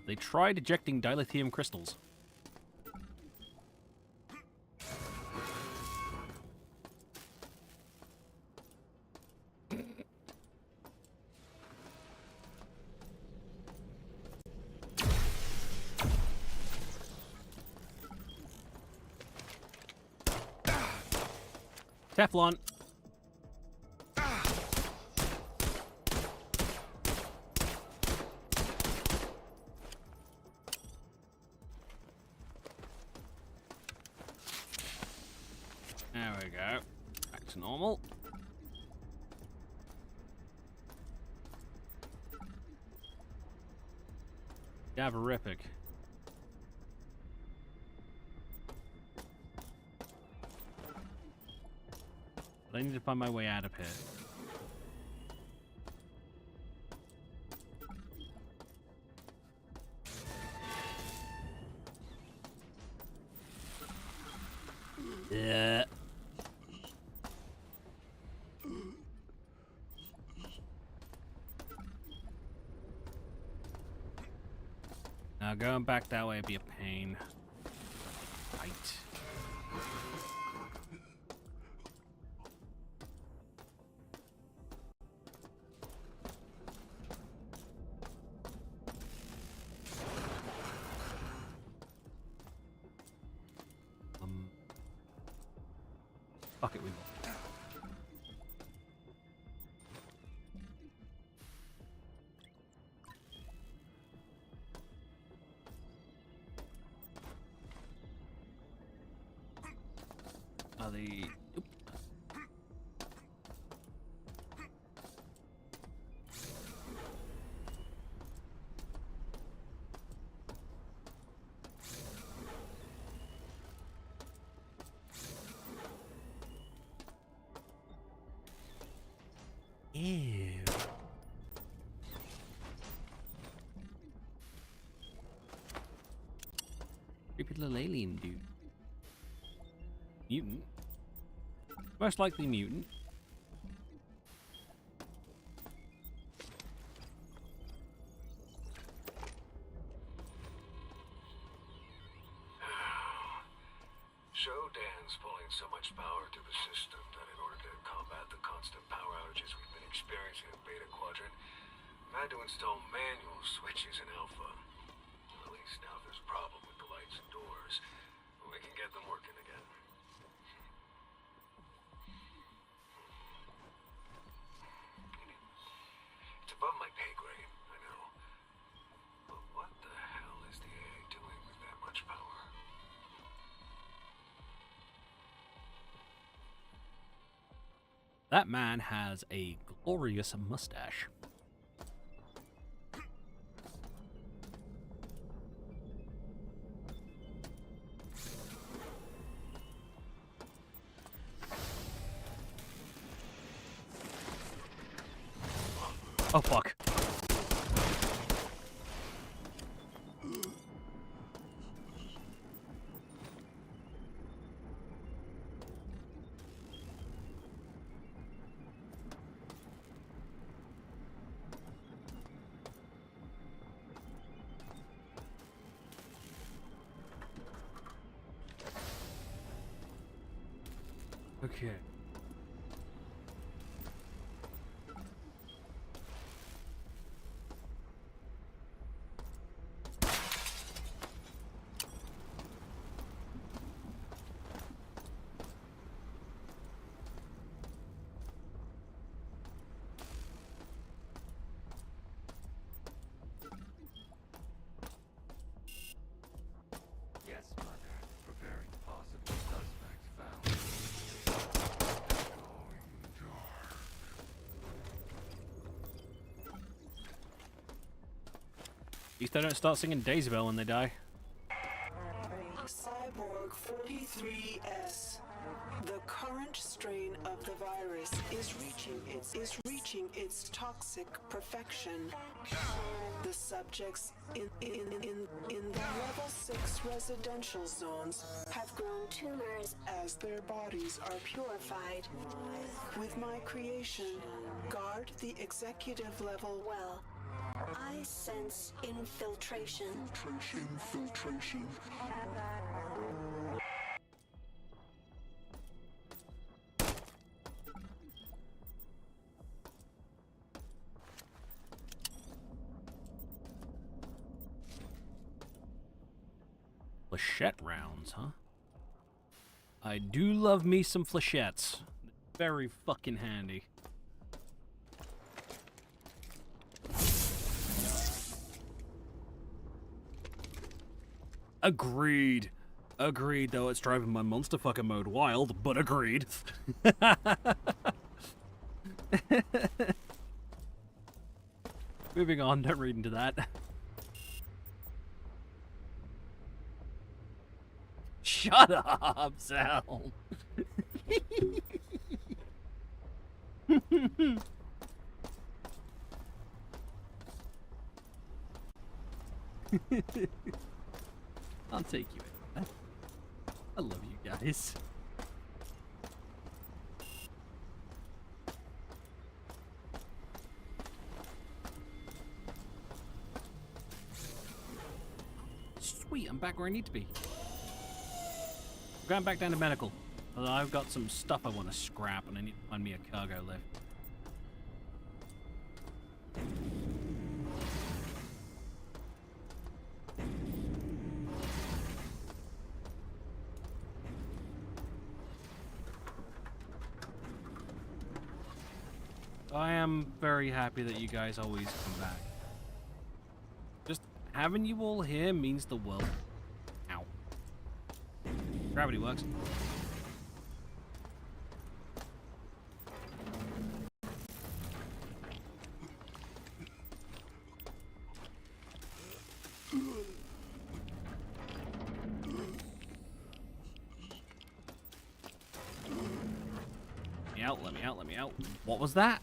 They tried ejecting dilithium crystals. Teflon. There we go. Back to normal. Daverific. But I need to find my way out of here. Yeah. Now going back that way would be a pain. Right. Fuck it, we will. Are they... Oop. Ew. Creepy little alien dude. Mutant. Most likely mutant. Shodan's pulling so much power to the system that in order to combat the constant power outages we've been experiencing in Beta Quadrant, I've had to install manual switches in Alpha. At least now if there's a problem with the lights and doors, we can get them working again. It's above my pay grade, I know. But what the hell is the AA doing with that much power? That man has a glorious mustache. Oh, fuck. Okay. Yes, Mother. Preparing possible suspects found. Going dark. At least they don't start singing Daisy Bell when they die. Cyborg 43S. The current strain of the virus is reaching its toxic perfection. The subjects in the level 6 residential zones have grown tumors as their bodies are purified. With my creation, guard the executive level well. I sense infiltration. Infiltration. Flechette rounds, huh? I do love me some flechettes. Very fucking handy. Agreed. Agreed, though it's driving my monster fucker mode wild, but agreed. Moving on, don't read into that. Shut up, Sal. I'll take you in. I love you guys. Sweet, I'm back where I need to be. I'm going back down to medical. Although I've got some stuff I want to scrap and I need to find me a cargo lift. I am very happy that you guys always come back. Just having you all here means the world. Ow. Gravity works. Let me out, let me out, let me out. What was that?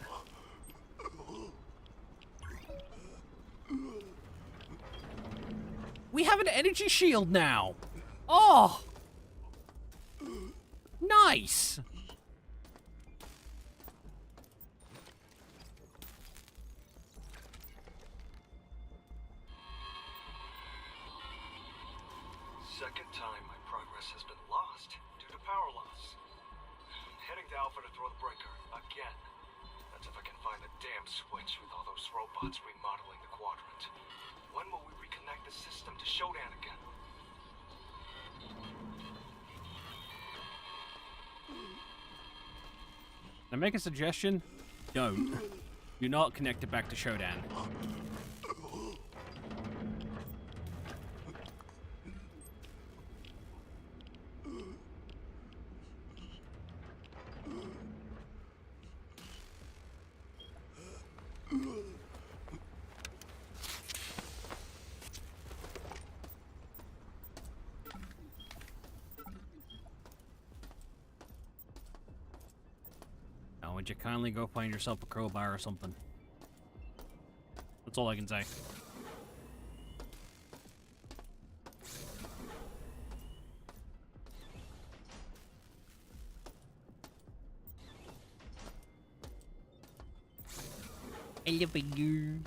We have an energy shield now. Oh, nice. Second time my progress has been lost due to power loss. Heading to Alpha to throw the breaker again. That's if I can find the damn switch with all those robots remodeling the quadrant. When will we reconnect the system to Shodan again? Can I make a suggestion? Don't. Do not connect it back to Shodan. Now, would you kindly go find yourself a crowbar or something? That's all I can say. I love you.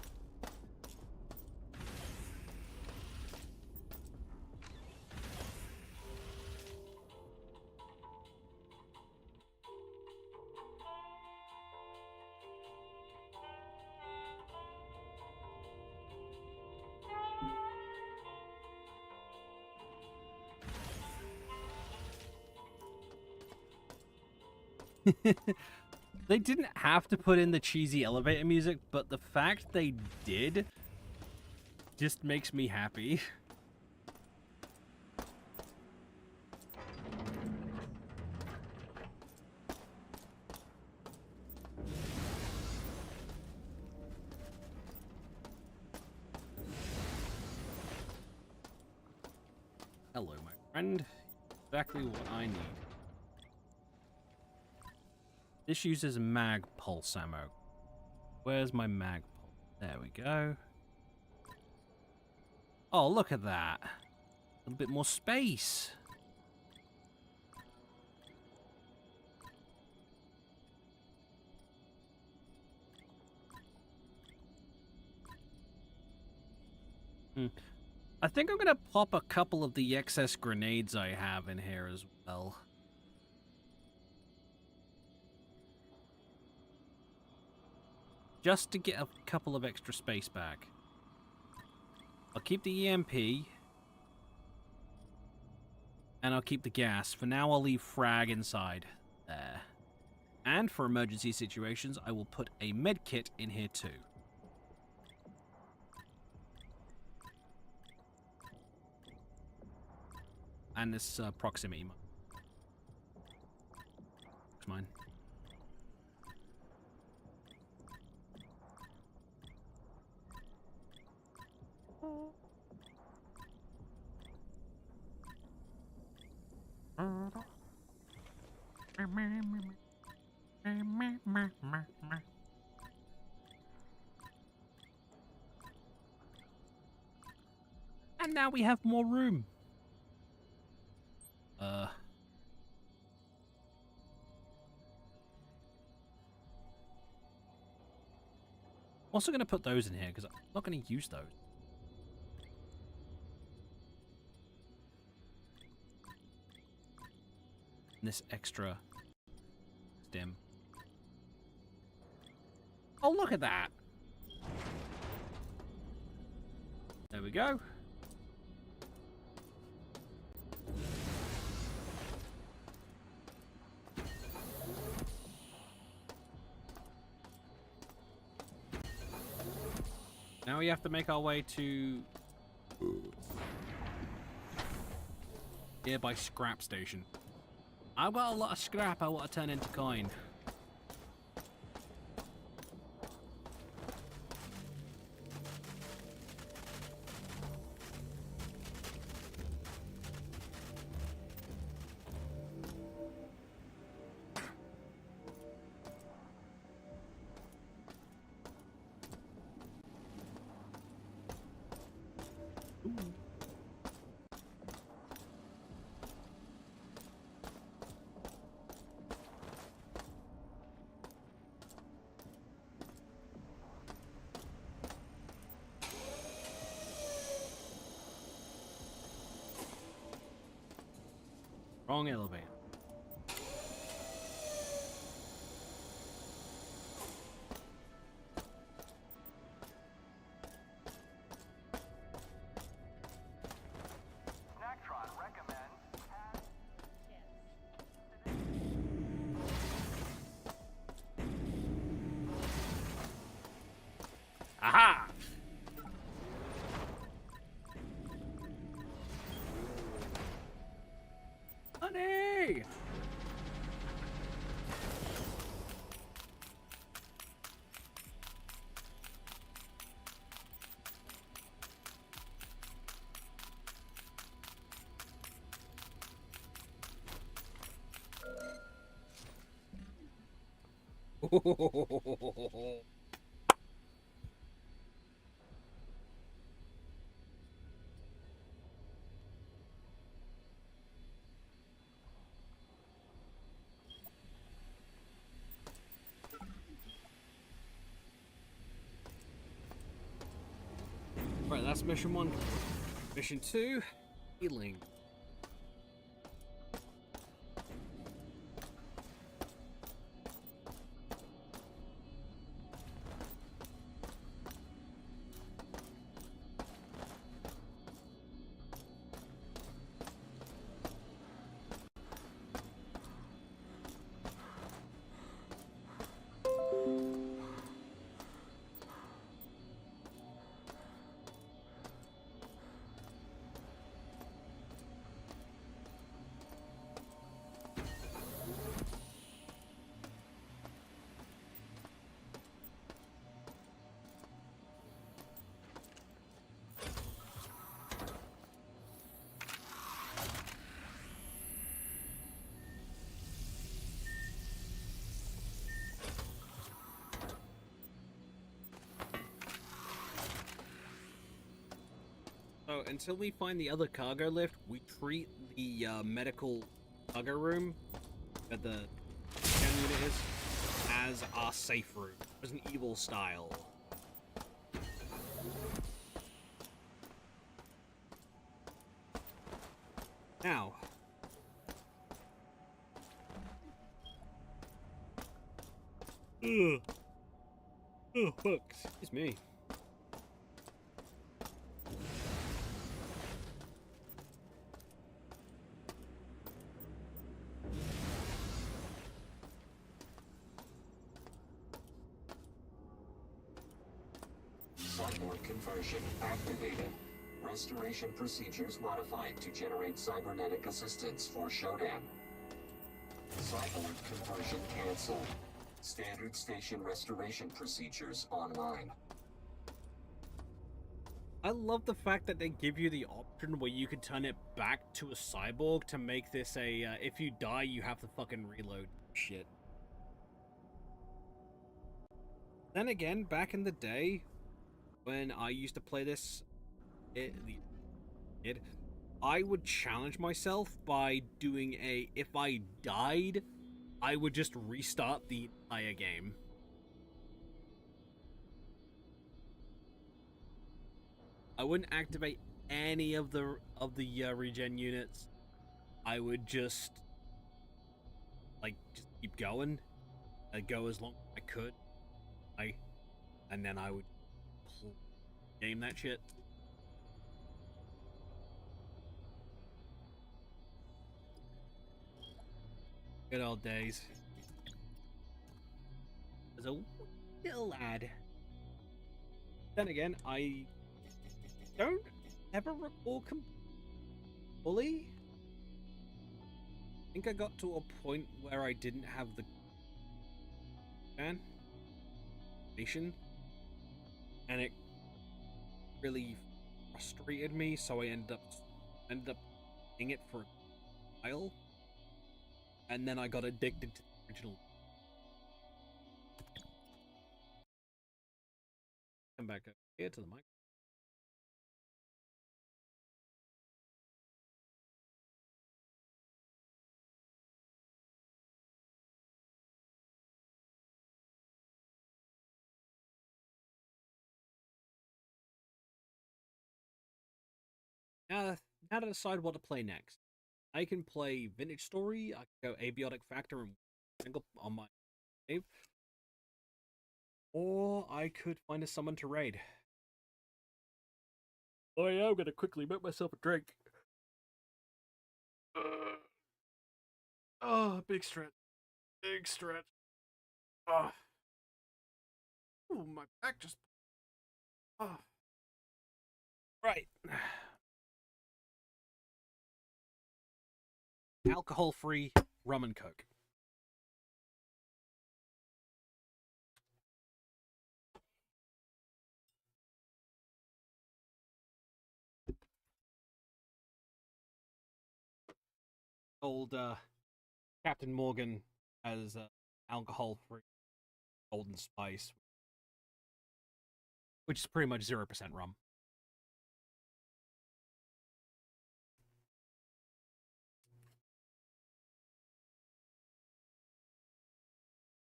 They didn't have to put in the cheesy elevator music, but the fact they did just makes me happy. Hello, my friend. Exactly what I need. This uses mag pulse ammo. Where's my mag pulse? There we go. Oh, look at that. A little bit more space. I think I'm going to pop a couple of the excess grenades I have in here as well. Just to get a couple of extra space back. I'll keep the EMP. And I'll keep the gas. For now, I'll leave frag inside. There. And for emergency situations, I will put a med kit in here too. And this proximity. It's mine. And now we have more room. I'm also going to put those in here because I'm not going to use those. And this extra stim. Oh, look at that. There we go. Now we have to make our way to nearby scrap station. I've got a lot of scrap I want to turn into coin. Wrong elevator. Snacktron recommends. Aha! Honey! Right, that's mission 1. Mission 2, healing. until we find the other cargo lift, we treat the medical cargo room where the gen unit is as our safe room, as an evil style. Now, oh fuck, excuse me. Cyborg conversion activated. Restoration procedures modified to generate cybernetic assistance for Shodan. Cyborg conversion canceled. Standard station restoration procedures online. I love the fact that they give you the option where you can turn it back to a cyborg to make this a, if you die, you have to fucking reload shit. Then again, back in the day, when I used to play this, I would challenge myself by doing a, if I died, I would just restart the entire game. I wouldn't activate any of the regen units. I would just keep going. I'd go as long as I could. And then I would game that shit. Good old days. As a little lad. Then again, I don't ever recall fully. I think I got to a point where I didn't have the station, and it really frustrated me, so I ended up playing it for a while, and then I got addicted to the original. Come back up here to the mic. Now to decide what to play next. I can play Vintage Story, I can go Abiotic Factor and single on my save, or I could find a summon to raid. Oh yeah, I'm gonna quickly make myself a drink. Oh, big stretch. Big stretch. Oh, my back just... Oh. Right. Alcohol-free rum and coke. Old Captain Morgan has alcohol-free Golden Spice, which is pretty much 0% rum.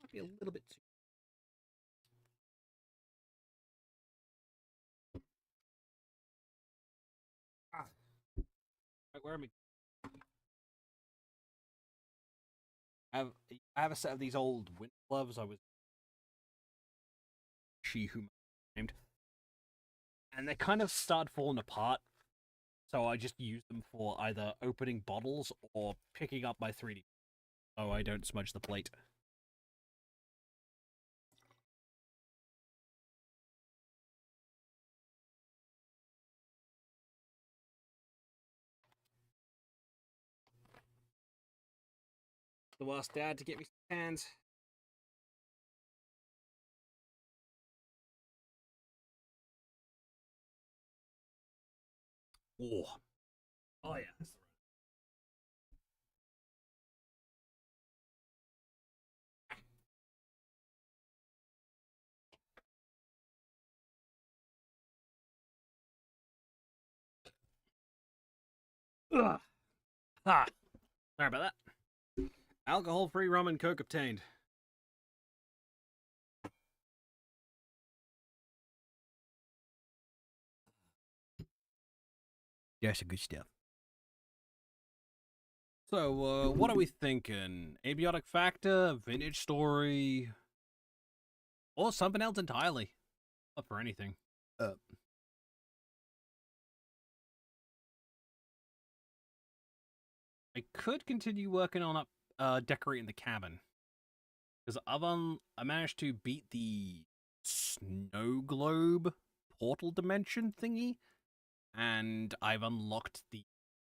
Might be a little bit too... Right, where am I? I have a set of these old winter gloves. I was who named, and they kind of started falling apart. So I just use them for either opening bottles or picking up my 3D, so I don't smudge the plate. The worst dad to get me some hands. Oh. Oh yeah. That's the Ugh. Ah, sorry about that. Alcohol-free rum and coke obtained. That's a good stuff. So, what are we thinking? Abiotic Factor, Vintage Story, or something else entirely? Up for anything. I could continue working on decorating the cabin. Because I managed to beat the snow globe portal dimension thingy, and I've unlocked the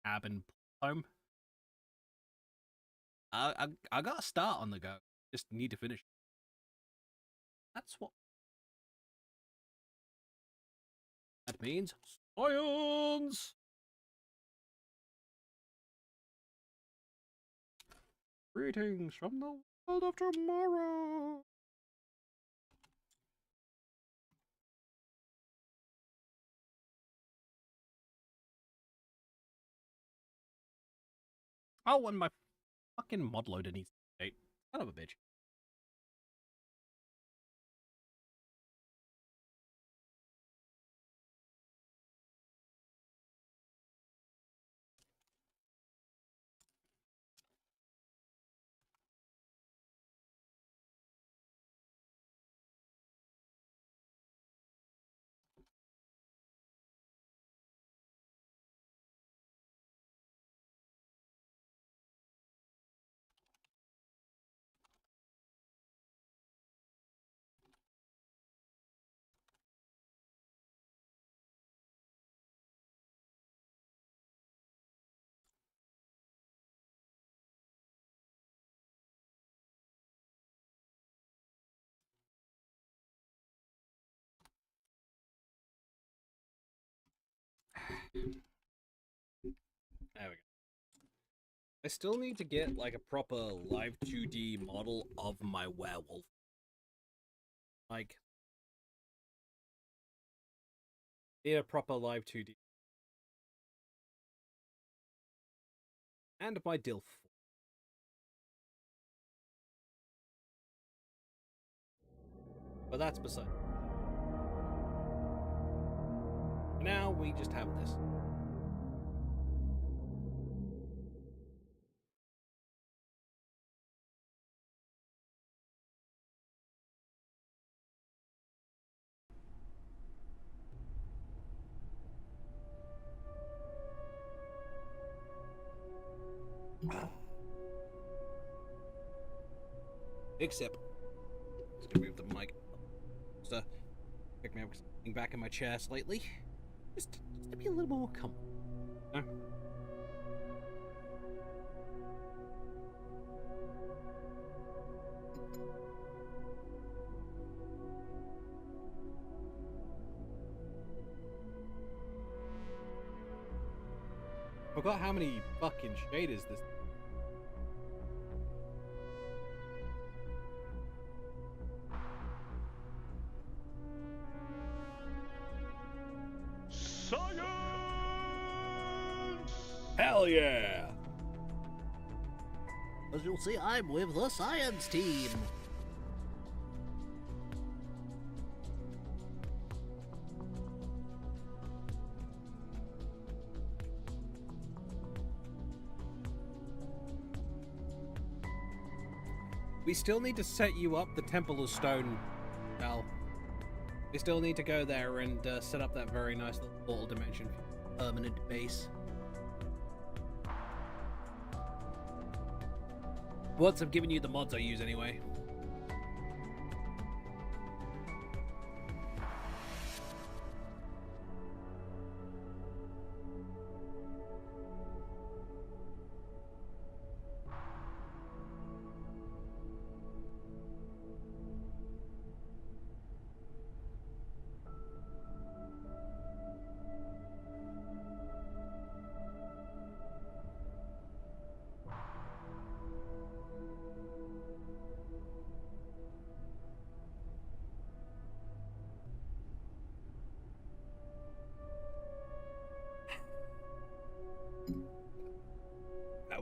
cabin home. I got a start on the go. Just need to finish. That's what that means. Science! Greetings from the world of tomorrow! Oh, and my fucking mod loader needs to update. Son of a bitch. There we go. I still need to get like a proper live 2D model of my werewolf. Like, need a proper live 2D. And my DILF. But that's beside. Now we just have this. Big sip. Just gonna move the mic. Just pick me up back in my chair slightly. Just to be a little more comfortable. Forgot how many fucking shaders this. Science! Hell yeah! As you'll see, I'm with the science team. We still need to set you up the Temple of Stone, Al. We still need to go there and set up that very nice little portal dimension permanent base. Once I've given you the mods I use anyway.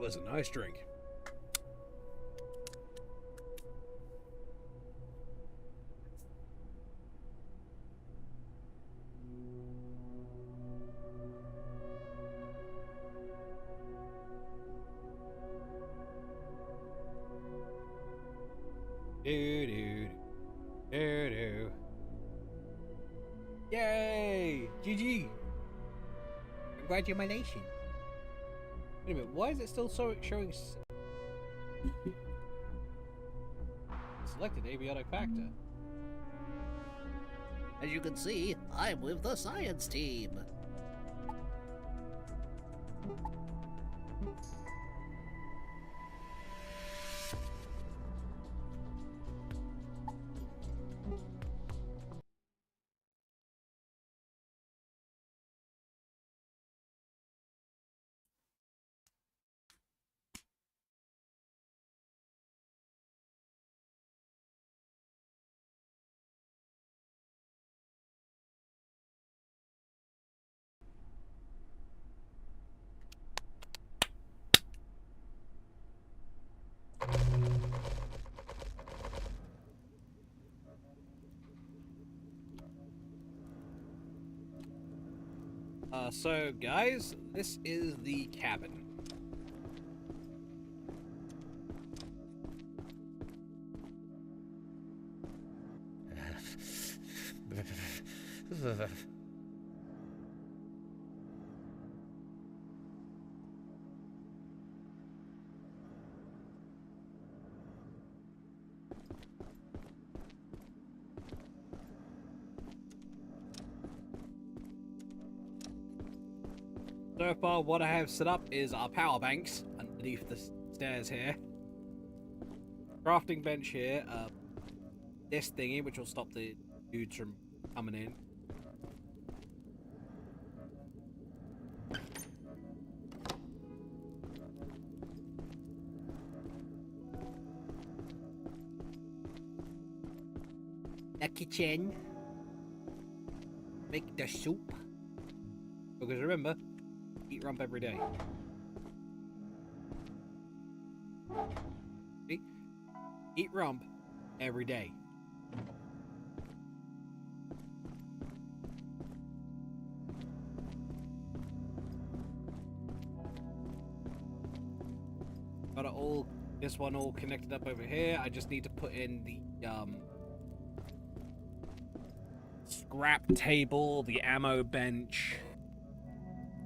was a nice drink. Yay! GG! Congratulations. Wait a minute, why is it still showing selected abiotic factor? As you can see, I'm with the science team. So guys, this is the cabin. So far, what I have set up is our power banks underneath the stairs here. Crafting bench here. This thingy, which will stop the dudes from coming in. The kitchen. Make the soup. Because remember, eat rump every day. See? Eat rump every day. Got it all, this one all connected up over here. I just need to put in the scrap table, the ammo bench,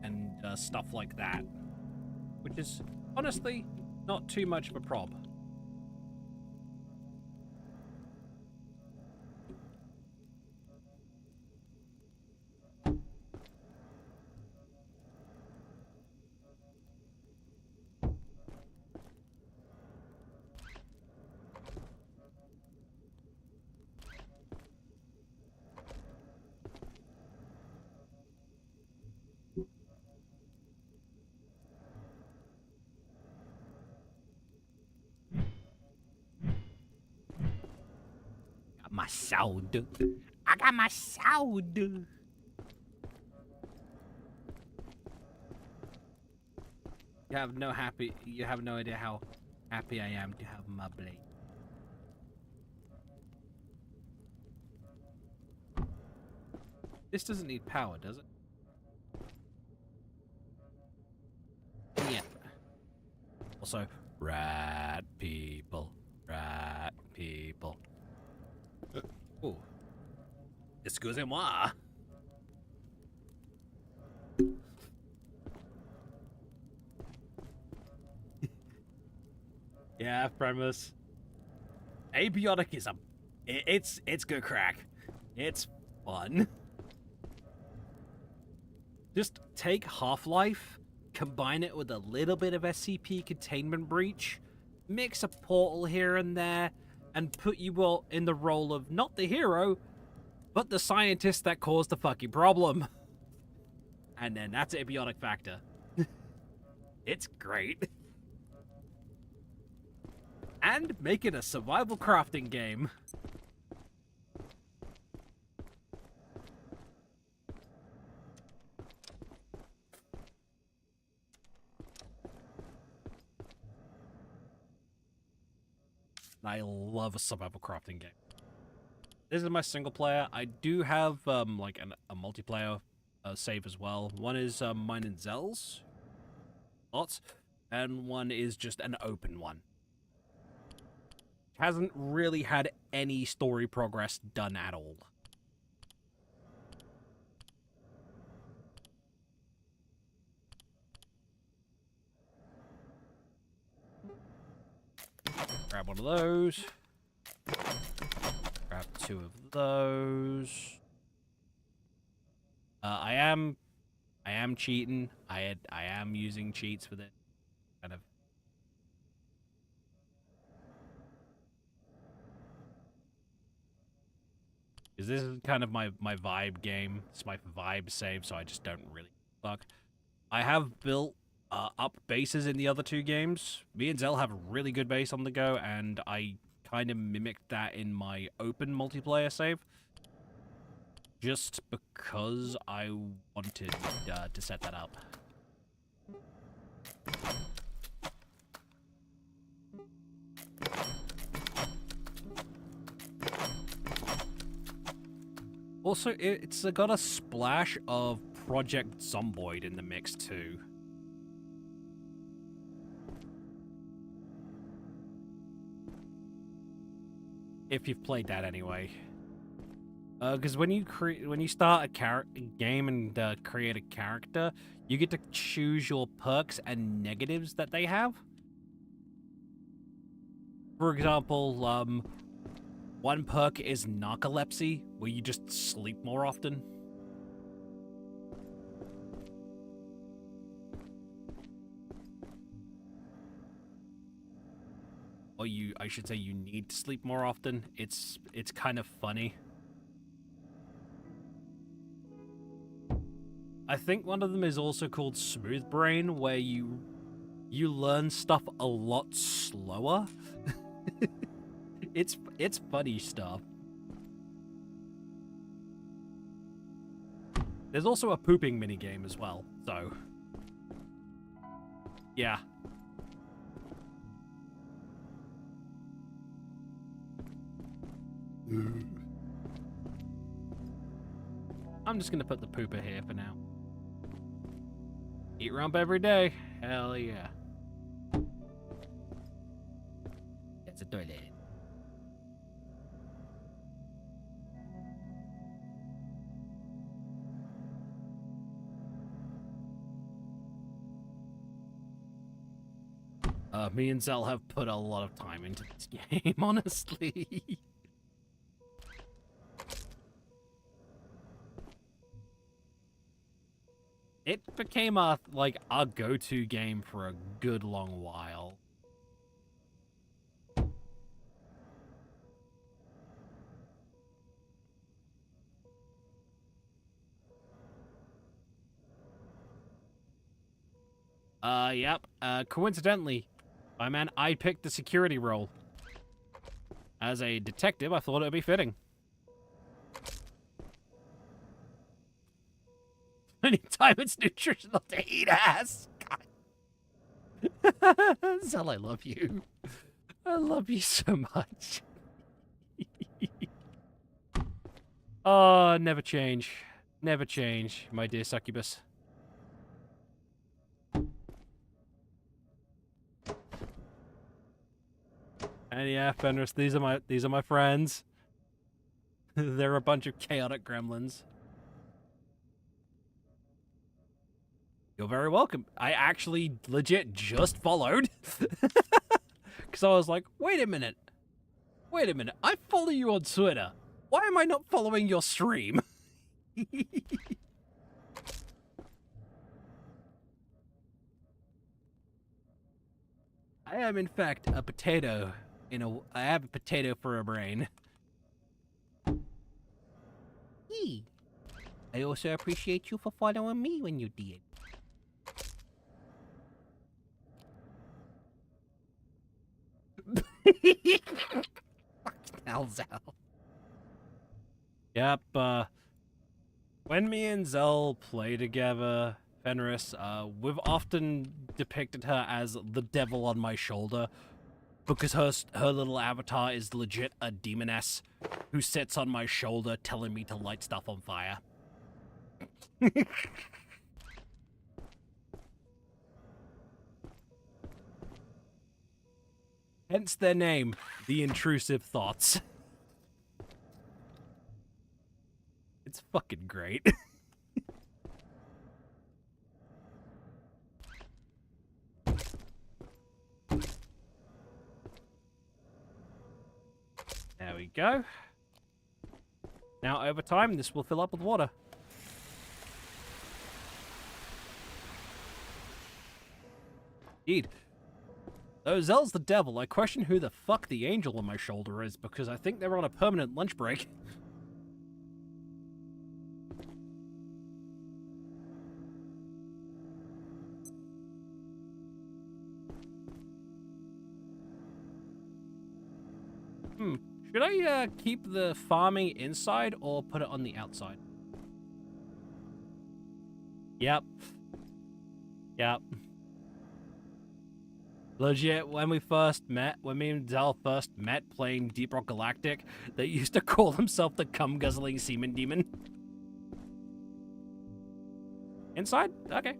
and stuff like that, which is honestly not too much of a prob. My sound. I got my sound. You have no idea how happy I am to have my blade. This doesn't need power, does it? Yeah. Also, rat people. Rat people. Oh. Excusez-moi. Yeah, premise. Abiotic is it's good crack. It's fun. Just take Half-Life, combine it with a little bit of SCP Containment Breach, mix a portal here and there, and put you all in the role of not the hero, but the scientist that caused the fucking problem. And then that's Abiotic Factor. It's great. And make it a survival crafting game. I love a survival crafting game. This is my single player. I do have like a multiplayer save as well. One is mine and Zell's, lots, and one is just an open one. Hasn't really had any story progress done at all. Grab one of those. Grab 2 of those. I am cheating. I am using cheats for this. Kind of. Because this is kind of my vibe game. It's my vibe save, so I just don't really fuck. I have built up bases in the other 2 games. Me and Zell have a really good base on the go, and I kind of mimicked that in my open multiplayer save. Just because I wanted to set that up. Also, it's got a splash of Project Zomboid in the mix too. If you've played that anyway. Because when you start a game and create a character, you get to choose your perks and negatives that they have. For example, one perk is narcolepsy, where you just sleep more often. Or I should say you need to sleep more often. It's kind of funny. I think one of them is also called Smooth Brain, where you learn stuff a lot slower. It's funny stuff. There's also a pooping minigame as well, so yeah. I'm just gonna put the pooper here for now. Eat rump every day. Hell yeah. That's a toilet. Me and Zell have put a lot of time into this game, honestly. It became our go-to game for a good long while. Yep. Coincidentally, I picked the security role. As a detective, I thought it would be fitting. Anytime it's nutritional to eat ass. God. Zell, I love you. I love you so much. Oh, never change. Never change, my dear succubus. And yeah, Fenris, these are my friends. They're a bunch of chaotic gremlins. You're very welcome. I actually legit just followed. Because I was like, wait a minute. Wait a minute. I follow you on Twitter. Why am I not following your stream? I am, in fact, a potato. I have a potato for a brain. Hey. I also appreciate you for following me when you did. Fucking hell, Zell. Yep, when me and Zell play together, Fenris, we've often depicted her as the devil on my shoulder. because her little avatar is legit a demoness who sits on my shoulder telling me to light stuff on fire. Hence their name, The Intrusive Thoughts. It's fucking great. There we go. Now, over time, this will fill up with water. Indeed. Though Zell's the devil, I question who the fuck the angel on my shoulder is, because I think they're on a permanent lunch break. Should I keep the farming inside or put it on the outside? Yep. Legit, when we first met, when me and Zell first met playing Deep Rock Galactic, they used to call himself the cum-guzzling semen demon. Inside? Okay.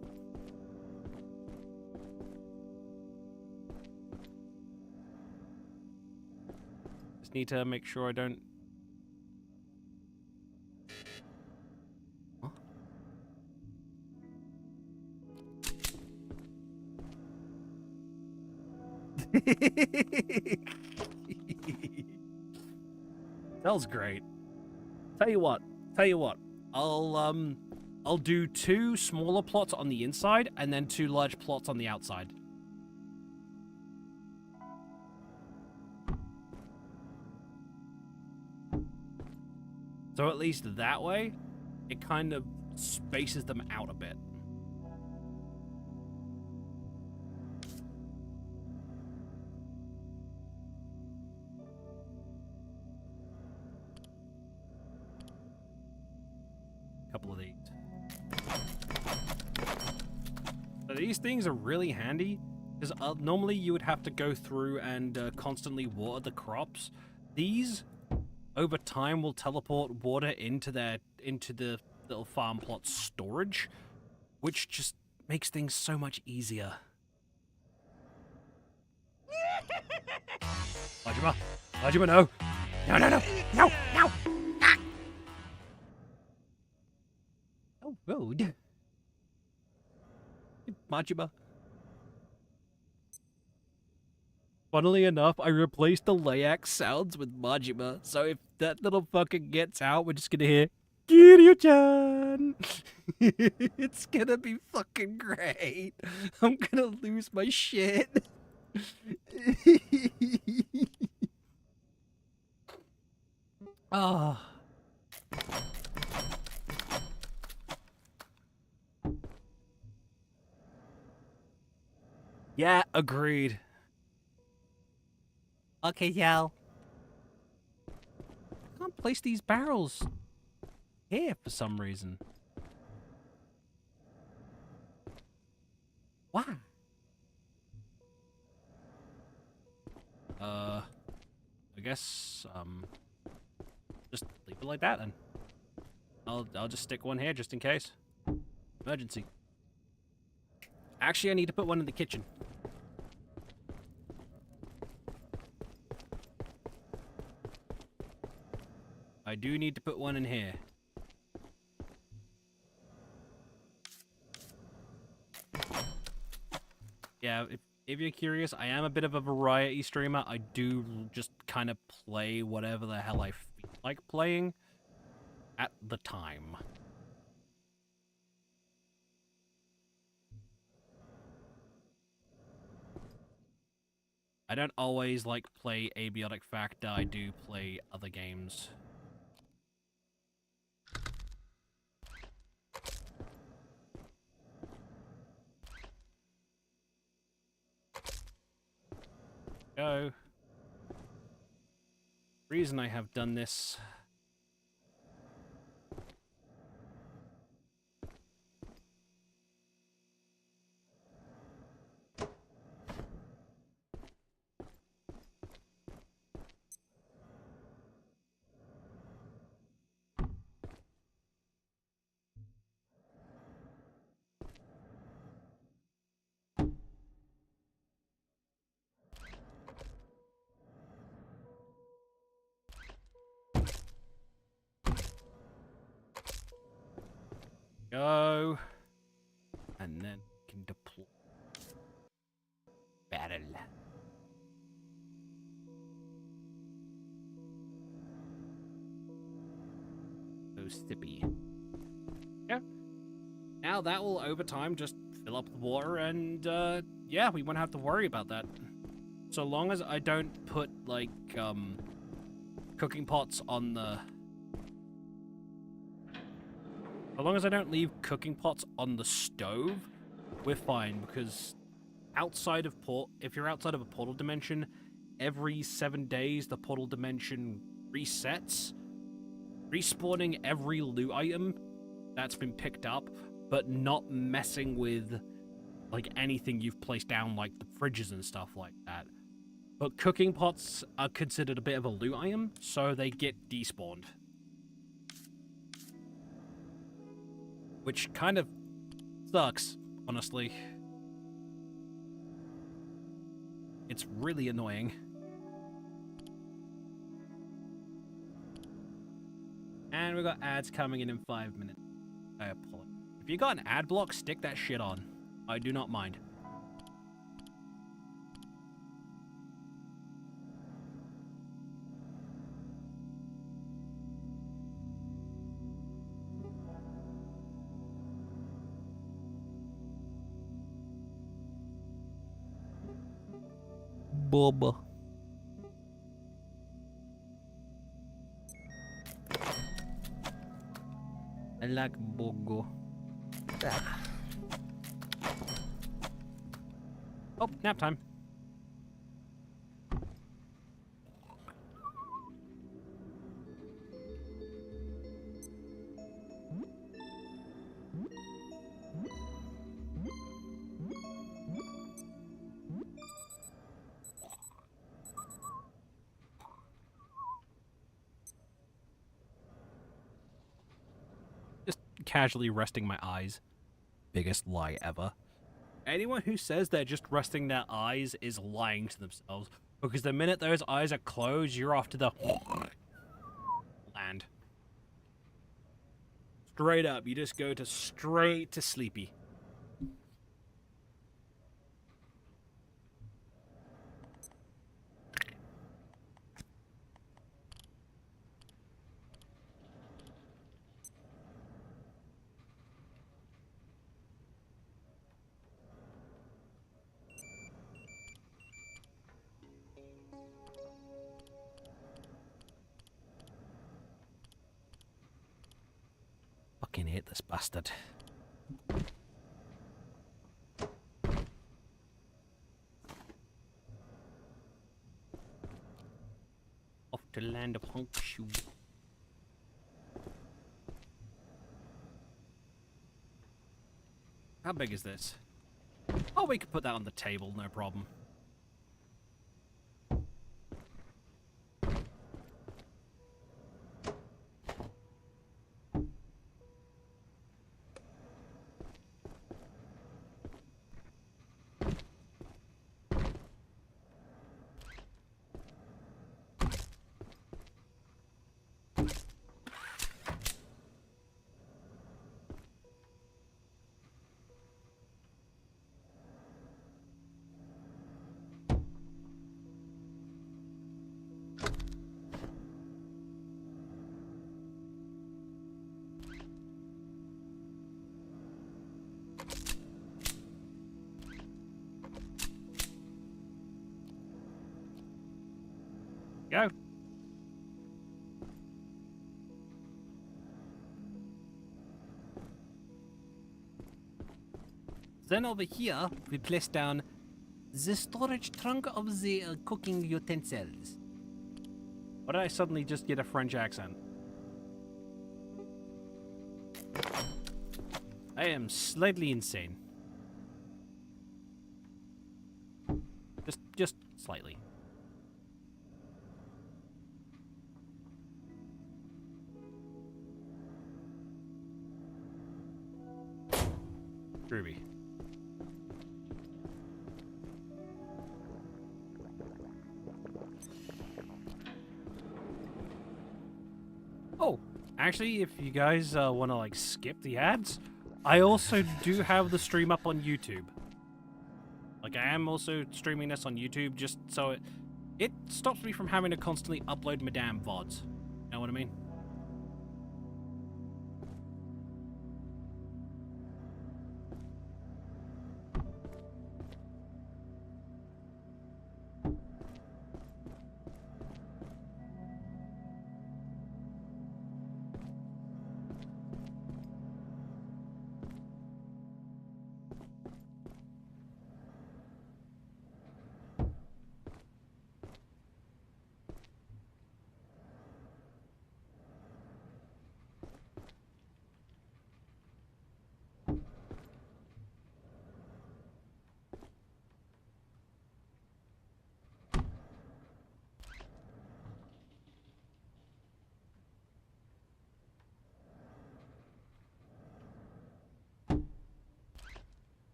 Just need to make sure I don't... Huh? That was great. Tell you what. I'll do 2 smaller plots on the inside and then 2 large plots on the outside. So at least that way, it kind of spaces them out a bit. Couple of these. So these things are really handy because normally you would have to go through and constantly water the crops. These, over time, will teleport water into the little farm plot storage, which just makes things so much easier. Majima, no! No! Ah! Oh, road. Majima. Funnily enough, I replaced the Layak sounds with Majima, so if that little fucker gets out, we're just gonna hear Kiryu-chan! It's gonna be fucking great. I'm gonna lose my shit. Ah. Yeah, agreed. Okay, Yal. I can't place these barrels here for some reason. Why? I guess, just leave it like that then. I'll just stick one here just in case. Emergency. Actually, I need to put one in the kitchen. I do need to put one in here. Yeah, if you're curious, I am a bit of a variety streamer. I do just kind of play whatever the hell I feel like playing at the time. I don't always play Abiotic Factor. I do play other games. Go. Reason I have done this. go. And then we can deploy. Battle. So sippy. Yeah. Now that will, over time, just fill up the water and, yeah, we won't have to worry about that. So long as I don't put, like, cooking pots on the... So long as I don't leave cooking pots on the stove, we're fine, because outside of if you're outside of a portal dimension, every 7 days the portal dimension resets, respawning every loot item that's been picked up, but not messing with, like, anything you've placed down, like the fridges and stuff like that. But cooking pots are considered a bit of a loot item, so they get despawned. Which kind of sucks, honestly. It's really annoying. And we've got ads coming in 5 minutes. I apologize. If you got an ad block, stick that shit on. I do not mind. Boba. I like Bogo. Oh, nap time. Casually resting my eyes. Biggest lie ever. Anyone who says they're just resting their eyes is lying to themselves, because the minute those eyes are closed, you're off to the land. Straight up, you just go to straight to sleepy. Fucking hate this bastard. Off to land of Honkshoe. How big is this? Oh, we could put that on the table, no problem. Go. Then over here, we place down the storage trunk of the cooking utensils. Why did I suddenly just get a French accent? I am slightly insane. Just slightly. Ruby. Oh, actually, if you guys want to like skip the ads, I also do have the stream up on YouTube. Like, I am also streaming this on YouTube just so it stops me from having to constantly upload my damn VODs. You know what I mean?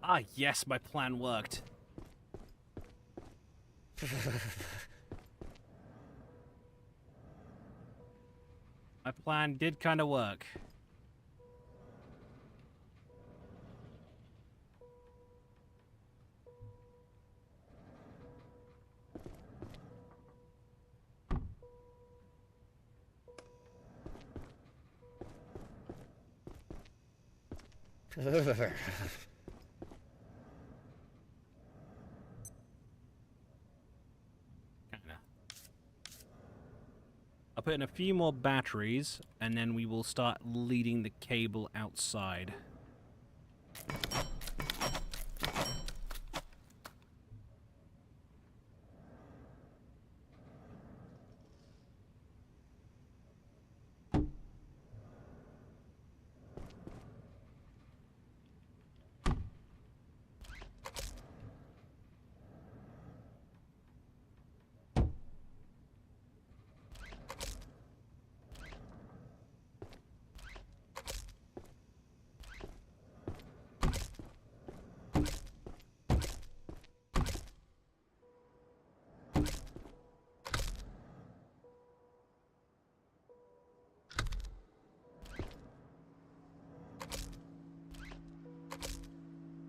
Ah, yes, my plan worked. My plan did kind of work. I'll put in a few more batteries, and then we will start leading the cable outside.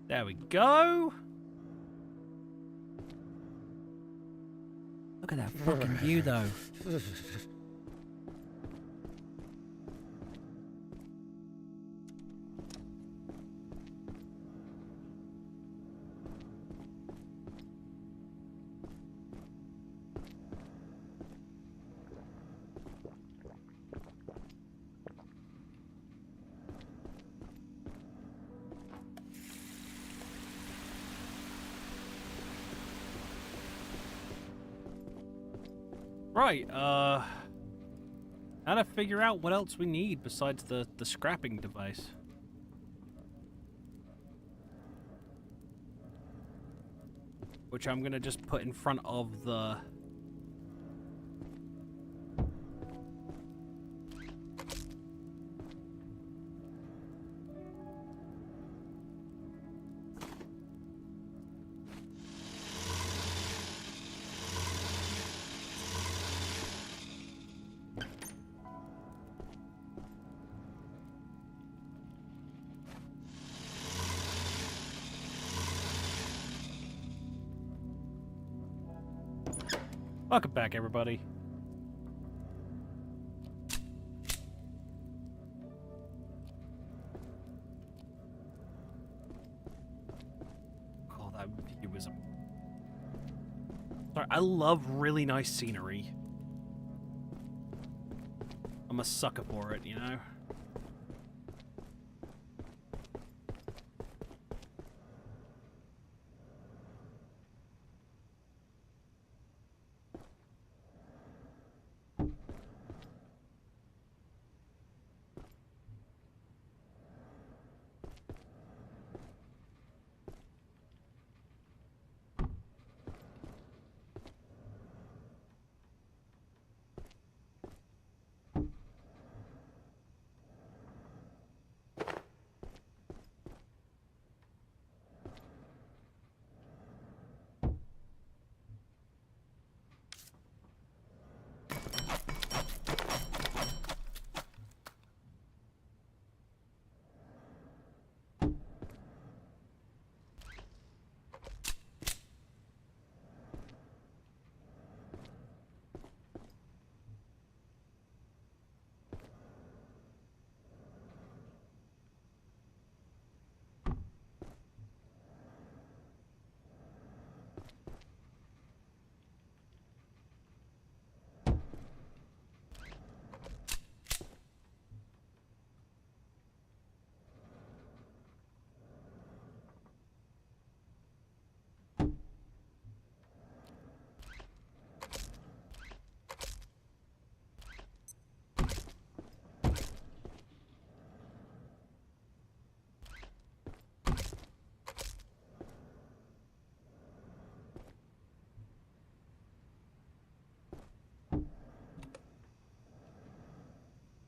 There we go. Look at that fucking view, though. Right, how to figure out what else we need besides the scrapping device. Which I'm gonna just put in front of the... Welcome back, everybody. Oh, that view was... Sorry, I love really nice scenery. I'm a sucker for it, you know?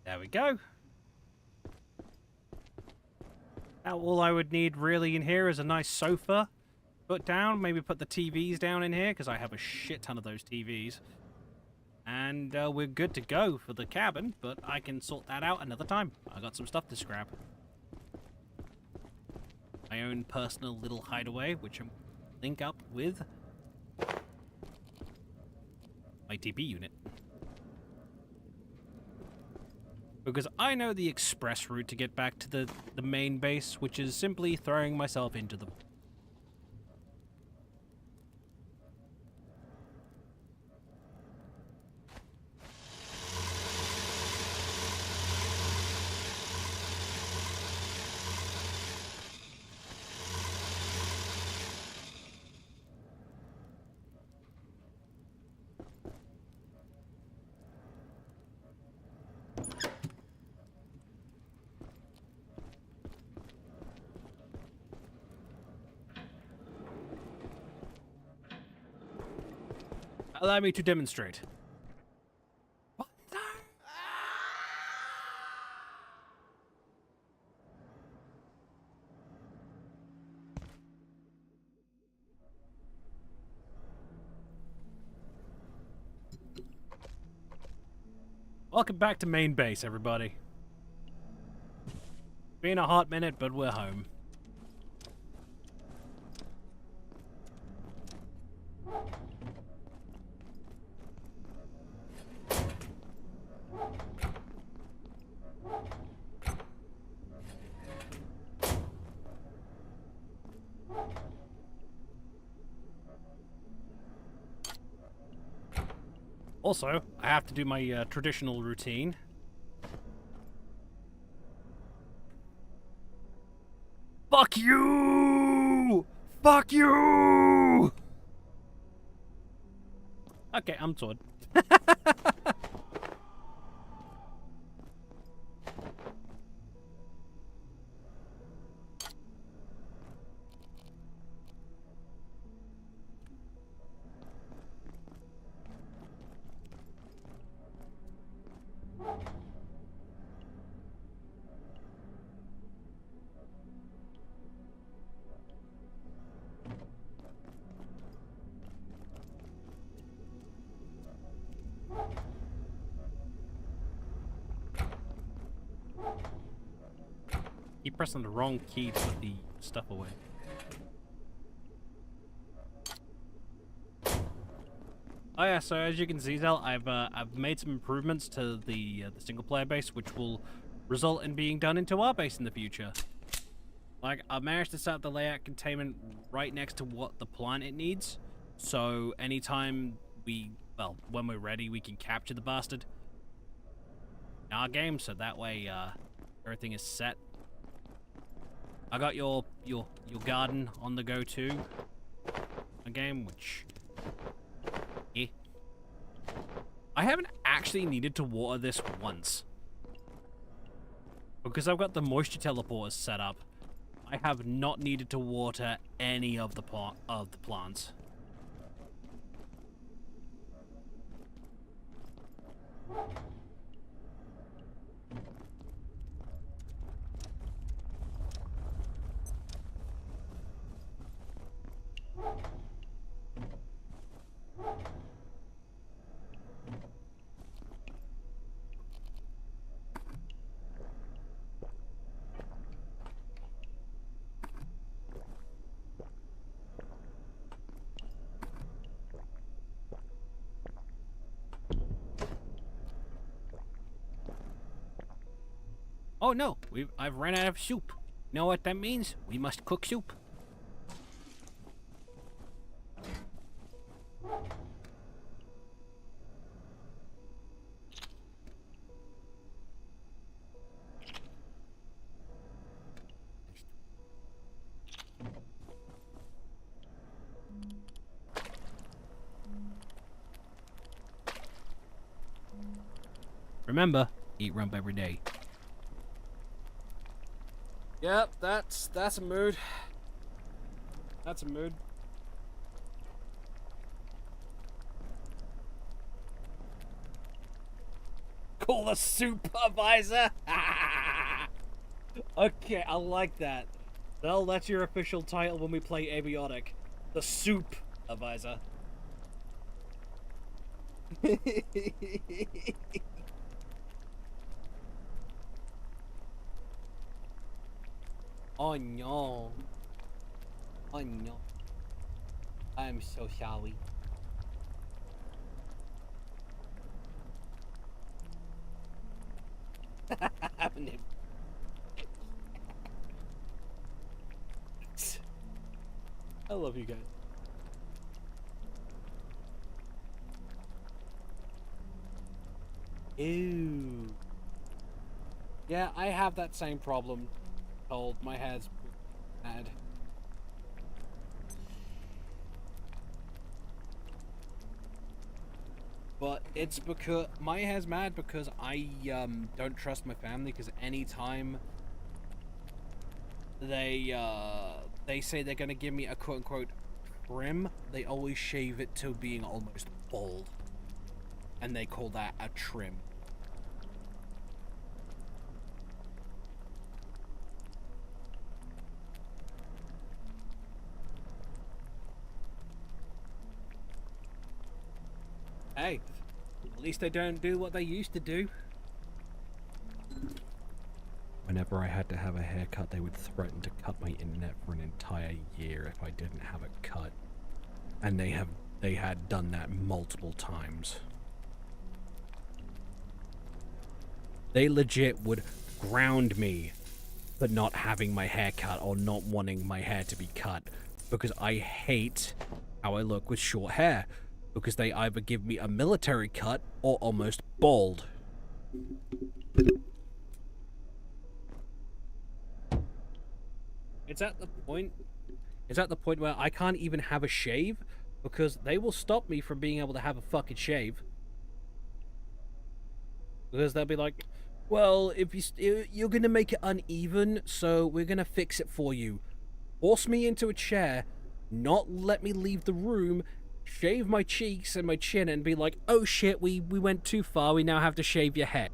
There we go. Now all I would need really in here is a nice sofa. Put down, maybe put the TVs down in here, because I have a shit ton of those TVs. And we're good to go for the cabin, but I can sort that out another time. I got some stuff to scrap. My own personal little hideaway, which I'm link up with my TP unit. Because I know the express route to get back to the main base, which is simply throwing myself into the... Allow me to demonstrate. What the? Welcome back to main base, everybody. Been a hot minute, but we're home. Also, I have to do my traditional routine. Fuck you! Fuck you! Okay, I'm Todd. Keep pressing the wrong key to put the stuff away. Oh yeah, so as you can see, Zell, I've made some improvements to the single player base, which will result in being done into our base in the future. Like, I managed to set up the layout containment right next to what the plant it needs, so anytime when we're ready, we can capture the bastard in our game, so that way everything is set. I got your garden on the go too. A game which, I haven't actually needed to water this once because I've got the moisture teleporters set up. I have not needed to water any of the plants. Oh no, I've run out of soup. You know what that means? We must cook soup. Remember, eat rump every day. Yep, that's a mood. That's a mood. call the supervisor. Okay, I like that. Well, that's your official title when we play Abiotic. The supervisor. Oh no. Oh no. I'm so sorry. I love you guys. Ew. Yeah, I have that same problem. Cold. My hair's bad. But it's because my hair's mad because I don't trust my family, because anytime they say they're gonna give me a quote unquote trim, they always shave it to being almost bald, and they call that a trim. Hey, at least they don't do what they used to do. Whenever I had to have a haircut, they would threaten to cut my internet for an entire year if I didn't have it cut. And they had done that multiple times. They legit would ground me for not having my hair cut or not wanting my hair to be cut, because I hate how I look with short hair, because they either give me a military cut or almost bald. It's at the point where I can't even have a shave because they will stop me from being able to have a fucking shave. Because they'll be like, well, if you're gonna make it uneven, so we're gonna fix it for you. Force me into a chair, not let me leave the room, shave my cheeks and my chin, and be like, oh shit, we went too far, we now have to shave your head.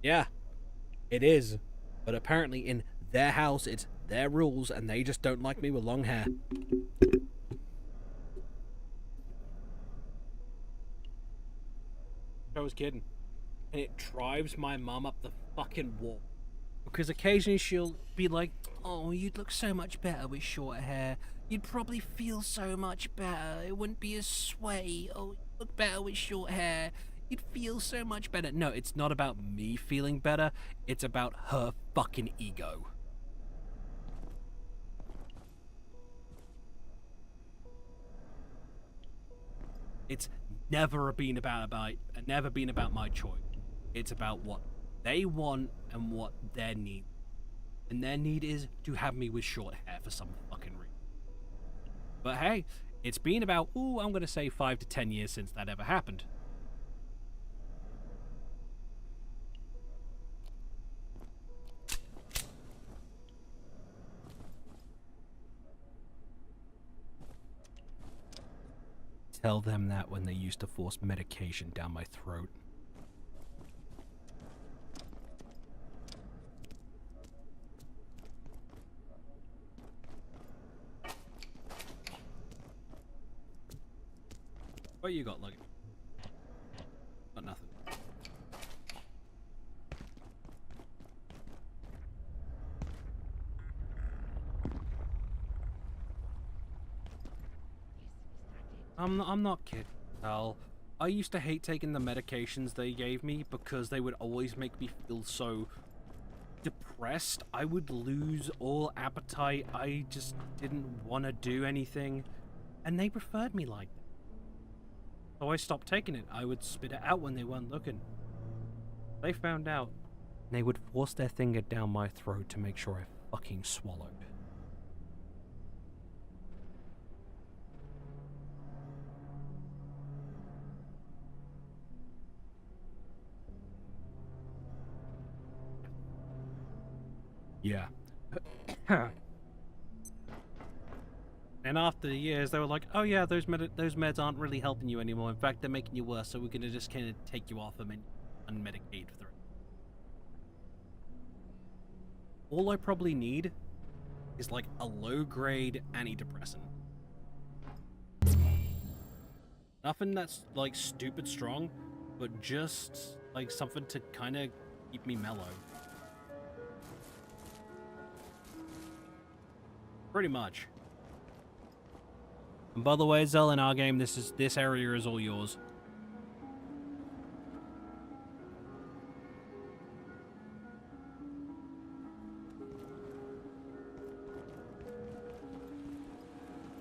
Yeah, it is. But apparently in their house, it's their rules, and they just don't like me with long hair. I was kidding. And it drives my mum up the fucking wall. Because occasionally she'll be like, oh, you'd look so much better with short hair. You'd probably feel so much better. It wouldn't be as sweaty. Oh, you'd look better with short hair. You'd feel so much better. No, it's not about me feeling better. It's about her fucking ego. It's never been about my choice. It's about what they want and what their need. And their need is to have me with short hair for some fucking reason. But hey, it's been about, I'm gonna say 5 to 10 years since that ever happened. Tell them that when they used to force medication down my throat. What you got, Logan? Got nothing. I'm not kidding, pal. I used to hate taking the medications they gave me because they would always make me feel so depressed. I would lose all appetite. I just didn't want to do anything. And they preferred me like that. So I stopped taking it. I would spit it out when they weren't looking. They found out. And they would force their finger down my throat to make sure I fucking swallowed. Yeah. And after the years, they were like, "Oh yeah, those meds aren't really helping you anymore. In fact, they're making you worse. So we're gonna just kind of take you off them and unmedicate for the rest." All I probably need is like a low-grade antidepressant. Nothing that's like stupid strong, but just like something to kind of keep me mellow. Pretty much. And by the way, Zell, in our game, this area is all yours.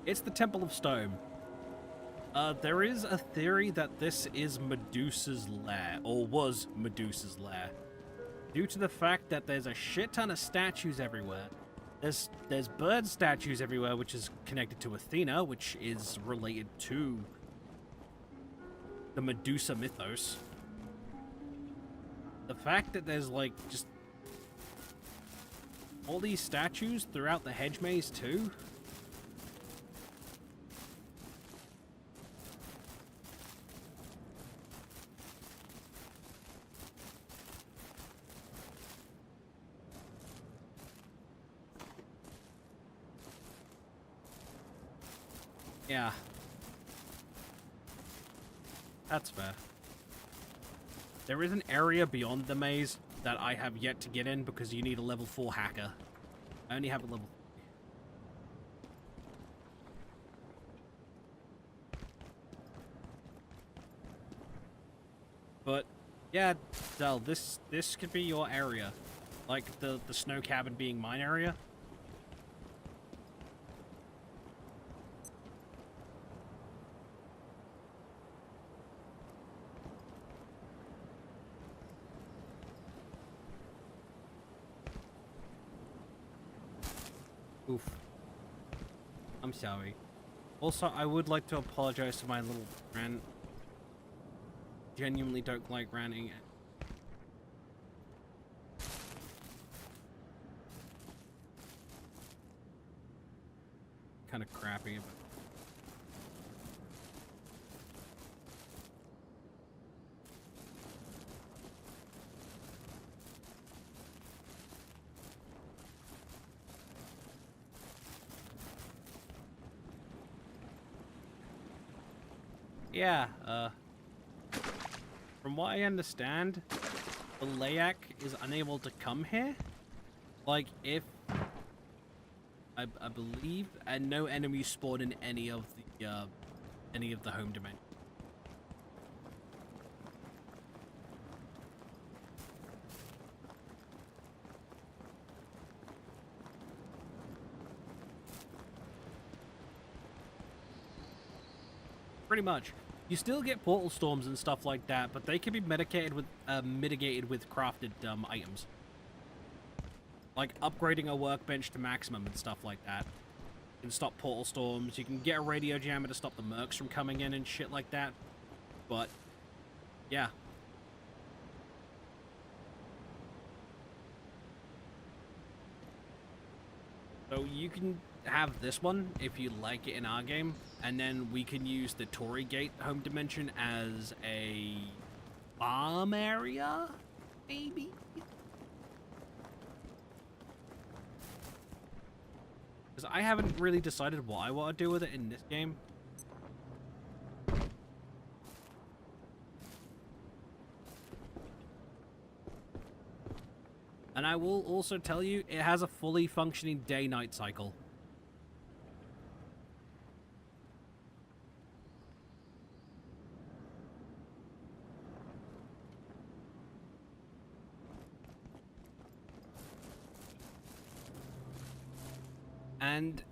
It's the Temple of Stone. There is a theory that this is Medusa's lair, or was Medusa's lair, due to the fact that there's a shit ton of statues everywhere. There's bird statues everywhere, which is connected to Athena, which is related to the Medusa mythos. The fact that there's like just all these statues throughout the hedge maze too. Yeah. That's fair. There is an area beyond the maze that I have yet to get in because you need a level 4 hacker. I only have a level 3. But yeah, Del, this could be your area. Like the snow cabin being mine area. Oof. I'm sorry. Also, I would like to apologize for my little rant. Genuinely don't like ranting. Kind of crappy, but... Yeah, from what I understand, the Layak is unable to come here. Like, if... I believe, and no enemies spawn in any of the home domain. Pretty much. You still get portal storms and stuff like that, but they can be mitigated with crafted items. Like upgrading a workbench to maximum and stuff like that. You can stop portal storms. You can get a radio jammer to stop the mercs from coming in and shit like that. But, yeah. So you can have this one if you like it in our game, and then we can use the Torii Gate home dimension as a farm area, maybe? Because I haven't really decided what I want to do with it in this game. And I will also tell you, it has a fully functioning day-night cycle. And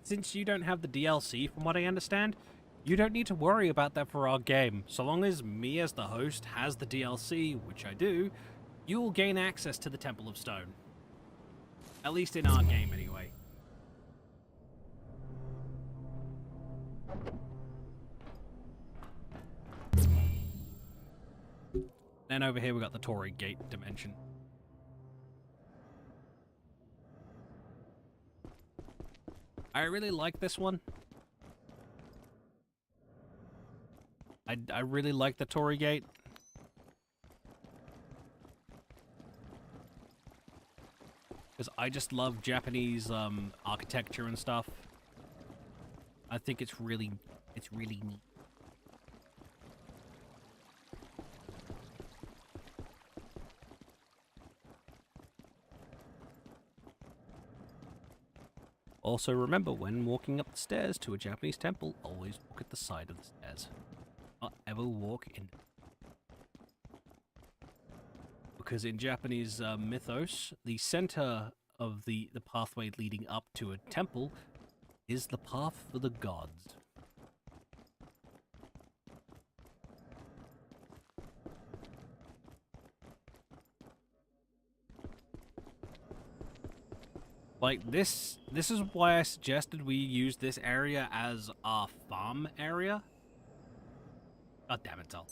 since you don't have the DLC, from what I understand, you don't need to worry about that for our game. So long as me as the host has the DLC, which I do, you will gain access to the Temple of Stone. At least in our game, anyway. Then over here we got the Torii Gate dimension. I really like this one. I really like the Torii Gate. Because I just love Japanese architecture and stuff. I think it's really neat. Also remember, when walking up the stairs to a Japanese temple, always walk at the side of the stairs. Not ever walk in. Because in Japanese mythos, the center of the pathway leading up to a temple is the path for the gods. Like, this is why I suggested we use this area as our farm area. God damn it, Zal.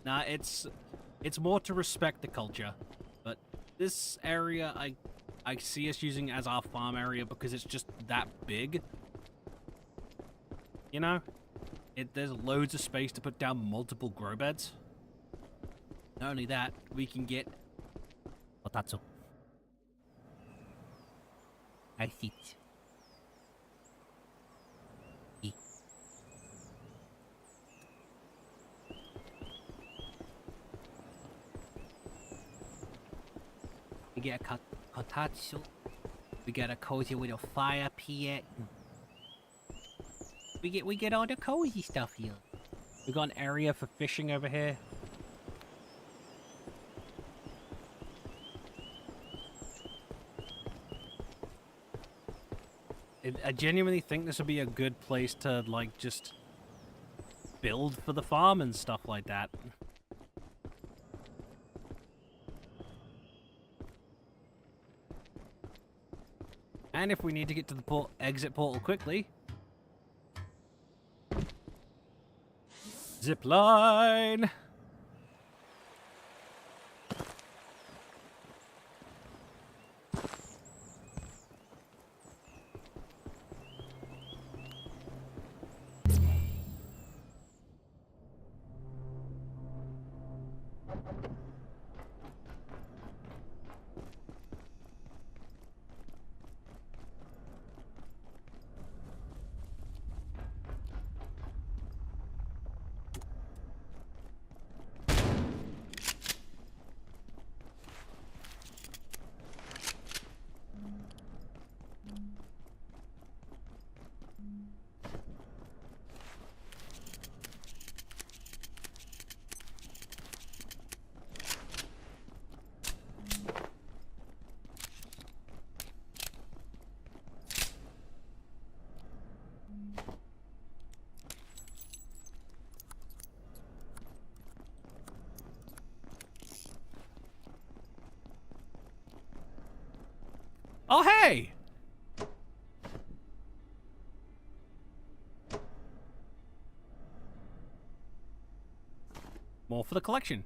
Nah, it's more to respect the culture, but this area I see us using as our farm area because it's just that big. You know? There's loads of space to put down multiple grow beds. Not only that, we can get Otatsu. I see it. We get a kotatsu. We got a cozy with a fire pit. We get all the cozy stuff here. We got an area for fishing over here. I genuinely think this would be a good place to, like, just build for the farm and stuff like that. And if we need to get to the exit portal quickly... Zip line! Oh, hey! More for the collection.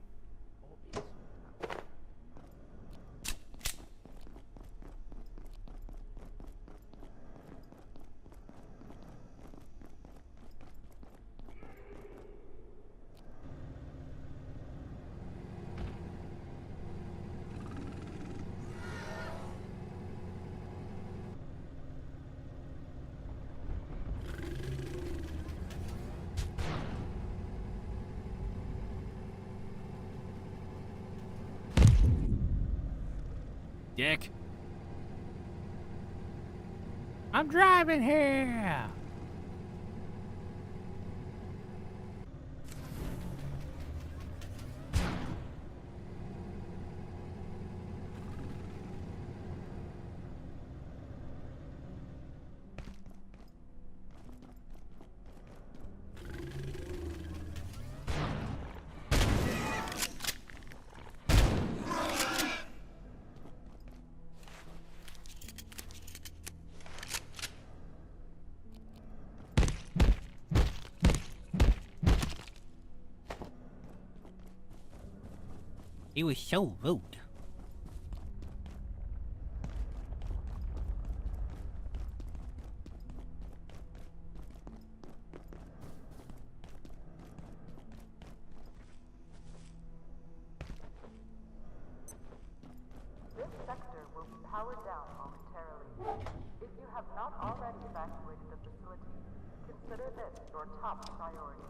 Dick. I'm driving here. He was so rude. facility. Consider this your top priority.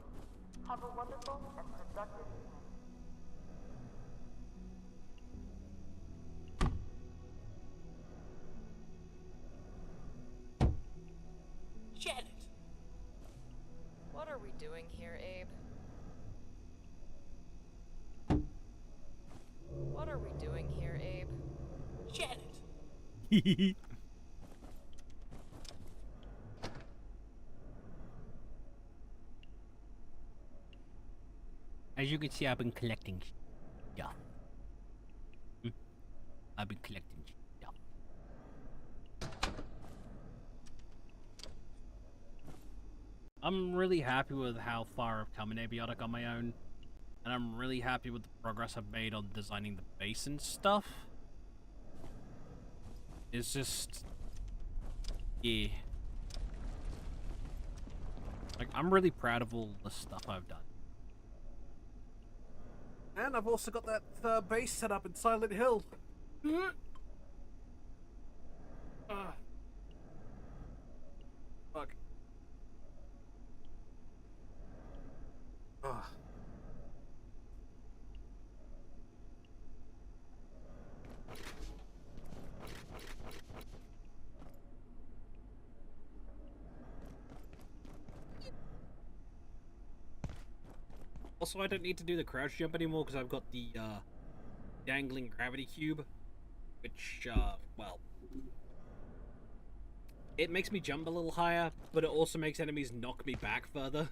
Have a wonderful and productive evening. Janet! What are we doing here, Abe? What are we doing here, Abe? Janet! As you can see, I've been collecting stuff. I've been collecting stuff. I'm really happy with how far I've come in Abiotic on my own. And I'm really happy with the progress I've made on designing the base and stuff. It's just... yeah. Like, I'm really proud of all the stuff I've done. And I've also got that base set up in Silent Hill. Fuck. Also, I don't need to do the crouch jump anymore because I've got the dangling gravity cube, which, well, it makes me jump a little higher, but it also makes enemies knock me back further.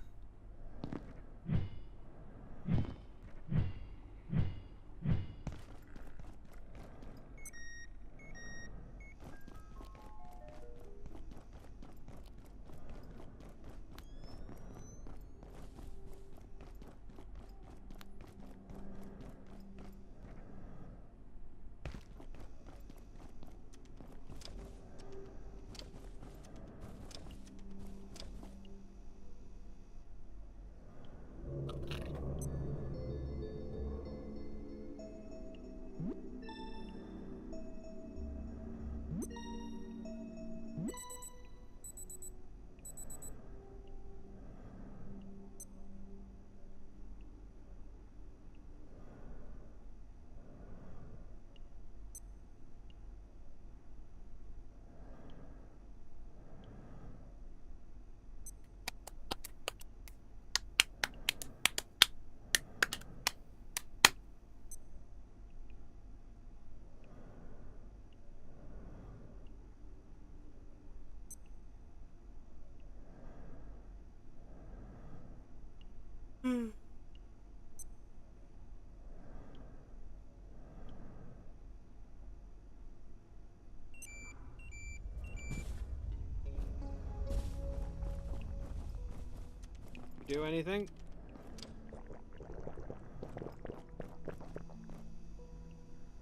Do anything?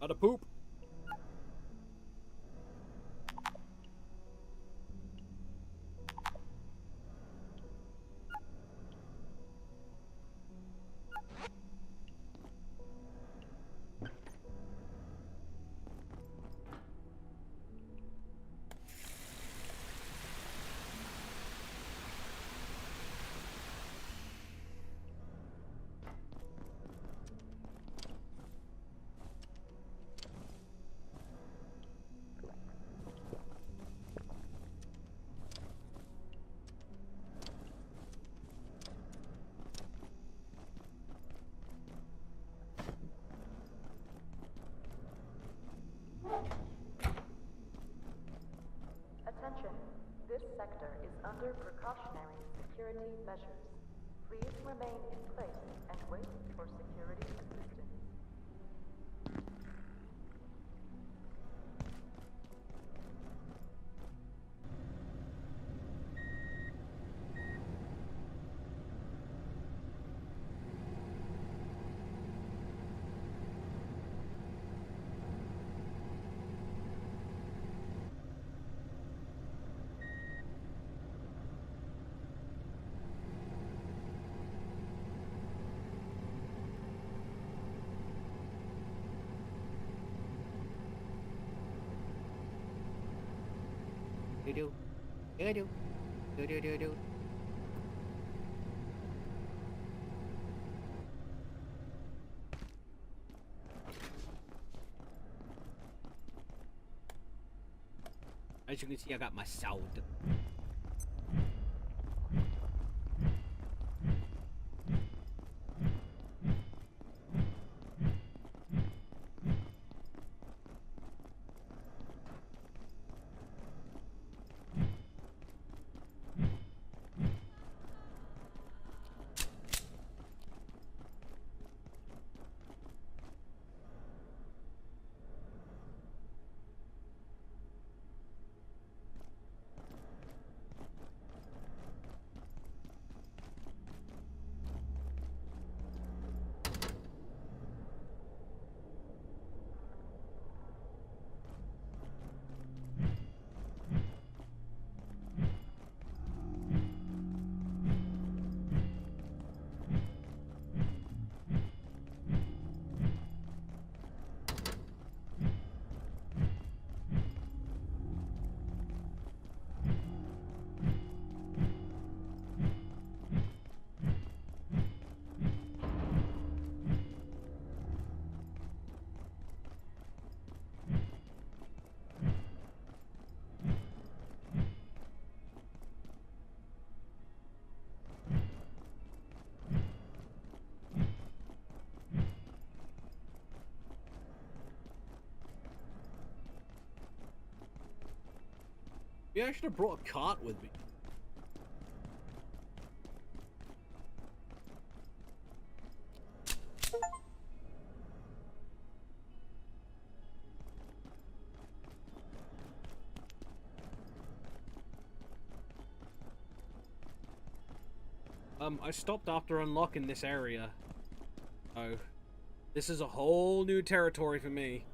Out of poop. Attention, this sector is under precautionary security measures. Please remain in place and wait for security assistance. You do. You do. Do do do do. As you can see, I got my sword. Yeah, I should have brought a cart with me. I stopped after unlocking this area. Oh, this is a whole new territory for me.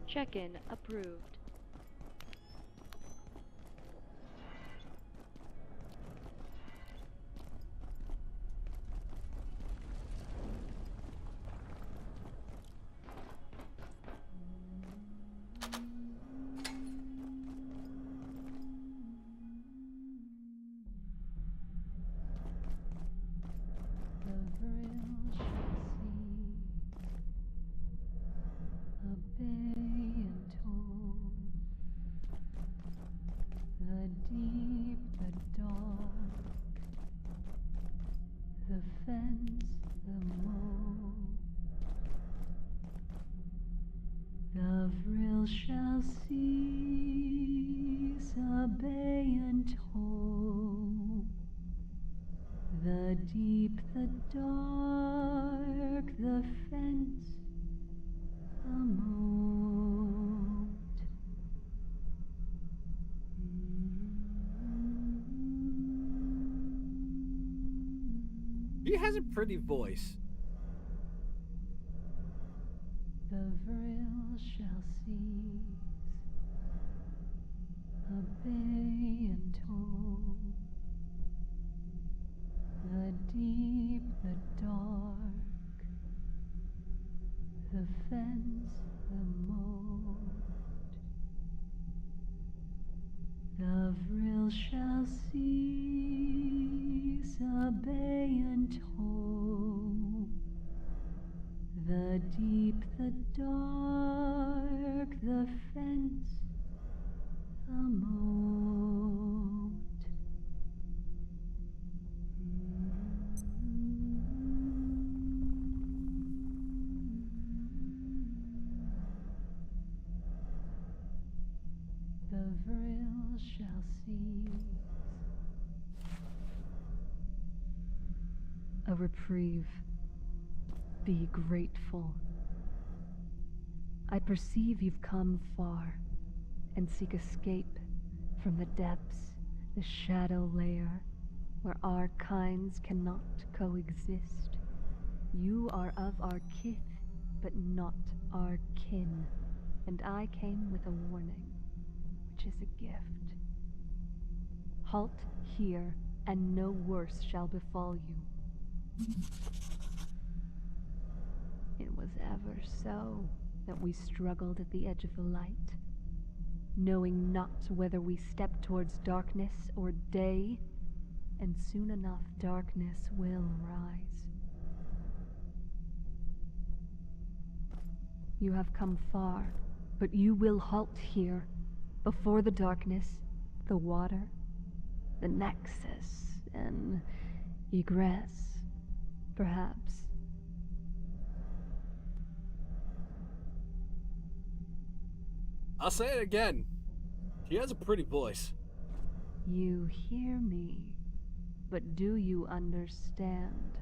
Check-in approved. Shall cease, obey and hold. The deep, the dark, the fence, the moat. She has a pretty voice. The vril shall cease, obey and toll. The deep, the dark, the fence, the moat. The vril shall cease, obey and toll. The deep, the dark, the fence, the moat. The vril shall cease. A reprieve. Be grateful. I perceive you've come far and seek escape from the depths, the shadow layer, where our kinds cannot coexist. You are of our kith, but not our kin, and I came with a warning. Halt here, and no worse shall befall you. It was ever so that we struggled at the edge of the light, knowing not whether we stepped towards darkness or day, and soon enough darkness will rise. You have come far, but you will halt here, before the darkness, the water, the nexus, and egress, perhaps. I'll say it again. She has a pretty voice. You hear me, but do you understand?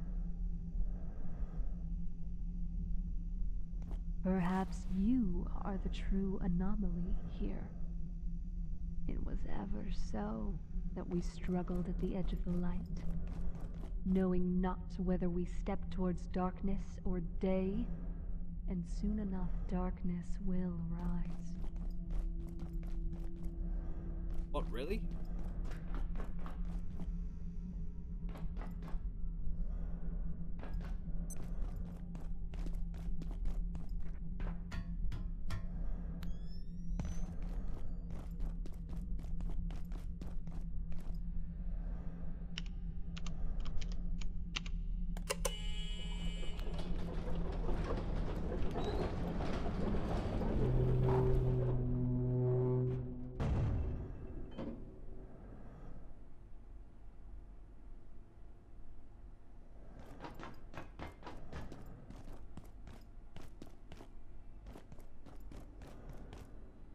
Perhaps you are the true anomaly here. It was ever so that we struggled at the edge of the light, knowing not whether we stepped towards darkness or day, and soon enough darkness will rise. What, really?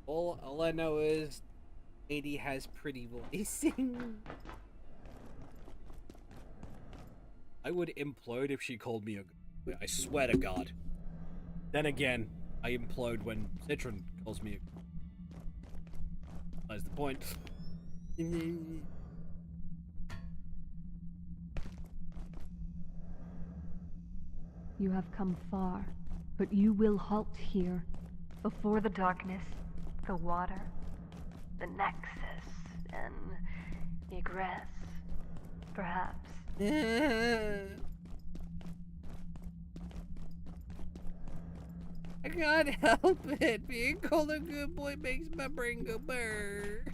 All I know is lady has pretty voicing. I would implode if she called me a... I swear to God. Then again, I implode when Citron calls me a... That's the point. You have come far, but you will halt here, before the darkness, the water, the nexus, and egress, perhaps. I can't help it. Being called a good boy makes my brain go brr.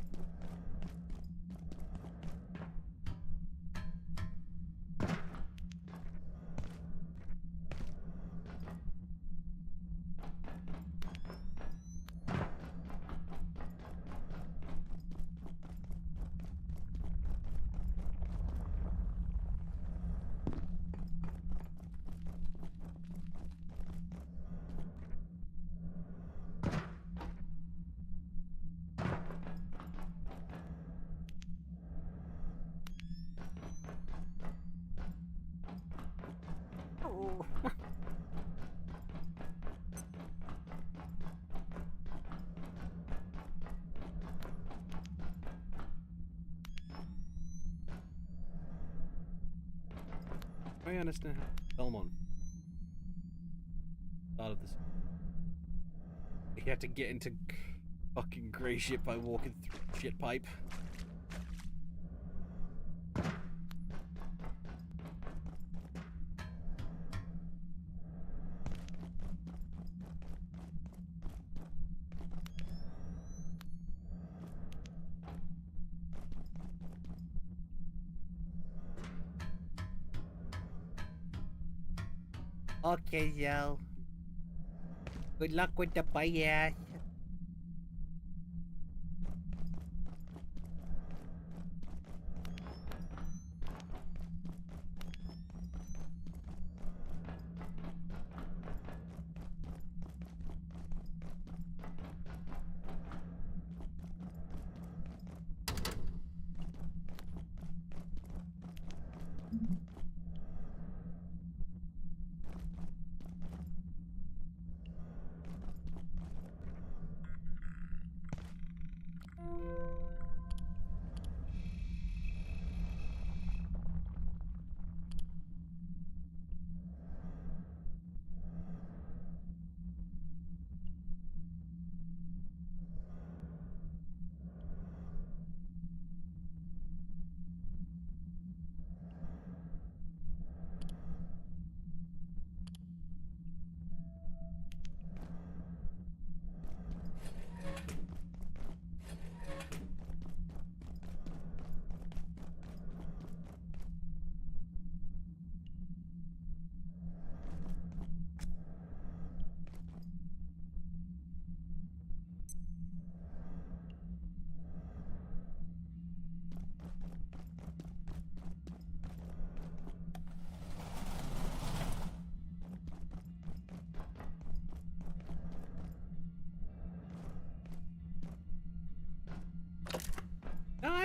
I understand how Belmont started this. He had to get into fucking grey shit by walking through shit pipe. Okay, yo. Good luck with the bias.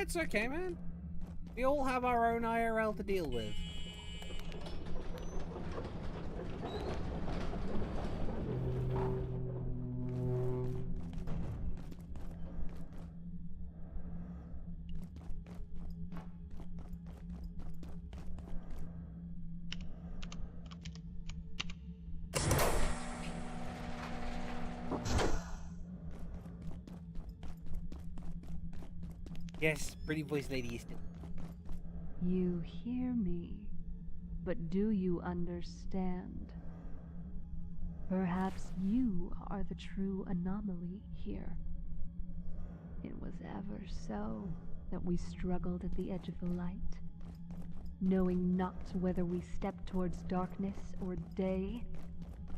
It's okay, man. We all have our own IRL to deal with. Yes, pretty voice lady Easton. You hear me, but do you understand? Perhaps you are the true anomaly here. It was ever so that we struggled at the edge of the light, knowing not whether we stepped towards darkness or day,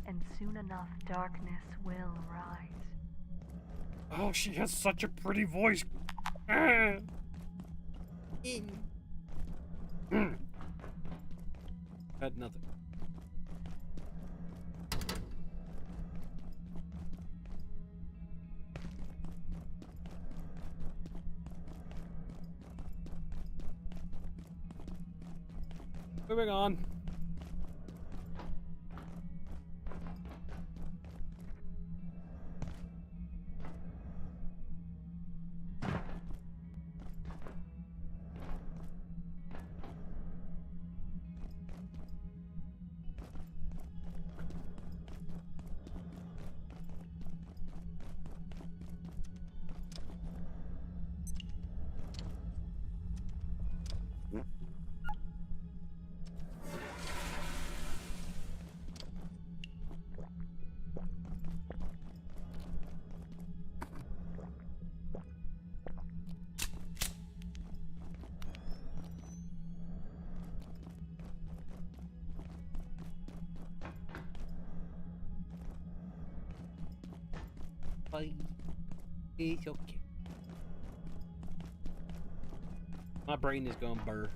and soon enough darkness will rise. Oh, she has such a pretty voice. Had nothing. Moving on. It's okay. My brain is going burr.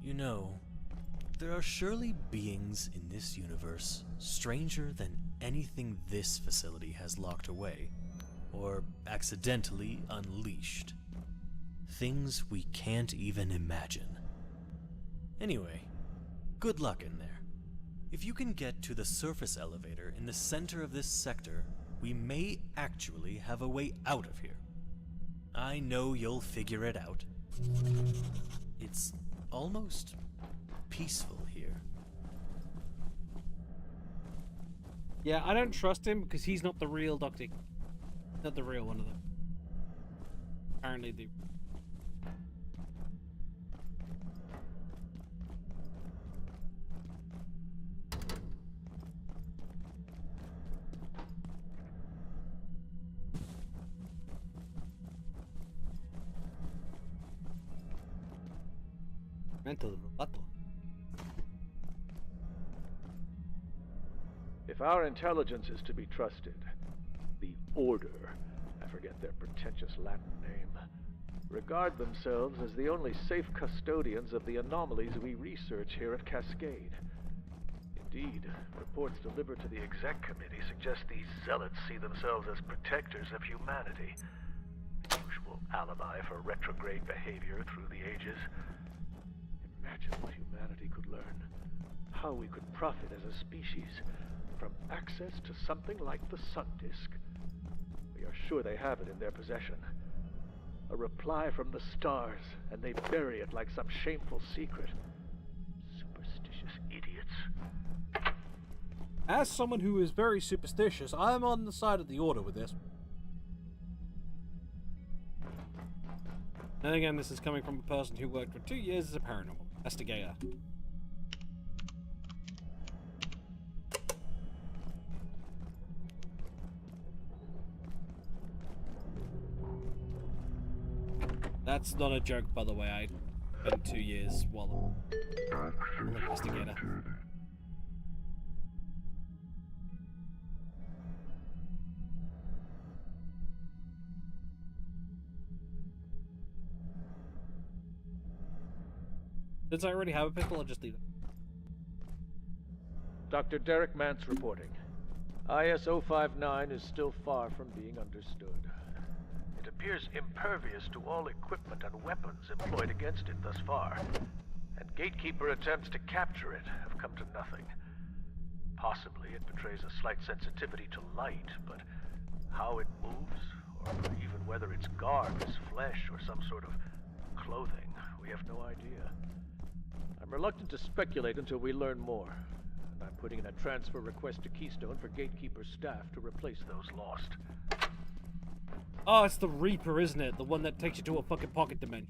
You know, there are surely beings in this universe stranger than anything this facility has locked away, or accidentally unleashed. Things we can't even imagine. Anyway, good luck in there. If you can get to the surface elevator in the center of this sector, we may actually have a way out of here. I know you'll figure it out. It's almost peaceful here. Yeah, I don't trust him because he's not the real Doctor. Not the real one of them. Apparently the... Mental rebuttal. If our intelligence is to be trusted, the Order, I forget their pretentious Latin name, regard themselves as the only safe custodians of the anomalies we research here at Cascade. Indeed, reports delivered to the exec committee suggest these zealots see themselves as protectors of humanity. The usual alibi for retrograde behavior through the ages. Imagine what humanity could learn. How we could profit as a species from access to something like the Sun Disk. We are sure they have it in their possession. A reply from the stars, and they bury it like some shameful secret. Superstitious idiots. As someone who is very superstitious, I'm on the side of the Order with this. And again, this is coming from a person who worked for 2 years as a paranormal investigator. That's not a joke, by the way. I spent 2 years while an investigator. Since I already have a pistol, I'll just leave it. Dr. Derek Mance reporting. IS-059 is still far from being understood. It appears impervious to all equipment and weapons employed against it thus far, and Gatekeeper attempts to capture it have come to nothing. Possibly it betrays a slight sensitivity to light, but how it moves, or even whether its garb is flesh or some sort of clothing, we have no idea. I'm reluctant to speculate until we learn more, and I'm putting in a transfer request to Keystone for Gatekeeper's staff to replace those lost. Oh, it's the Reaper, isn't it? The one that takes you to a fucking pocket dimension.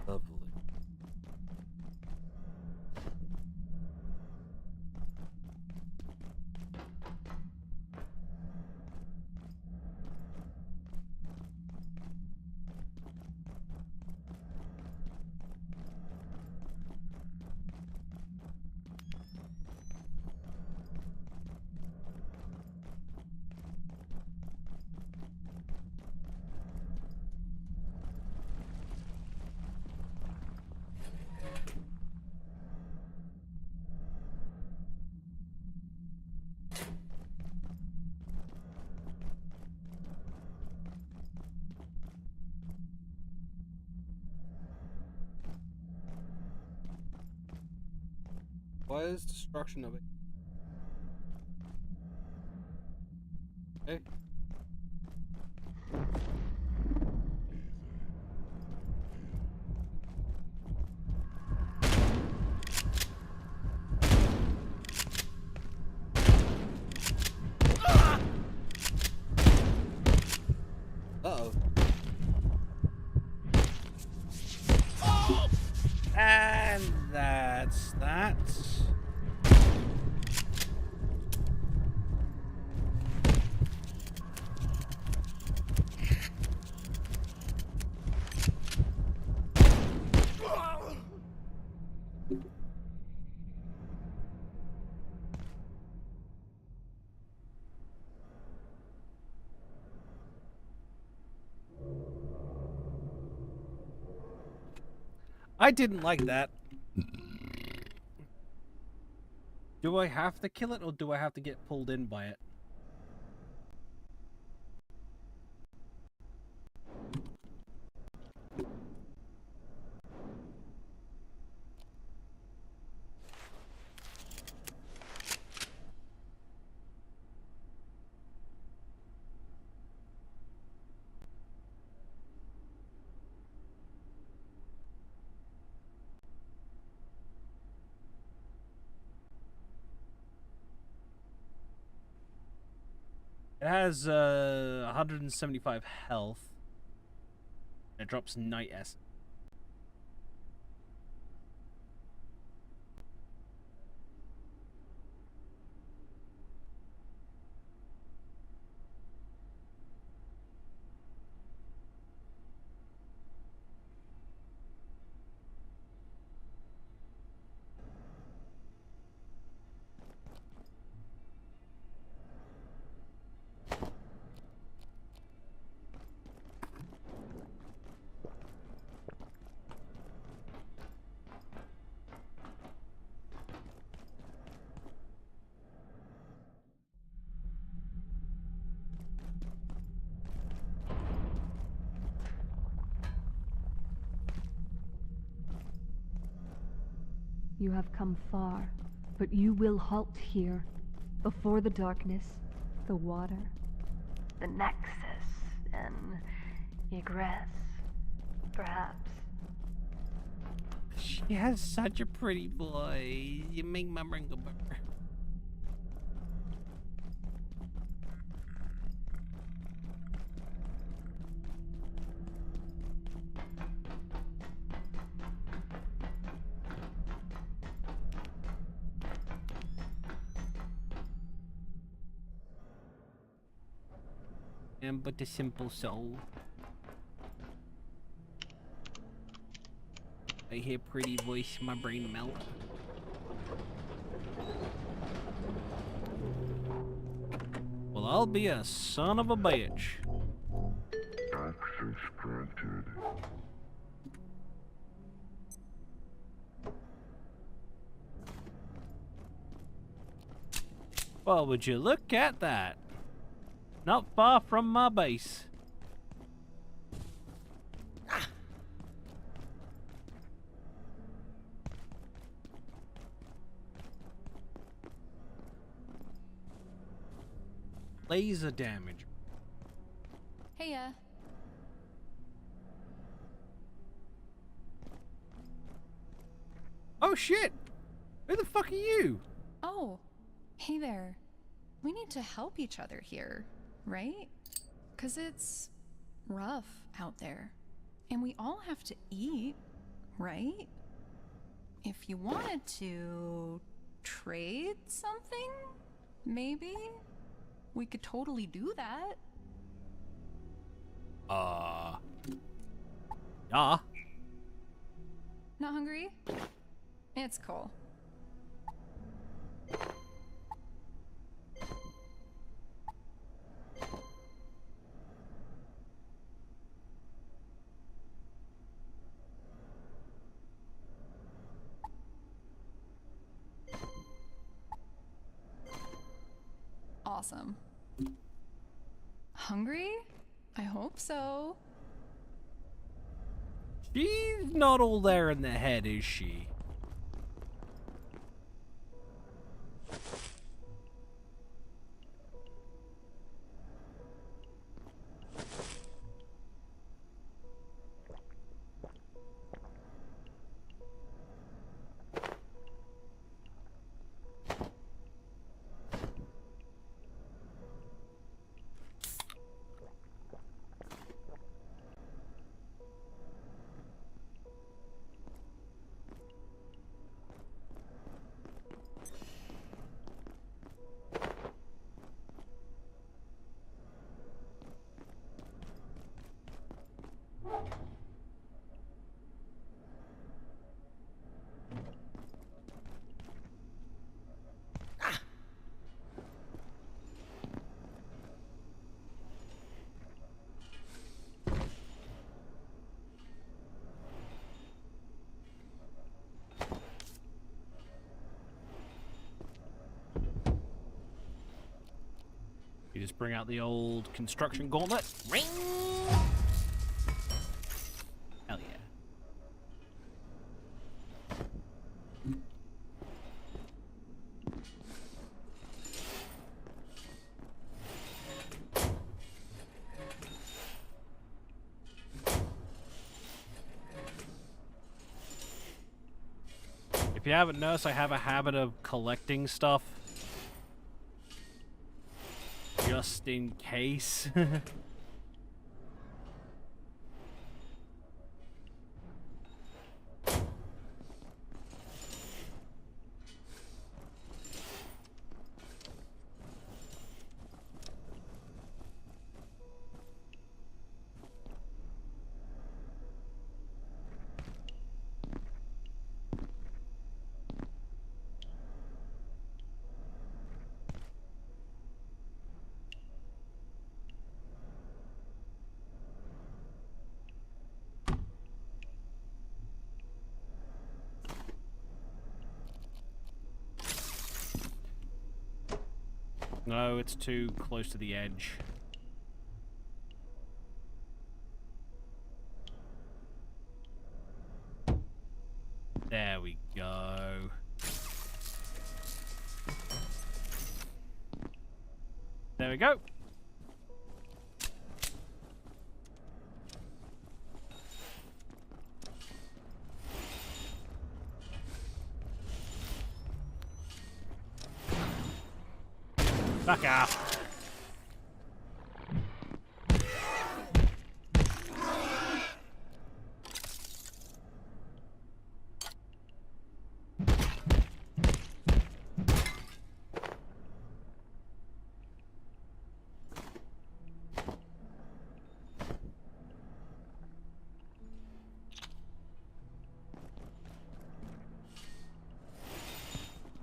Lovely. Why is destruction of it? Okay. Uh-oh. And that's that. I didn't like that. Do I have to kill it, or do I have to get pulled in by it? It has 175 health. It drops Night Essence. You have come far, but you will halt here, before the darkness, the water, the nexus, and egress, perhaps. She has such a pretty voice. You make my brain go burr. Am but a simple soul. I hear pretty voice, my brain melt. Well, I'll be a son of a bitch. Access granted. Well, would you look at that? Not far from my base. Laser damage. Heya. Oh shit! Who the fuck are you? Oh, hey there. We need to help each other here, right? 'Cause it's rough out there. And we all have to eat, right? If you wanted to trade something, maybe we could totally do that. Yeah. Not hungry? It's cool. Awesome. Hungry? I hope so. She's not all there in the head, is she? You just bring out the old construction gauntlet. Ring! Hell yeah. If you haven't noticed, I have a habit of collecting stuff. Just in case. No, it's too close to the edge. There we go. There we go. Back off.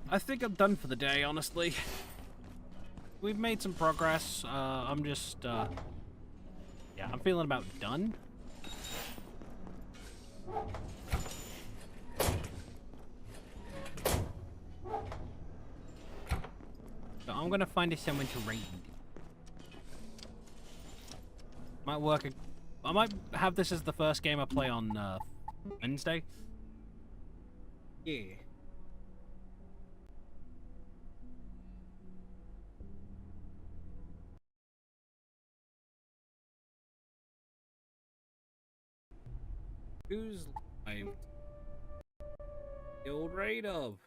I think I'm done for the day, honestly. We've made some progress. I'm just, yeah, I'm feeling about done. So I'm gonna find someone to raid. Might work. I might have this as the first game I play on Wednesday. Yeah. Who's live? The old raid of.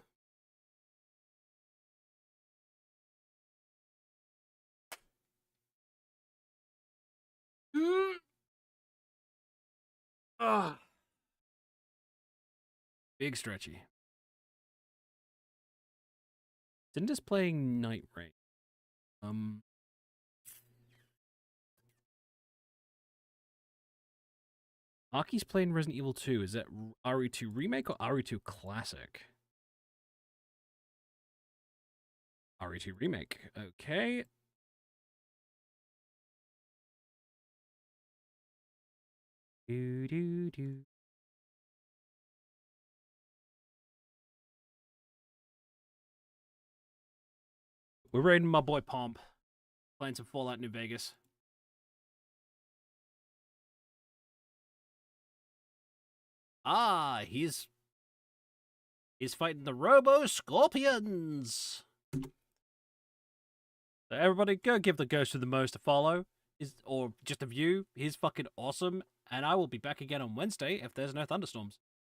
Big stretchy. Cinder's playing Night Raid. Aki's playing Resident Evil 2. Is that RE2 Remake or RE2 Classic? RE2 Remake. Okay. Do do do. We're raiding my boy Pomp. Playing some Fallout New Vegas. Ah, he's fighting the Robo Scorpions. So everybody go give the Ghost of the Most a follow. Or just a view. He's fucking awesome. And I will be back again on Wednesday if there's no thunderstorms.